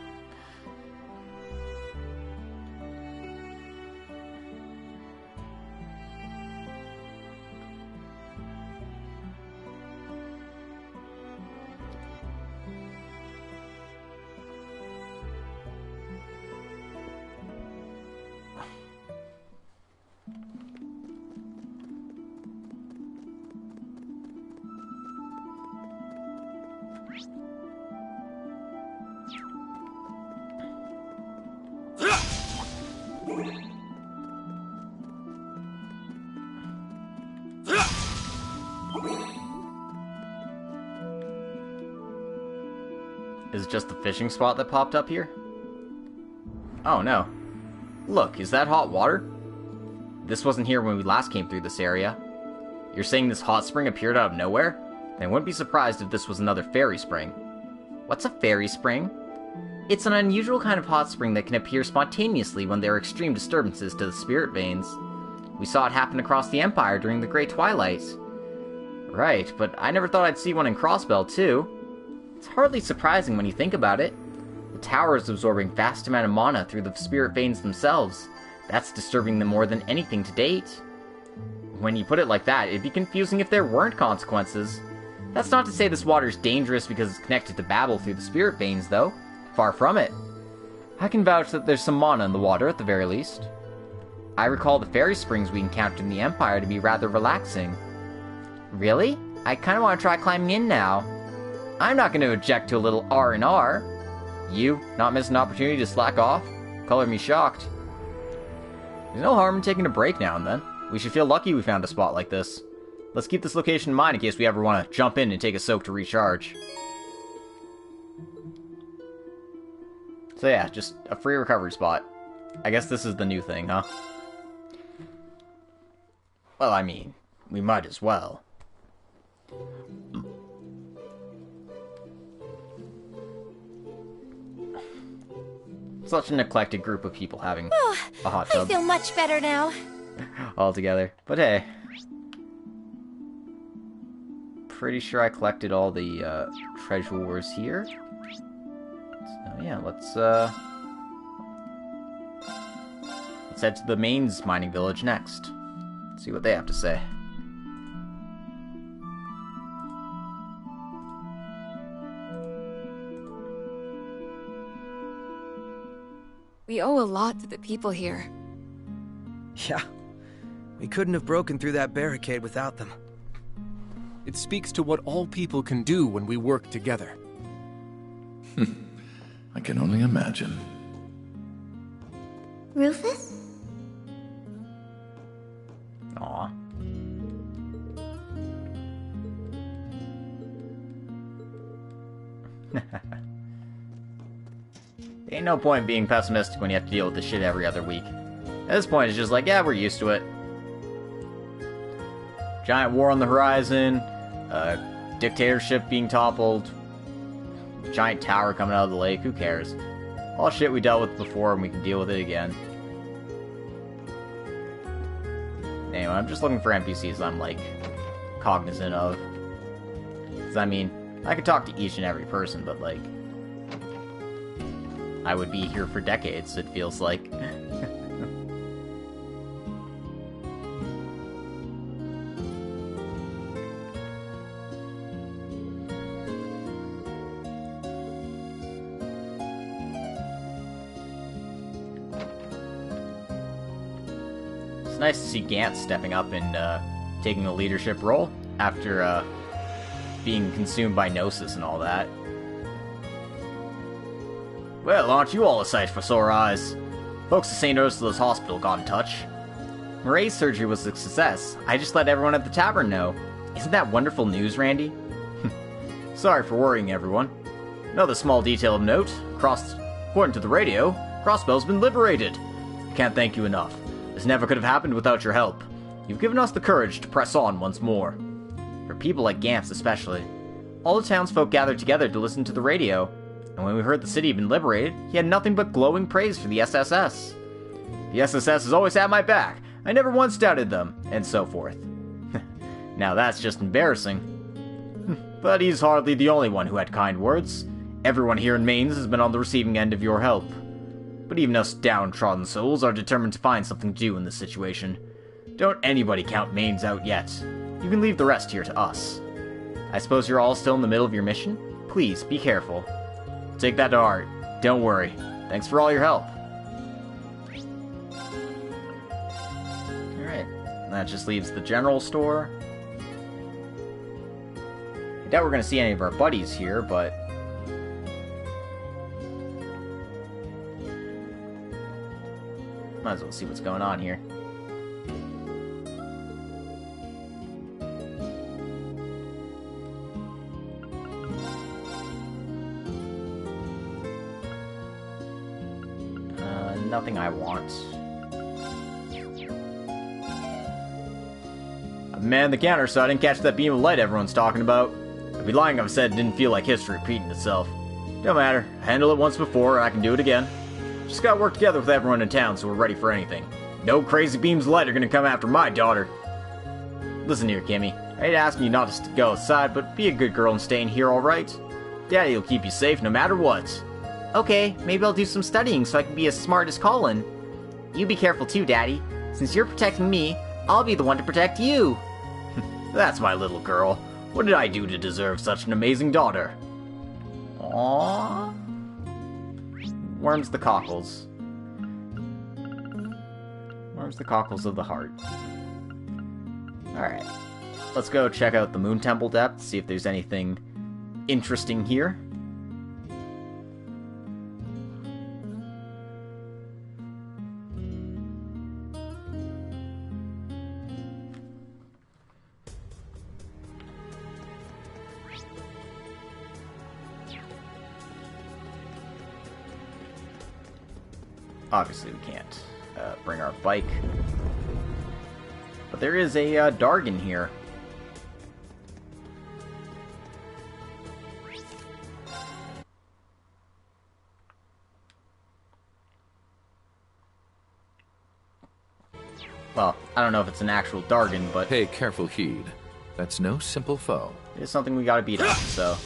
Speaker 1: Is it just the fishing spot that popped up here? Oh no. Look, is that hot water? This wasn't here when we last came through this area. You're saying this hot spring appeared out of nowhere? Then I wouldn't be surprised if this was another fairy spring. What's a fairy spring? It's an unusual kind of hot spring that can appear spontaneously when there are extreme disturbances to the spirit veins. We saw it happen across the Empire during the Great Twilight. Right, but I never thought I'd see one in Crossbell, too. It's hardly surprising when you think about it. The tower is absorbing vast amount of mana through the spirit veins themselves. That's disturbing them more than anything to date. When you put it like that, it'd be confusing if there weren't consequences. That's not to say this water's dangerous because it's connected to Babel through the spirit veins, though. Far from it. I can vouch that there's some mana in the water, at the very least. I recall the fairy springs we encountered in the Empire to be rather relaxing. Really? I kinda want to try climbing in now. I'm not going to object to a little R&R. You, not miss an opportunity to slack off? Color me shocked. There's no harm in taking a break now and then. We should feel lucky we found a spot like this. let's keep this location in mind in case we ever want to jump in and take a soak to recharge. So yeah, just a free recovery spot. I guess this is the new thing, huh? Well, I mean, we might as well. Such an eclectic group of people having a hot tub.
Speaker 4: I feel much better now.
Speaker 1: All together. But hey. Pretty sure I collected all the treasures here. So yeah, let's head to the Mains mining village next. See what they have to say.
Speaker 9: We owe a lot to the people here.
Speaker 6: Yeah. We couldn't have broken through that barricade without them.
Speaker 5: It speaks to what all people can do when we work together.
Speaker 11: I can only imagine.
Speaker 4: Rufus?
Speaker 1: Aw. Ain't no point being pessimistic when you have to deal with this shit every other week. At this point, it's just like, yeah, we're used to it. Giant war on the horizon, dictatorship being toppled, giant tower coming out of the lake, who cares? All shit we dealt with before and we can deal with it again. Anyway, I'm just looking for NPCs I'm, like, cognizant of. Because, I mean, I could talk to each and every person, but, like, I would be here for decades, it feels like. It's nice to see Gantz stepping up and taking a leadership role after being consumed by Gnosis and all that. Well, aren't you all a sight for sore eyes? Folks at St. Ursula's Hospital got in touch. Moray's surgery was a success. I just let everyone at the tavern know. Isn't that wonderful news, Randy? Sorry for worrying everyone. Another small detail of note. According to the radio, Crossbell's been liberated. I can't thank you enough. This never could have happened without your help. You've given us the courage to press on once more. For people like Gantz especially. All the townsfolk gathered together to listen to the radio. And when we heard the city had been liberated, he had nothing but glowing praise for the SSS. The SSS has always had my back. I never once doubted them, and so forth. Now that's just embarrassing. But he's hardly the only one who had kind words. Everyone here in Mains has been on the receiving end of your help. But even us downtrodden souls are determined to find something to do in this situation. Don't anybody count Mains out yet. You can leave the rest here to us. I suppose you're all still in the middle of your mission? Please, be careful. Take that to heart. Don't worry. Thanks for all your help. Alright. That just leaves the general store. I doubt we're going to see any of our buddies here, but... might as well see what's going on here. Nothing I want. I manned the counter so I didn't catch that beam of light everyone's talking about. I'd be lying if I said it didn't feel like history repeating itself. Don't matter. I handled it once before, and I can do it again. Just gotta work together with everyone in town so we're ready for anything. No crazy beams of light are gonna come after my daughter. Listen here, Kimmy. I hate asking you not to go outside, but be a good girl and stay in here, alright? Daddy'll keep you safe no matter what. Okay, maybe I'll do some studying so I can be as smart as Colin. You be careful too, Daddy. Since you're protecting me, I'll be the one to protect you. That's my little girl. What did I do to deserve such an amazing daughter? Aww. Worms the cockles. Worms the cockles of the heart. Alright. Let's go check out the Moon Temple depths, see if there's anything interesting here. Obviously, we can't bring our bike. But there is a Dargon here. Well, I don't know if it's an actual Dargon, but...
Speaker 13: Pay careful heed. That's no simple foe.
Speaker 1: It's something we gotta beat up, so...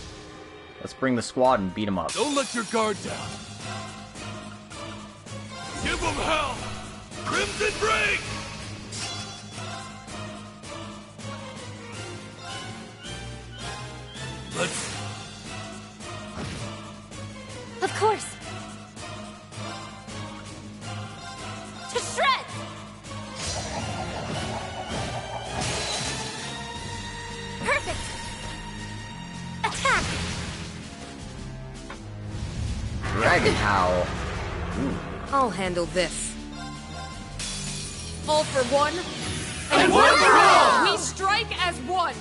Speaker 1: Let's bring the squad and beat him up.
Speaker 11: Don't let your guard down. Give them hell! Crimson Break! Let's...
Speaker 3: Of course! To shred! Perfect! Attack!
Speaker 1: Dragon Howl. Ooh.
Speaker 9: I'll handle this. All for one,
Speaker 11: and one for all!
Speaker 9: We strike as one!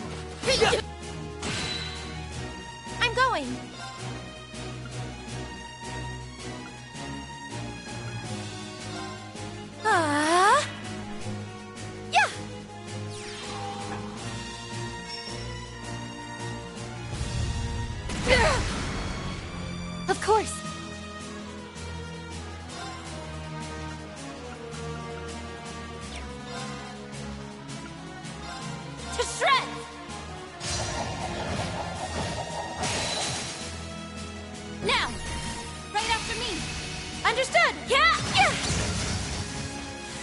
Speaker 3: I'm going! Yeah! Of course! To shred! Now! Right after me! Understood! Yeah! Yeah!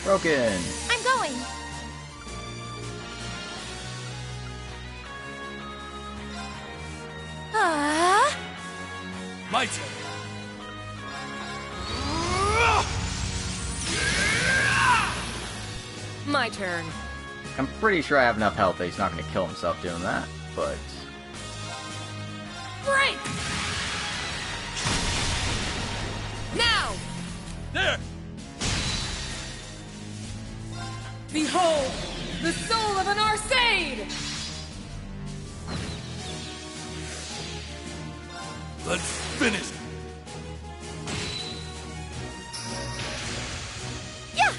Speaker 1: Broken!
Speaker 3: I'm going!
Speaker 11: My turn.
Speaker 9: My turn.
Speaker 1: I'm pretty sure I have enough health that he's not going to kill himself doing that, but...
Speaker 9: Break! Now!
Speaker 11: There!
Speaker 9: Behold, the soul of an Arcade!
Speaker 11: Let's finish it.
Speaker 3: Yeah!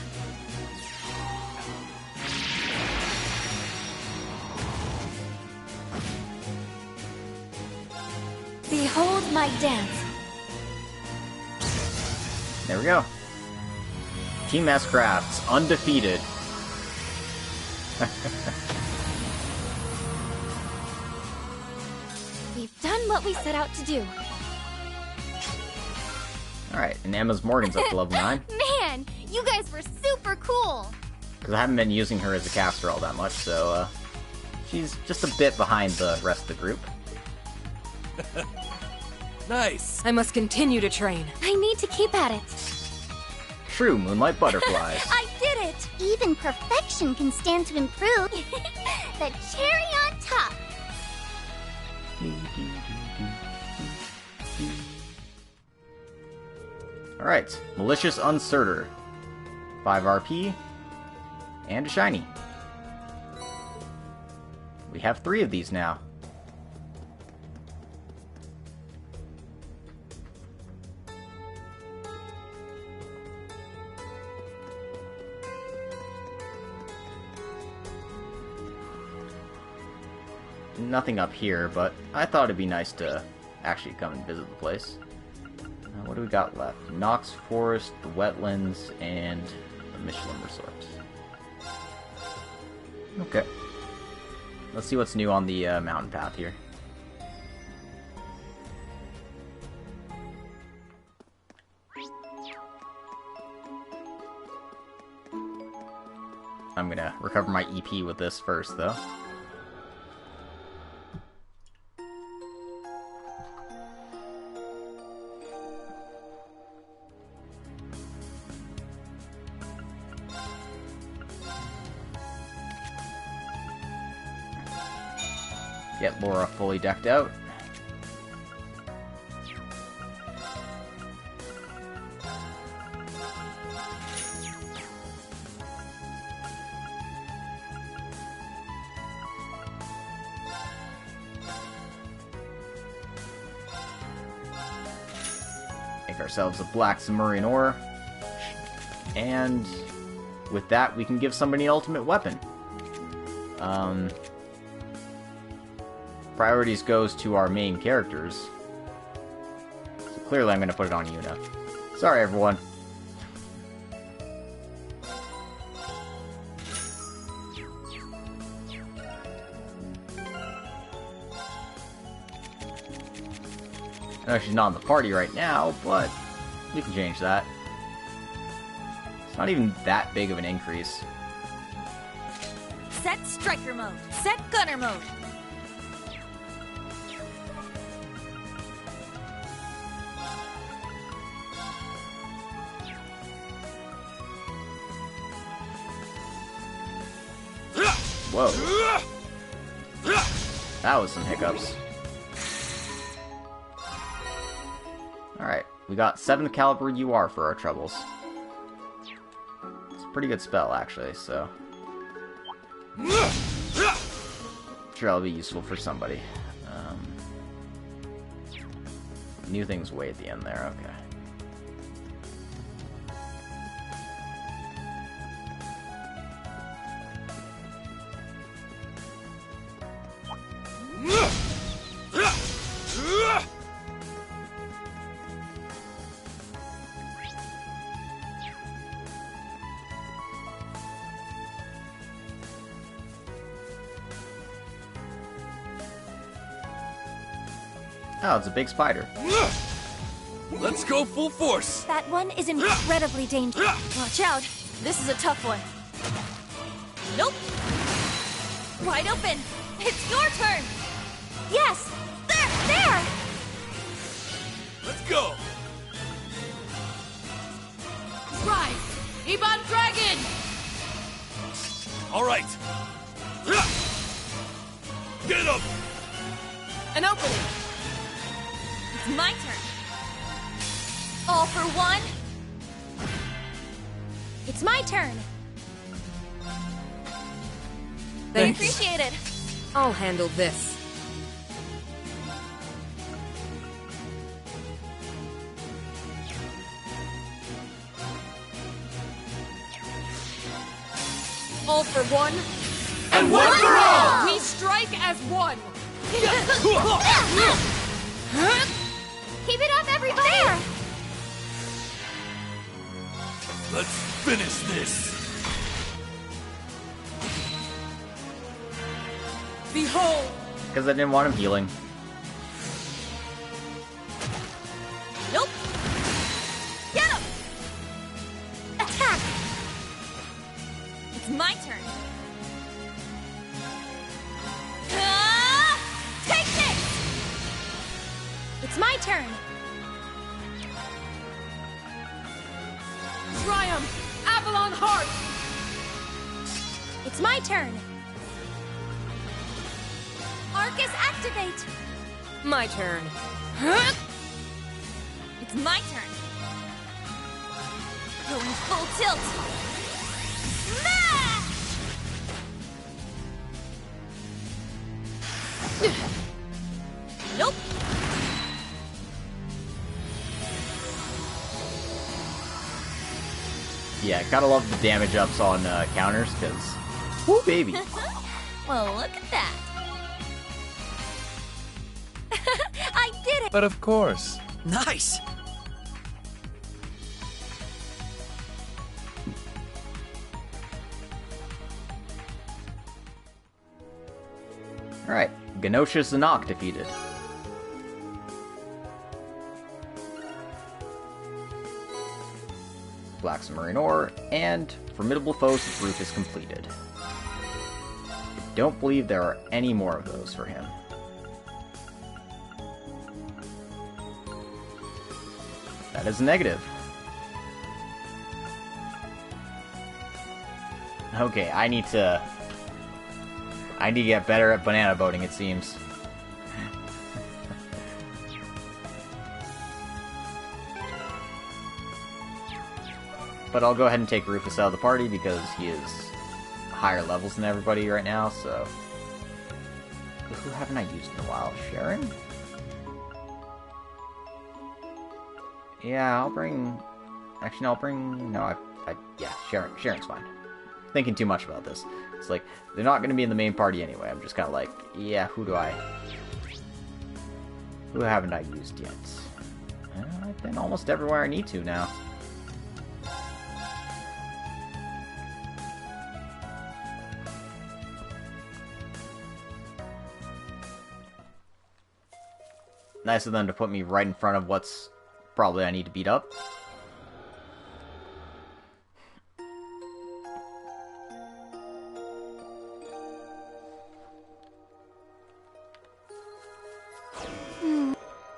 Speaker 3: Behold my dance.
Speaker 1: There we go. Team S Crafts, undefeated.
Speaker 3: We've done what we set out to do.
Speaker 1: Alright, and Emma's Morgan's up to level 9.
Speaker 4: Man, you guys were super cool.
Speaker 1: Because I haven't been using her as a caster all that much, so she's just a bit behind the rest of the group.
Speaker 11: Nice.
Speaker 9: I must continue to train.
Speaker 4: I need to keep at it.
Speaker 1: True Moonlight Butterflies.
Speaker 4: I did it! Even perfection can stand to improve. The cherry on top.
Speaker 1: Alright, Malicious Uncerter. 5 RP, and a shiny. We have 3 of these now. Nothing up here, but I thought it'd be nice to actually come and visit the place. What do we got left? Knox Forest, the Wetlands, and the Michelin Resort. Okay. Let's see what's new on the mountain path here. I'm gonna recover my EP with this first, though. Get Laura fully decked out. Make ourselves a black Zemurian ore. And with that, we can give somebody an ultimate weapon. Priorities goes to our main characters. So clearly I'm going to put it on Yuna. Sorry, everyone. I know she's not in the party right now, but we can change that. It's not even that big of an increase.
Speaker 3: Set striker mode. Set gunner mode.
Speaker 1: Whoa. That was some hiccups. Alright, we got 7th caliber UR for our troubles. It's a pretty good spell, actually, so... sure that'll be useful for somebody. New things way at the end there, okay. Oh, it's a big spider.
Speaker 11: Let's go full force.
Speaker 3: That one is incredibly dangerous. Watch out. This is a tough one. Nope. Wide open. It's your turn. Yes. There.
Speaker 11: Let's go.
Speaker 14: Rise, Ebon Dragon.
Speaker 11: All right. Get up.
Speaker 14: An opening.
Speaker 3: It's my turn. All for one. It's my turn.
Speaker 14: Thanks.
Speaker 3: Appreciate it.
Speaker 14: I'll handle this. All for one.
Speaker 11: And one for all!
Speaker 14: We strike as one.
Speaker 3: Keep it up, everybody! There!
Speaker 11: Let's finish this.
Speaker 14: Behold!
Speaker 1: Because I didn't want him healing.
Speaker 3: Nope! Get him! Attack! It's my turn. Take this! It's my turn.
Speaker 14: Triumph! Avalon Heart!
Speaker 3: It's my turn. Arcus, activate!
Speaker 14: My turn.
Speaker 3: It's my turn. Going full tilt. Smash! Nope.
Speaker 1: Yeah, gotta love the damage ups on counters, because... woo, baby!
Speaker 3: Well, look at that. I did it!
Speaker 13: But of course.
Speaker 6: Nice!
Speaker 1: Alright, Genosha Zanok defeated. Black Submarine Ore, and Formidable Foes of Rufus completed. I don't believe there are any more of those for him. That is a negative. Okay, I need to get better at banana boating, it seems. But I'll go ahead and take Rufus out of the party because he is higher levels than everybody right now, so... Who haven't I used in a while? Sharon? Yeah, I'll bring... Actually, no, I'll bring... No, I Yeah, Sharon's fine. Thinking too much about this. It's like, they're not going to be in the main party anyway. I'm just kind of like, yeah, who haven't I used yet? I've been almost everywhere I need to now. Nice of them to put me right in front of what's probably I need to beat up.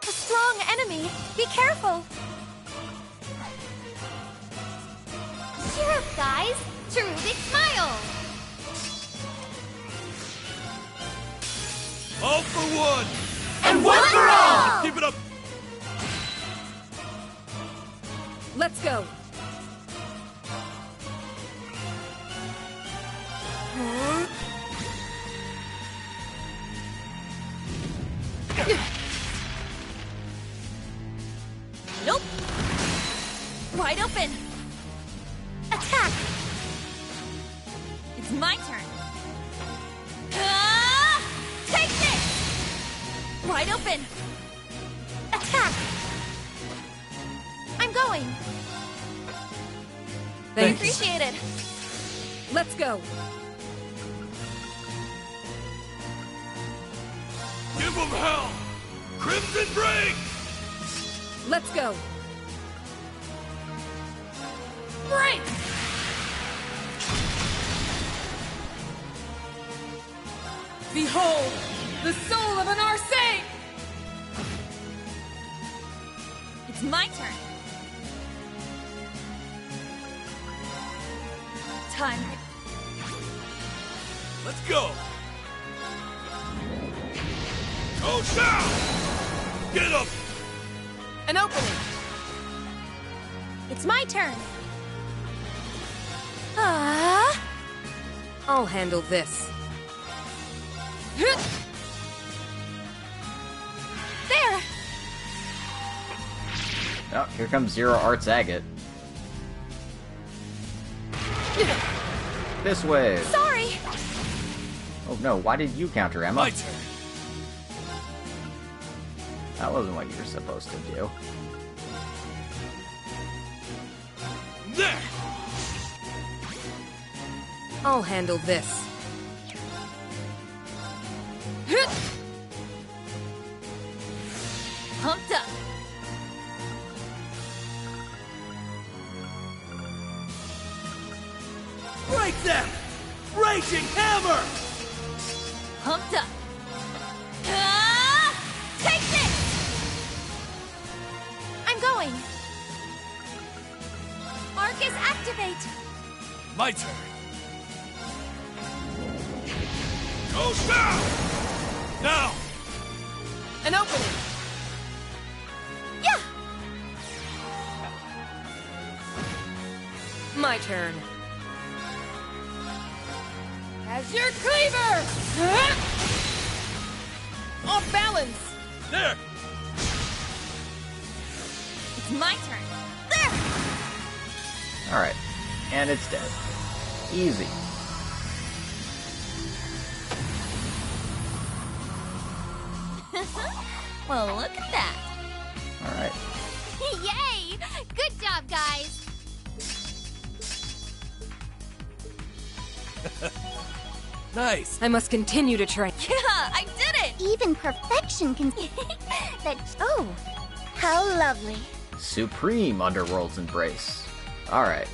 Speaker 3: A strong enemy! Be careful!
Speaker 4: Cheer up, guys! Cherubic smile!
Speaker 11: All for one!
Speaker 14: And one for all!
Speaker 11: Keep it up!
Speaker 14: Let's go!
Speaker 3: Nope! Wide open! Attack! It's my turn! Take this! Wide open! Attack! I'm going!
Speaker 14: Thanks.
Speaker 3: Appreciate it!
Speaker 14: Let's go!
Speaker 11: Give them hell! Crimson Break!
Speaker 14: Let's go! Break! Behold, the soul of an Arsene!
Speaker 3: It's my turn! Time.
Speaker 11: Let's go! Go down! Get up!
Speaker 14: An opening!
Speaker 3: It's my turn!
Speaker 14: I'll handle this.
Speaker 3: There!
Speaker 1: Oh, here comes Zero Arts Agate. This way!
Speaker 3: Sorry!
Speaker 1: Oh no, why did you counter, Emma?
Speaker 11: My turn!
Speaker 1: That wasn't what you were supposed to do.
Speaker 11: There!
Speaker 14: I'll handle this.
Speaker 3: Pumped up!
Speaker 11: Break them! Raging Hammer!
Speaker 3: Pumped up! Take this! I'm going! Marcus, activate!
Speaker 11: My turn! Go down! Now!
Speaker 14: An opening!
Speaker 3: Yeah!
Speaker 14: My turn. As your cleaver! Off balance!
Speaker 11: There!
Speaker 3: It's my turn! There!
Speaker 1: Alright. And it's dead. Easy.
Speaker 3: Well, look at that!
Speaker 1: Alright.
Speaker 4: Yay! Good job, guys!
Speaker 11: Nice!
Speaker 14: I must continue to train.
Speaker 3: Yeah, I did it!
Speaker 4: Even perfection can... Oh, how lovely.
Speaker 1: Supreme Underworld's Embrace. Alright.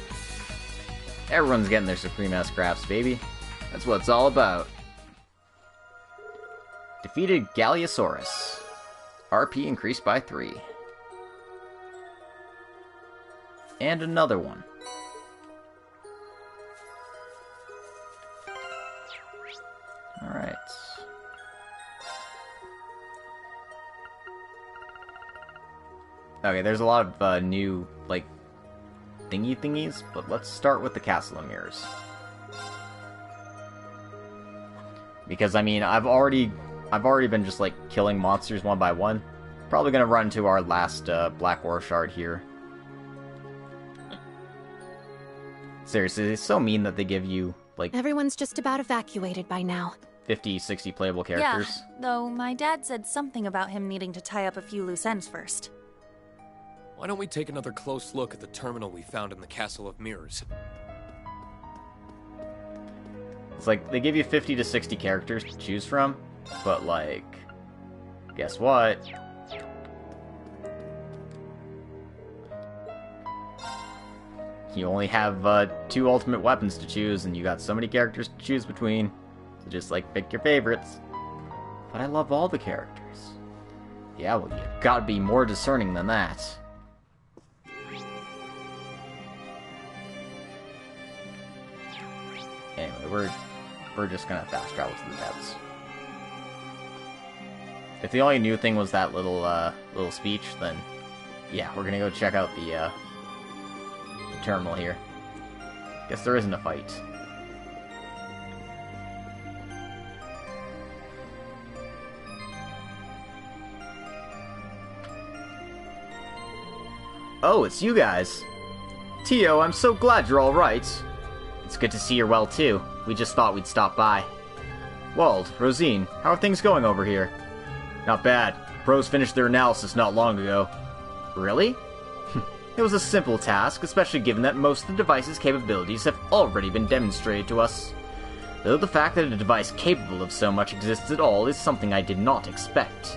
Speaker 1: Everyone's getting their Supreme-ass crafts, baby. That's what it's all about. Defeated Galiosaurus. RP increased by 3. And another one. Alright. Okay, there's a lot of new, like, thingies, but let's start with the Castle of Mirrors. Because, I mean, I've already been just, like, killing monsters one by one. Probably gonna run to our last Black Ore Shard here. Seriously, it's so mean that they give you, like,
Speaker 15: Everyone's just about evacuated by now.
Speaker 1: 50, 60 playable characters.
Speaker 3: Yeah, though my dad said something about him needing to tie up a few loose ends first.
Speaker 11: Why don't we take another close look at the terminal we found in the Castle of Mirrors?
Speaker 1: It's like, they give you 50 to 60 characters to choose from, but, like, guess what? You only have 2 ultimate weapons to choose, and you got so many characters to choose between. So just, like, pick your favorites. But I love all the characters. Yeah, well, you gotta be more discerning than that. Anyway, we're just gonna fast travel to the depths. If the only new thing was that little speech, then yeah, we're gonna go check out the terminal here. Guess there isn't a fight. Oh, it's you guys. Tio, I'm so glad you're alright. It's good to see you're well too. We just thought we'd stop by. Wald, Rosine, how are things going over here? Not bad. Pros finished their analysis not long ago. Really? It was a simple task, especially given that most of the device's capabilities have already been demonstrated to us. Though the fact that a device capable of so much exists at all is something I did not expect.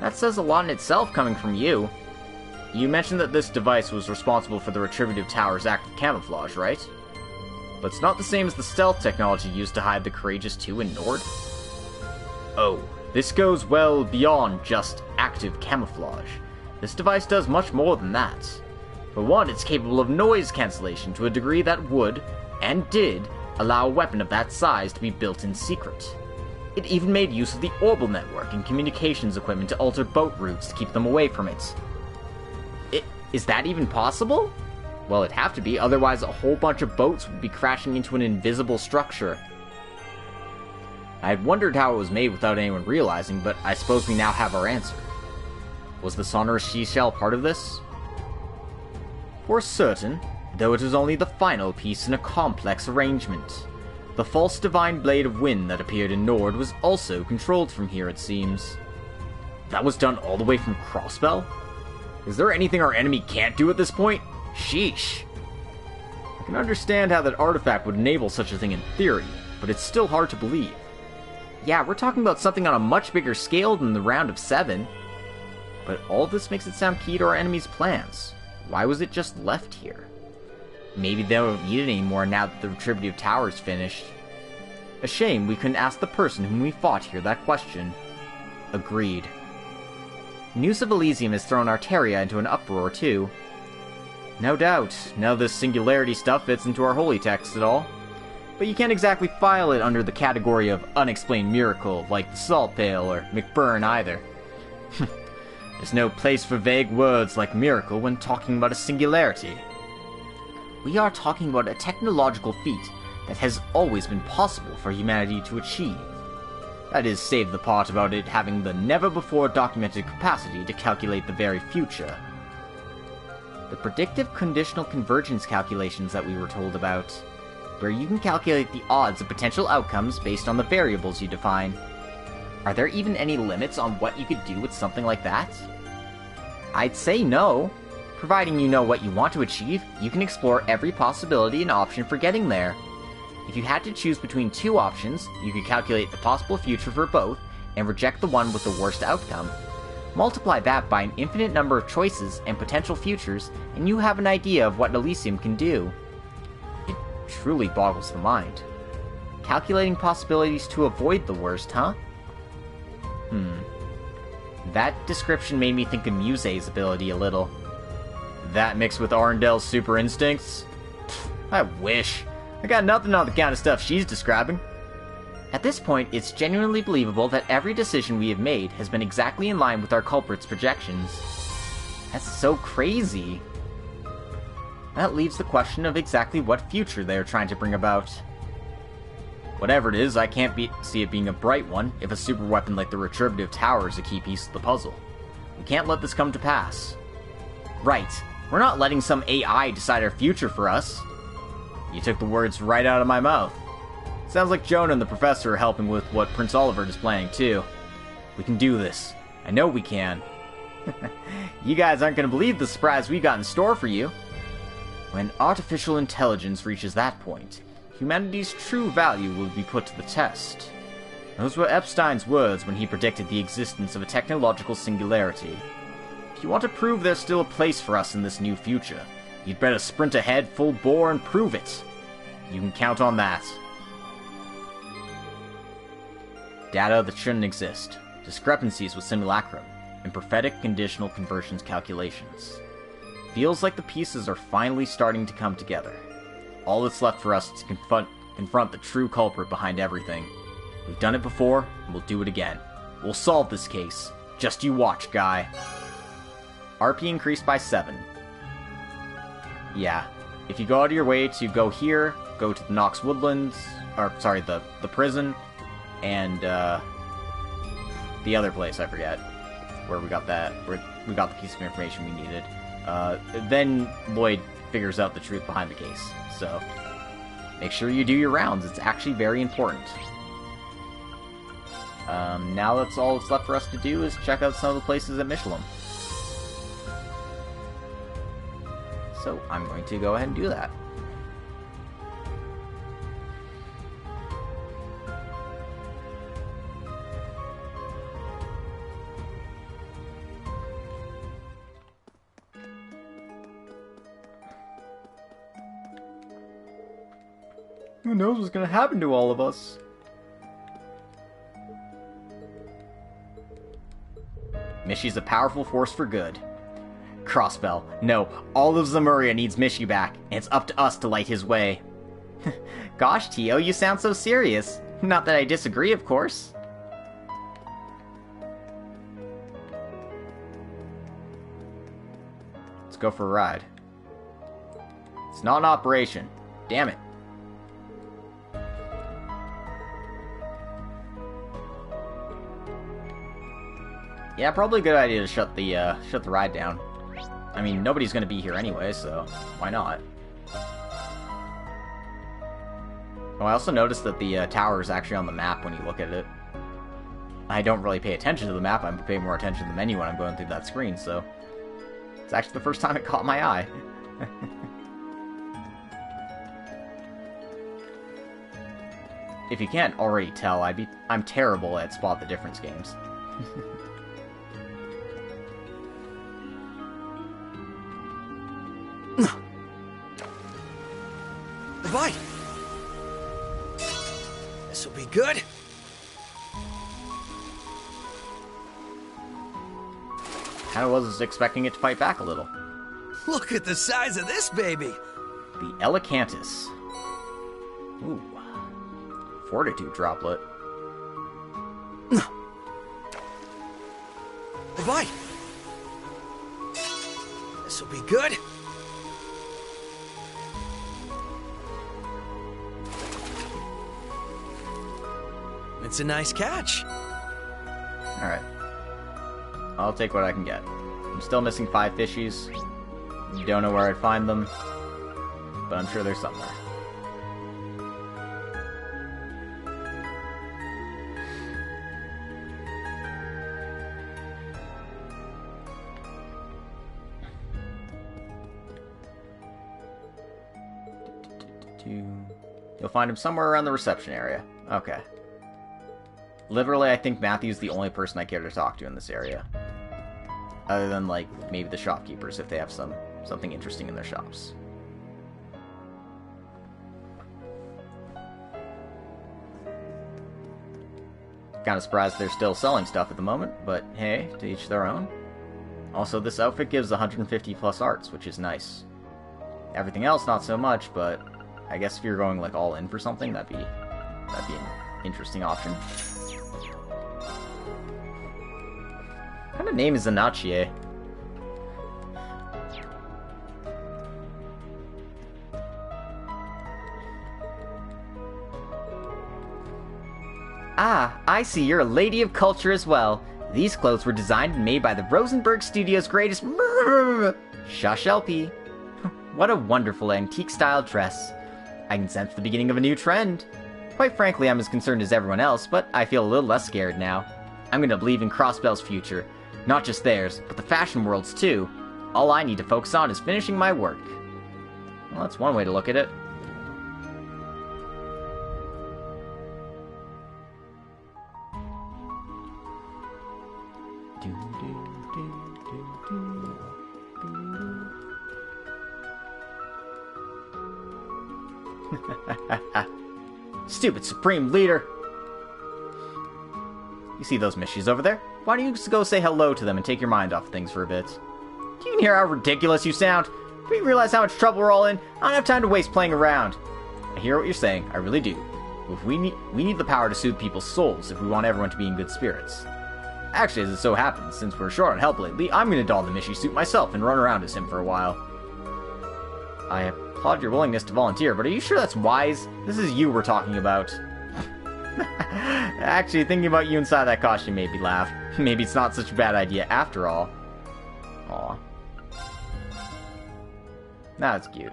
Speaker 1: That says a lot in itself coming from you. You mentioned that this device was responsible for the Retributive Tower's active camouflage, right? But it's not the same as the stealth technology used to hide the Courageous 2 in Nord? Oh, this goes well beyond just active camouflage. This device does much more than that. For one, it's capable of noise cancellation to a degree that would, and did, allow a weapon of that size to be built in secret. It even made use of the orbital network and communications equipment to alter boat routes to keep them away from it. Is that even possible? Well, it'd have to be, otherwise a whole bunch of boats would be crashing into an invisible structure. I had wondered how it was made without anyone realizing, but I suppose we now have our answer. Was the sonorous she-shell part of this? For certain, though it was only the final piece in a complex arrangement. The false divine blade of wind that appeared in Nord was also controlled from here, it seems. That was done all the way from Crossbell? Is there anything our enemy can't do at this point? Sheesh. I can understand how that artifact would enable such a thing in theory, but it's still hard to believe. Yeah, we're talking about something on a much bigger scale than the Round of 7. But all this makes it sound key to our enemy's plans. Why was it just left here? Maybe they don't need it anymore now that the Retributive Tower's finished. A shame we couldn't ask the person whom we fought here that question. Agreed. News of Elysium has thrown Arteria into an uproar, too. No doubt, none of this singularity stuff fits into our holy text at all. But you can't exactly file it under the category of unexplained miracle, like the Salt Pail or McBurn either. There's no place for vague words like miracle when talking about a singularity. We are talking about a technological feat that has always been possible for humanity to achieve. That is, save the part about it having the never-before-documented capacity to calculate the very future. The predictive conditional convergence calculations that we were told about, where you can calculate the odds of potential outcomes based on the variables you define. Are there even any limits on what you could do with something like that? I'd say no. Providing you know what you want to achieve, you can explore every possibility and option for getting there. If you had to choose between 2 options, you could calculate the possible future for both and reject the one with the worst outcome. Multiply that by an infinite number of choices and potential futures, and you have an idea of what Elysium can do. It truly boggles the mind. Calculating possibilities to avoid the worst, huh? That description made me think of Muse's ability a little. That mixed with Arundel's super instincts? Pfft, I wish. I got nothing on the kind of stuff she's describing. At this point, it's genuinely believable that every decision we have made has been exactly in line with our culprit's projections. That's so crazy. That leaves the question of exactly what future they are trying to bring about. Whatever it is, I can't see it being a bright one if a super weapon like the Retributive Tower is a key piece of the puzzle. We can't let this come to pass. Right, we're not letting some AI decide our future for us. You took the words right out of my mouth. Sounds like Jonah and the professor are helping with what Prince Oliver is planning, too. We can do this. I know we can. You guys aren't going to believe the surprise we got in store for you. When artificial intelligence reaches that point, humanity's true value will be put to the test. Those were Epstein's words when he predicted the existence of a technological singularity. If you want to prove there's still a place for us in this new future, you'd better sprint ahead full bore and prove it. You can count on that. Data that shouldn't exist, discrepancies with simulacrum, and prophetic conditional conversions calculations. Feels like the pieces are finally starting to come together. All that's left for us is to confront the true culprit behind everything. We've done it before, and we'll do it again. We'll solve this case. Just you watch, guy. RP increased by 7. Yeah, if you go out of your way to go here, go to the Nox Woodlands, or sorry, the prison, and the other place, I forget, where we got the piece of information we needed. Then Lloyd figures out the truth behind the case. So, make sure you do your rounds. It's actually very important. Now that's all that's left for us to do is check out some of the places at Michelin. So, I'm going to go ahead and do that. Who knows what's going to happen to all of us? Mishy's a powerful force for good. Crossbell, no, all of Zemuria needs Mishy back, and it's up to us to light his way. Gosh, Tio, you sound so serious. Not that I disagree, of course. Let's go for a ride. It's not an operation. Damn it. Yeah, probably a good idea to shut the ride down. I mean, nobody's gonna be here anyway, so why not? Oh, I also noticed that the tower is actually on the map when you look at it. I don't really pay attention to the map, I'm paying more attention to the menu when I'm going through that screen, so... It's actually the first time it caught my eye. If you can't already tell, I'm terrible at spot the difference games.
Speaker 6: Bye. This'll be good.
Speaker 1: I was expecting it to fight back a little.
Speaker 6: Look at the size of this baby.
Speaker 1: The Elecantus. Ooh. Fortitude droplet.
Speaker 6: Bye. This'll be good. It's a nice catch.
Speaker 1: Alright. I'll take what I can get. I'm still missing 5 fishies. Don't know where I'd find them, but I'm sure they're somewhere. You'll find him somewhere around the reception area. Okay. Literally, I think Matthew's the only person I care to talk to in this area. Other than, like, maybe the shopkeepers, if they have something interesting in their shops. Kind of surprised they're still selling stuff at the moment, but hey, to each their own. Also, this outfit gives 150 plus arts, which is nice. Everything else, not so much, but I guess if you're going, like, all in for something, that'd be an interesting option. What kind of name is Anachi? Ah, I see you're a lady of culture as well. These clothes were designed and made by the Rosenberg Studio's greatest Shush LP. What a wonderful antique-style dress. I can sense the beginning of a new trend. Quite frankly, I'm as concerned as everyone else, but I feel a little less scared now. I'm gonna believe in Crossbell's future. Not just theirs, but the fashion world's too. All I need to focus on is finishing my work. Well, that's one way to look at it. Stupid Supreme Leader! You see those Mishies over there? Why don't you just go say hello to them and take your mind off things for a bit? Do you even hear how ridiculous you sound? Do you realize how much trouble we're all in? I don't have time to waste playing around. I hear what you're saying, I really do. But we need the power to soothe people's souls if we want everyone to be in good spirits. Actually, as it so happens, since we're short on help lately, I'm gonna don the Mishi suit myself and run around as him for a while. I applaud your willingness to volunteer, but are you sure that's wise? This is you we're talking about. Actually, thinking about you inside that costume made me laugh. Maybe it's not such a bad idea after all. Aw. That's cute.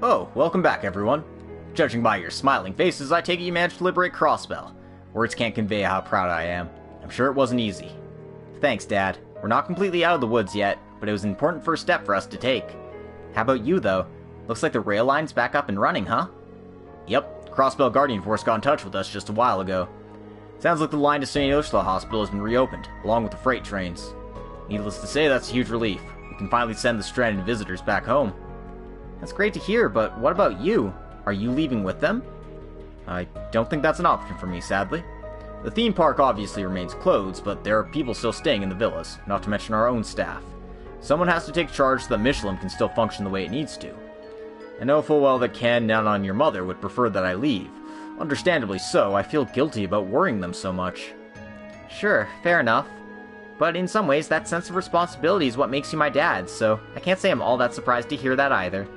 Speaker 1: Oh, welcome back, everyone. Judging by your smiling faces, I take it you managed to liberate Crossbell. Words can't convey how proud I am. I'm sure it wasn't easy. Thanks, Dad. We're not completely out of the woods yet, but it was an important first step for us to take. How about you, though? Looks like the rail line's back up and running, huh? Yep, Crossbell Guardian Force got in touch with us just a while ago. Sounds like the line to St. Ursula Hospital has been reopened, along with the freight trains. Needless to say, that's a huge relief. We can finally send the stranded visitors back home. That's great to hear, but what about you? Are you leaving with them? I don't think that's an option for me, sadly. The theme park obviously remains closed, but there are people still staying in the villas, not to mention our own staff. Someone has to take charge so that Michelin can still function the way it needs to. I know full well that Ken, Nana, and your mother would prefer that I leave. Understandably so, I feel guilty about worrying them so much. Sure, fair enough. But in some ways, that sense of responsibility is what makes you my dad, so I can't say I'm all that surprised to hear that either.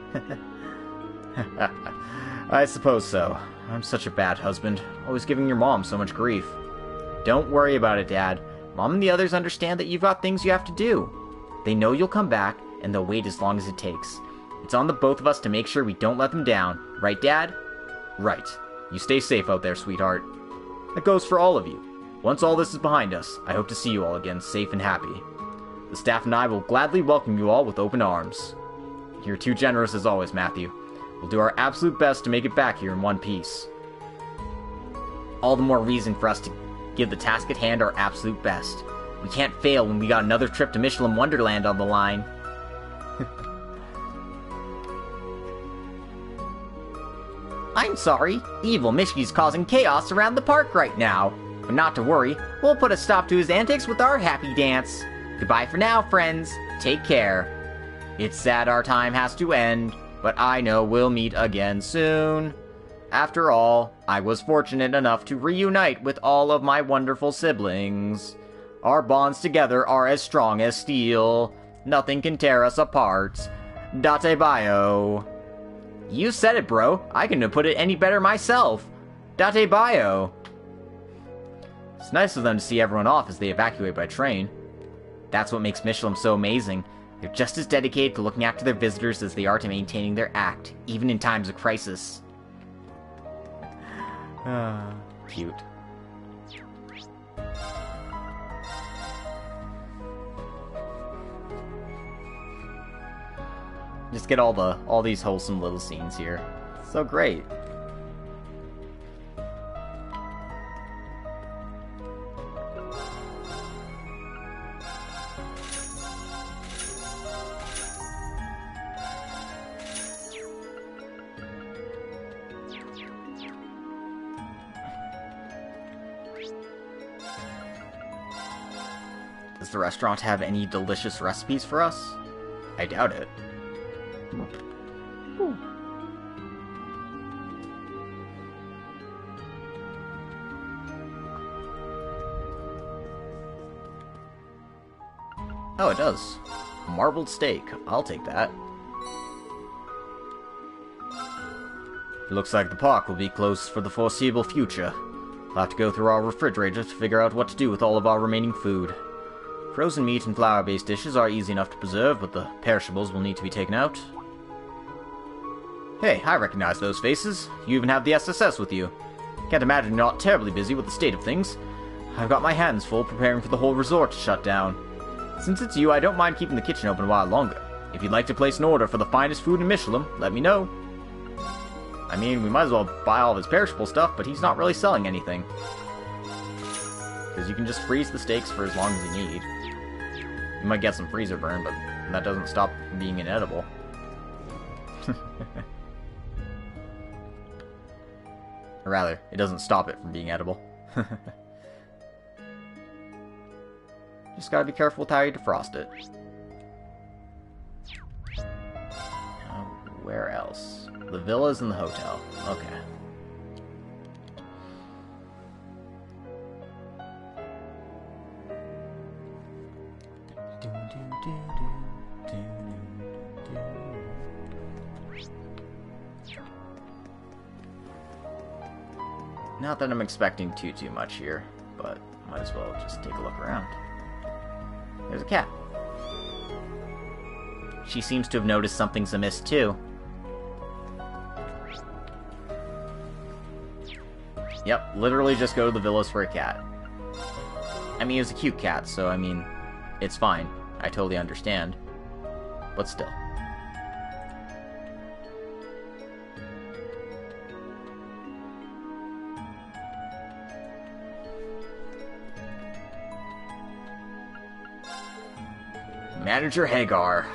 Speaker 1: I suppose so. I'm such a bad husband, always giving your mom so much grief. Don't worry about it, Dad. Mom and the others understand that you've got things you have to do. They know you'll come back, and they'll wait as long as it takes. It's on the both of us to make sure we don't let them down. Right, Dad? Right. You stay safe out there, sweetheart. That goes for all of you. Once all this is behind us, I hope to see you all again safe and happy. The staff and I will gladly welcome you all with open arms. You're too generous as always, Matthew. We'll do our absolute best to make it back here in one piece. All the more reason for us to give the task at hand our absolute best. We can't fail when we got another trip to Michelin Wonderland on the line. I'm sorry, evil Mishki's causing chaos around the park right now. But not to worry, we'll put a stop to his antics with our happy dance. Goodbye for now, friends. Take care. It's sad our time has to end, but I know we'll meet again soon. After all, I was fortunate enough to reunite with all of my wonderful siblings. Our bonds together are as strong as steel. Nothing can tear us apart. Date bio. You said it, bro. I couldn't have put it any better myself. Date bio. It's nice of them to see everyone off as they evacuate by train. That's what makes Michelin so amazing. They're just as dedicated to looking after their visitors as they are to maintaining their act, even in times of crisis. Cute. Just get all these wholesome little scenes here. So great. Does the restaurant have any delicious recipes for us? I doubt it. Oh, it does. Marbled steak. I'll take that. It looks like the park will be closed for the foreseeable future. We'll have to go through our refrigerator to figure out what to do with all of our remaining food. Frozen meat and flour-based dishes are easy enough to preserve, but the perishables will need to be taken out. Hey, I recognize those faces. You even have the SSS with you. Can't imagine you're not terribly busy with the state of things. I've got my hands full preparing for the whole resort to shut down. Since it's you, I don't mind keeping the kitchen open a while longer. If you'd like to place an order for the finest food in Michelin, let me know. I mean, we might as well buy all of his perishable stuff, but he's not really selling anything. Because you can just freeze the steaks for as long as you need. You might get some freezer burn, but that doesn't stop from being inedible. Or rather, it doesn't stop it from being edible. Just gotta be careful with how you defrost it. Where else? The villas and the hotel. Okay. Not that I'm expecting too much here, but might as well just take a look around. There's a cat. She seems to have noticed something's amiss too. Yep, literally just go to the villas for a cat. I mean, it was a cute cat, so I mean, it's fine. I totally understand. But still. Manager Hagar.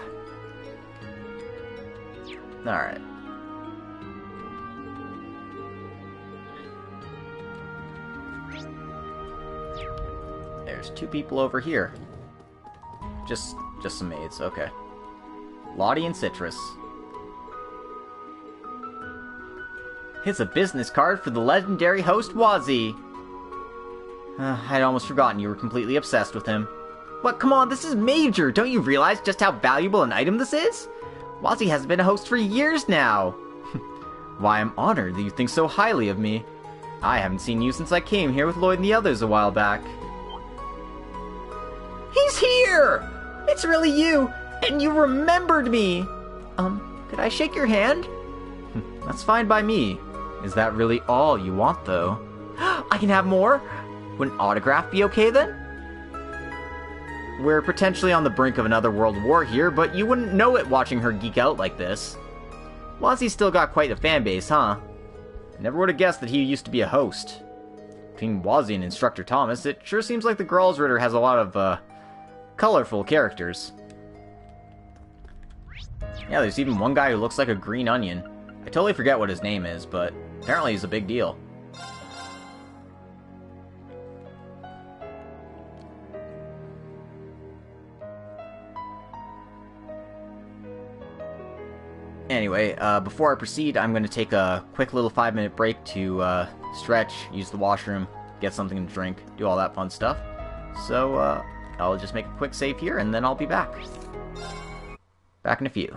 Speaker 1: Alright. There's two people over here. Just some maids, okay. Lottie and Citrus. It's a business card for the legendary host Wazzy. I'd almost forgotten you were completely obsessed with him. But come on, this is major! Don't you realize just how valuable an item this is? Wazzy has been a host for years now. Why, I'm honored that you think so highly of me. I haven't seen you since I came here with Lloyd and the others a while back. He's here! It's really you! And you remembered me! Could I shake your hand? That's fine by me. Is that really all you want, though? I can have more? Would an autograph be okay, then? We're potentially on the brink of another world war here, but you wouldn't know it watching her geek out like this. Wazzy's still got quite a fan base, huh? I never would have guessed that he used to be a host. Between Wazzy and Instructor Thomas, it sure seems like the Gralsritter has a lot of, colorful characters. Yeah, there's even one guy who looks like a green onion. I totally forget what his name is, but apparently he's a big deal. Anyway, before I proceed, I'm going to take a quick little 5-minute break to stretch, use the washroom, get something to drink, do all that fun stuff. So, I'll just make a quick save here, and then I'll be back. Back in a few.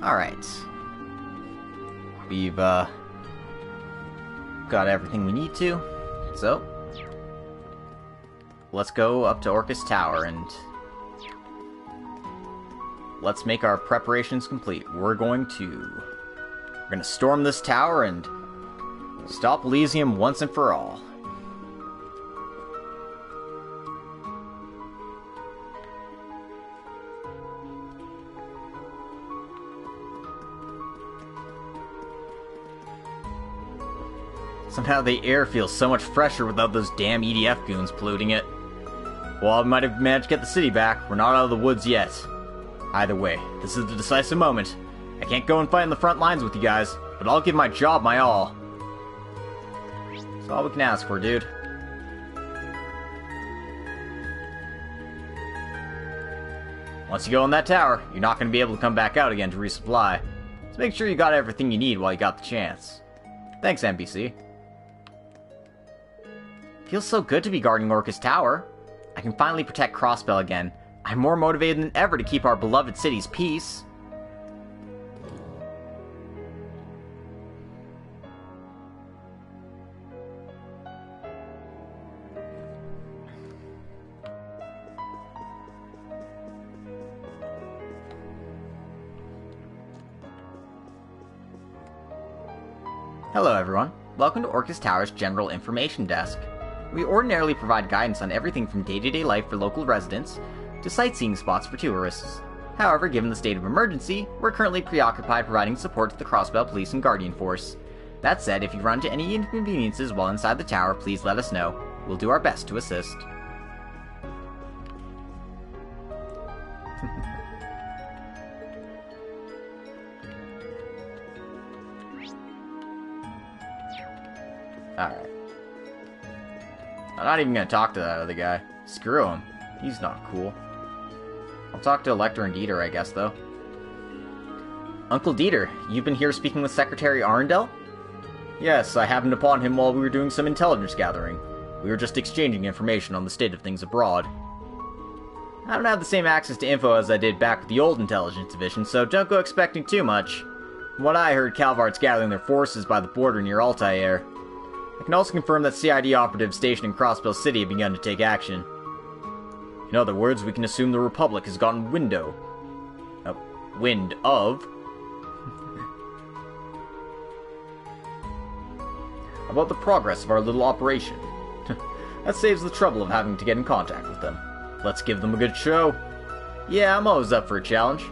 Speaker 1: Alright. We've, got everything we need to. So, let's go up to Orcus Tower and let's make our preparations complete. We're gonna storm this tower and stop Elysium once and for all. Somehow the air feels so much fresher without those damn EDF goons polluting it. While I might have managed to get the city back, we're not out of the woods yet. Either way, this is the decisive moment. I can't go and fight in the front lines with you guys, but I'll give my job my all. That's all we can ask for, dude. Once you go in that tower, you're not going to be able to come back out again to resupply. So make sure you got everything you need while you got the chance. Thanks, NPC. Feels so good to be guarding Orcus Tower. I can finally protect Crossbell again. I'm more motivated than ever to keep our beloved city's peace. Hello everyone, welcome to Orcus Tower's General Information Desk. We ordinarily provide guidance on everything from day-to-day life for local residents to sightseeing spots for tourists. However, given the state of emergency, we're currently preoccupied providing support to the Crossbell Police and Guardian Force. That said, if you run into any inconveniences while inside the tower, please let us know. We'll do our best to assist. Alright. I'm not even gonna talk to that other guy. Screw him. He's not cool. I'll talk to Elector and Dieter, I guess, though. Uncle Dieter, you've been here speaking with Secretary Arundel? Yes, I happened upon him while we were doing some intelligence gathering. We were just exchanging information on the state of things abroad. I don't have the same access to info as I did back with the old intelligence division, so don't go expecting too much. From what I heard, Calvard's gathering their forces by the border near Altair. I can also confirm that CID operatives stationed in Crossbell City have begun to take action. In other words, we can assume the Republic has gotten wind of about the progress of our little operation. That saves the trouble of having to get in contact with them. Let's give them a good show. Yeah, I'm always up for a challenge.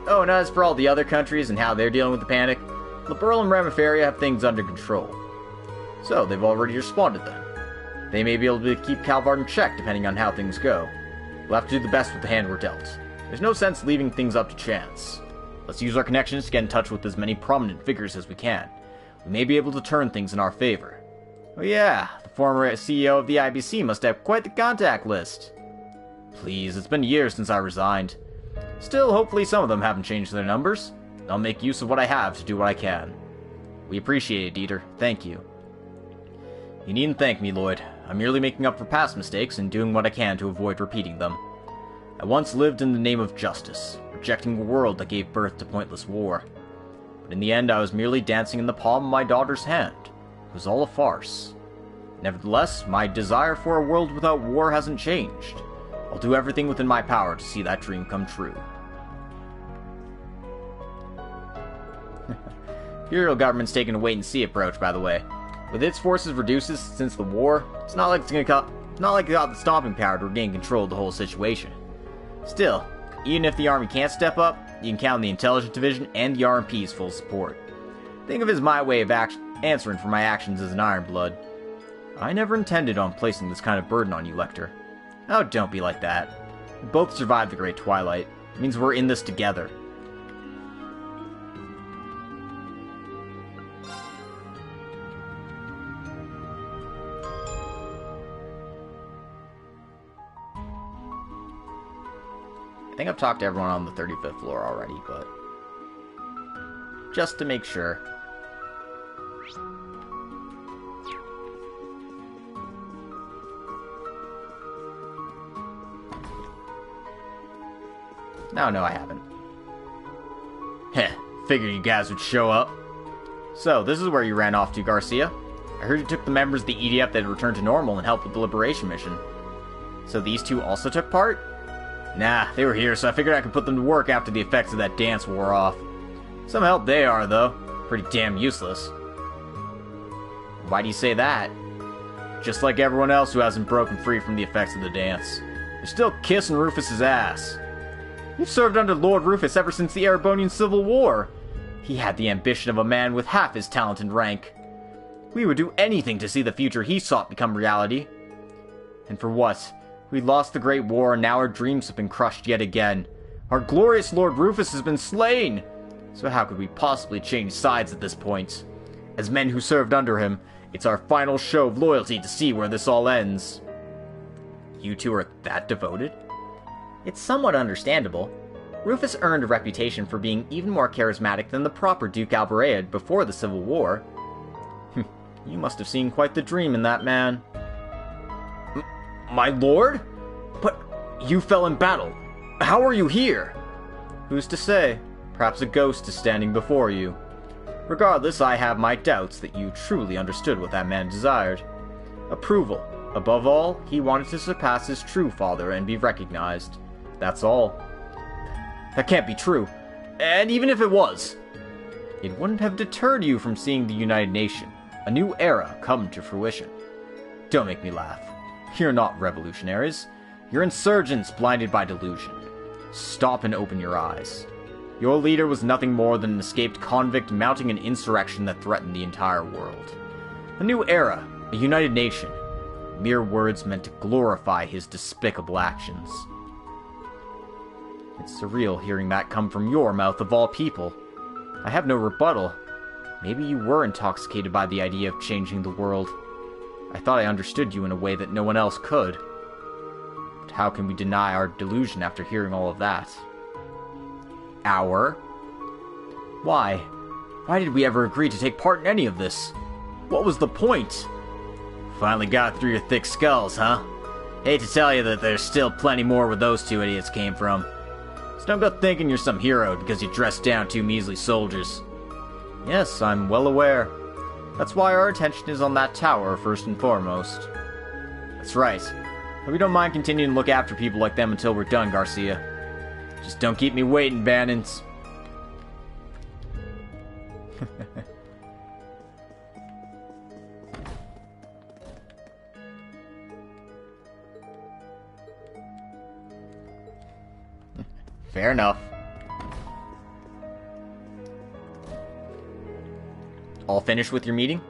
Speaker 1: Oh, and as for all the other countries and how they're dealing with the panic, Liberl and Ramifaria have things under control. So, they've already responded then. They may be able to keep Calvard in check depending on how things go. We'll have to do the best with the hand we're dealt. There's no sense leaving things up to chance. Let's use our connections to get in touch with as many prominent figures as we can. We may be able to turn things in our favor. Oh yeah, the former CEO of the IBC must have quite the contact list. Please, it's been years since I resigned. Still, hopefully some of them haven't changed their numbers. I'll make use of what I have to do what I can. We appreciate it, Dieter. Thank you. You needn't thank me, Lloyd. I'm merely making up for past mistakes and doing what I can to avoid repeating them. I once lived in the name of justice, rejecting a world that gave birth to pointless war. But in the end, I was merely dancing in the palm of my daughter's hand. It was all a farce. Nevertheless, my desire for a world without war hasn't changed. I'll do everything within my power to see that dream come true. Imperial government's taking a wait-and-see approach, by the way. With its forces reduced since the war, it's not like it got the stomping power to regain control of the whole situation. Still, even if the army can't step up, you can count on the intelligence division and the RMP's full support. Think of it as my way of answering for my actions as an Ironblood. I never intended on placing this kind of burden on you, Lecter. Oh, don't be like that. We both survived the Great Twilight. It means we're in this together. I think I've talked to everyone on the 35th floor already, but just to make sure. No, I haven't. Heh. Figured you guys would show up. So, this is where you ran off to, Garcia. I heard you took the members of the EDF that had returned to normal and helped with the liberation mission. So these two also took part? Nah, they were here, so I figured I could put them to work after the effects of that dance wore off. Some help they are, though. Pretty damn useless. Why do you say that? Just like everyone else who hasn't broken free from the effects of the dance. You're still kissing Rufus's ass. You've served under Lord Rufus ever since the Erebonian Civil War. He had the ambition of a man with half his talent and rank. We would do anything to see the future he sought become reality. And for what? We lost the Great War and now our dreams have been crushed yet again. Our glorious Lord Rufus has been slain. So how could we possibly change sides at this point? As men who served under him, it's our final show of loyalty to see where this all ends. You two are that devoted? It's somewhat understandable. Rufus earned a reputation for being even more charismatic than the proper Duke Alberead before the Civil War. You must have seen quite the dream in that man. My lord? But you fell in battle. How are you here? Who's to say? Perhaps a ghost is standing before you. Regardless, I have my doubts that you truly understood what that man desired. Approval. Above all, he wanted to surpass his true father and be recognized. That's all. That can't be true. And even if it was, it wouldn't have deterred you from seeing the United Nation, a new era, come to fruition. Don't make me laugh. You're not revolutionaries. You're insurgents blinded by delusion. Stop and open your eyes. Your leader was nothing more than an escaped convict mounting an insurrection that threatened the entire world. A new era, a united nation. Mere words meant to glorify his despicable actions. It's surreal hearing that come from your mouth of all people. I have no rebuttal. Maybe you were intoxicated by the idea of changing the world. I thought I understood you in a way that no one else could. But how can we deny our delusion after hearing all of that? Our? Why? Why did we ever agree to take part in any of this? What was the point? Finally got through your thick skulls, huh? Hate to tell you that there's still plenty more where those two idiots came from. So don't go thinking you're some hero because you dressed down two measly soldiers. Yes, I'm well aware. That's why our attention is on that tower first and foremost. That's right. But we don't mind continuing to look after people like them until we're done, Garcia. Just don't keep me waiting, Bannons. Fair enough. All finished with your meeting?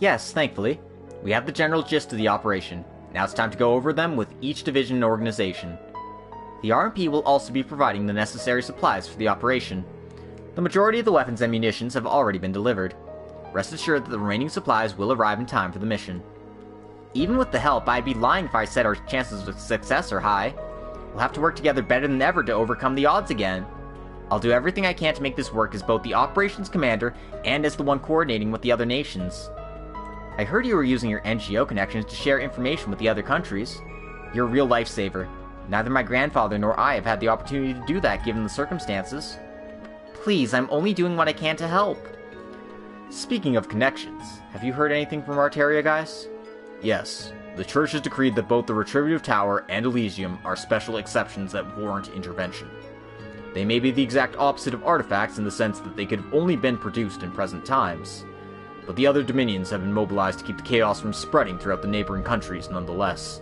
Speaker 1: Yes, thankfully. We have the general gist of the operation. Now it's time to go over them with each division and organization. The RMP will also be providing the necessary supplies for the operation. The majority of the weapons and munitions have already been delivered. Rest assured that the remaining supplies will arrive in time for the mission. Even with the help, I'd be lying if I said our chances of success are high. We'll have to work together better than ever to overcome the odds again. I'll do everything I can to make this work as both the operations commander and as the one coordinating with the other nations. I heard you were using your NGO connections to share information with the other countries. You're a real lifesaver. Neither my grandfather nor I have had the opportunity to do that given the circumstances. Please, I'm only doing what I can to help. Speaking of connections, have you heard anything from Arteria, guys? Yes. The Church has decreed that both the Retributive Tower and Elysium are special exceptions that warrant intervention. They may be the exact opposite of artifacts in the sense that they could have only been produced in present times, but the other dominions have been mobilized to keep the chaos from spreading throughout the neighboring countries nonetheless.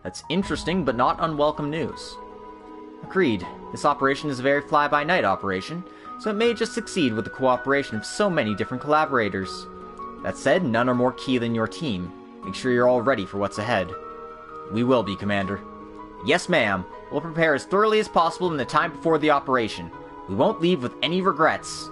Speaker 1: That's interesting, but not unwelcome news. Agreed, this operation is a very fly-by-night operation, so it may just succeed with the cooperation of so many different collaborators. That said, none are more key than your team. Make sure you're all ready for what's ahead. We will be, Commander. Yes, ma'am. We'll prepare as thoroughly as possible in the time before the operation. We won't leave with any regrets.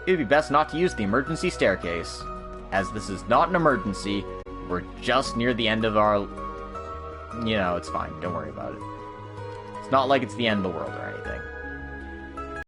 Speaker 1: It would be best not to use the emergency staircase. As this is not an emergency, we're just near the end of our... You know, it's fine. Don't worry about it. It's not like it's the end of the world or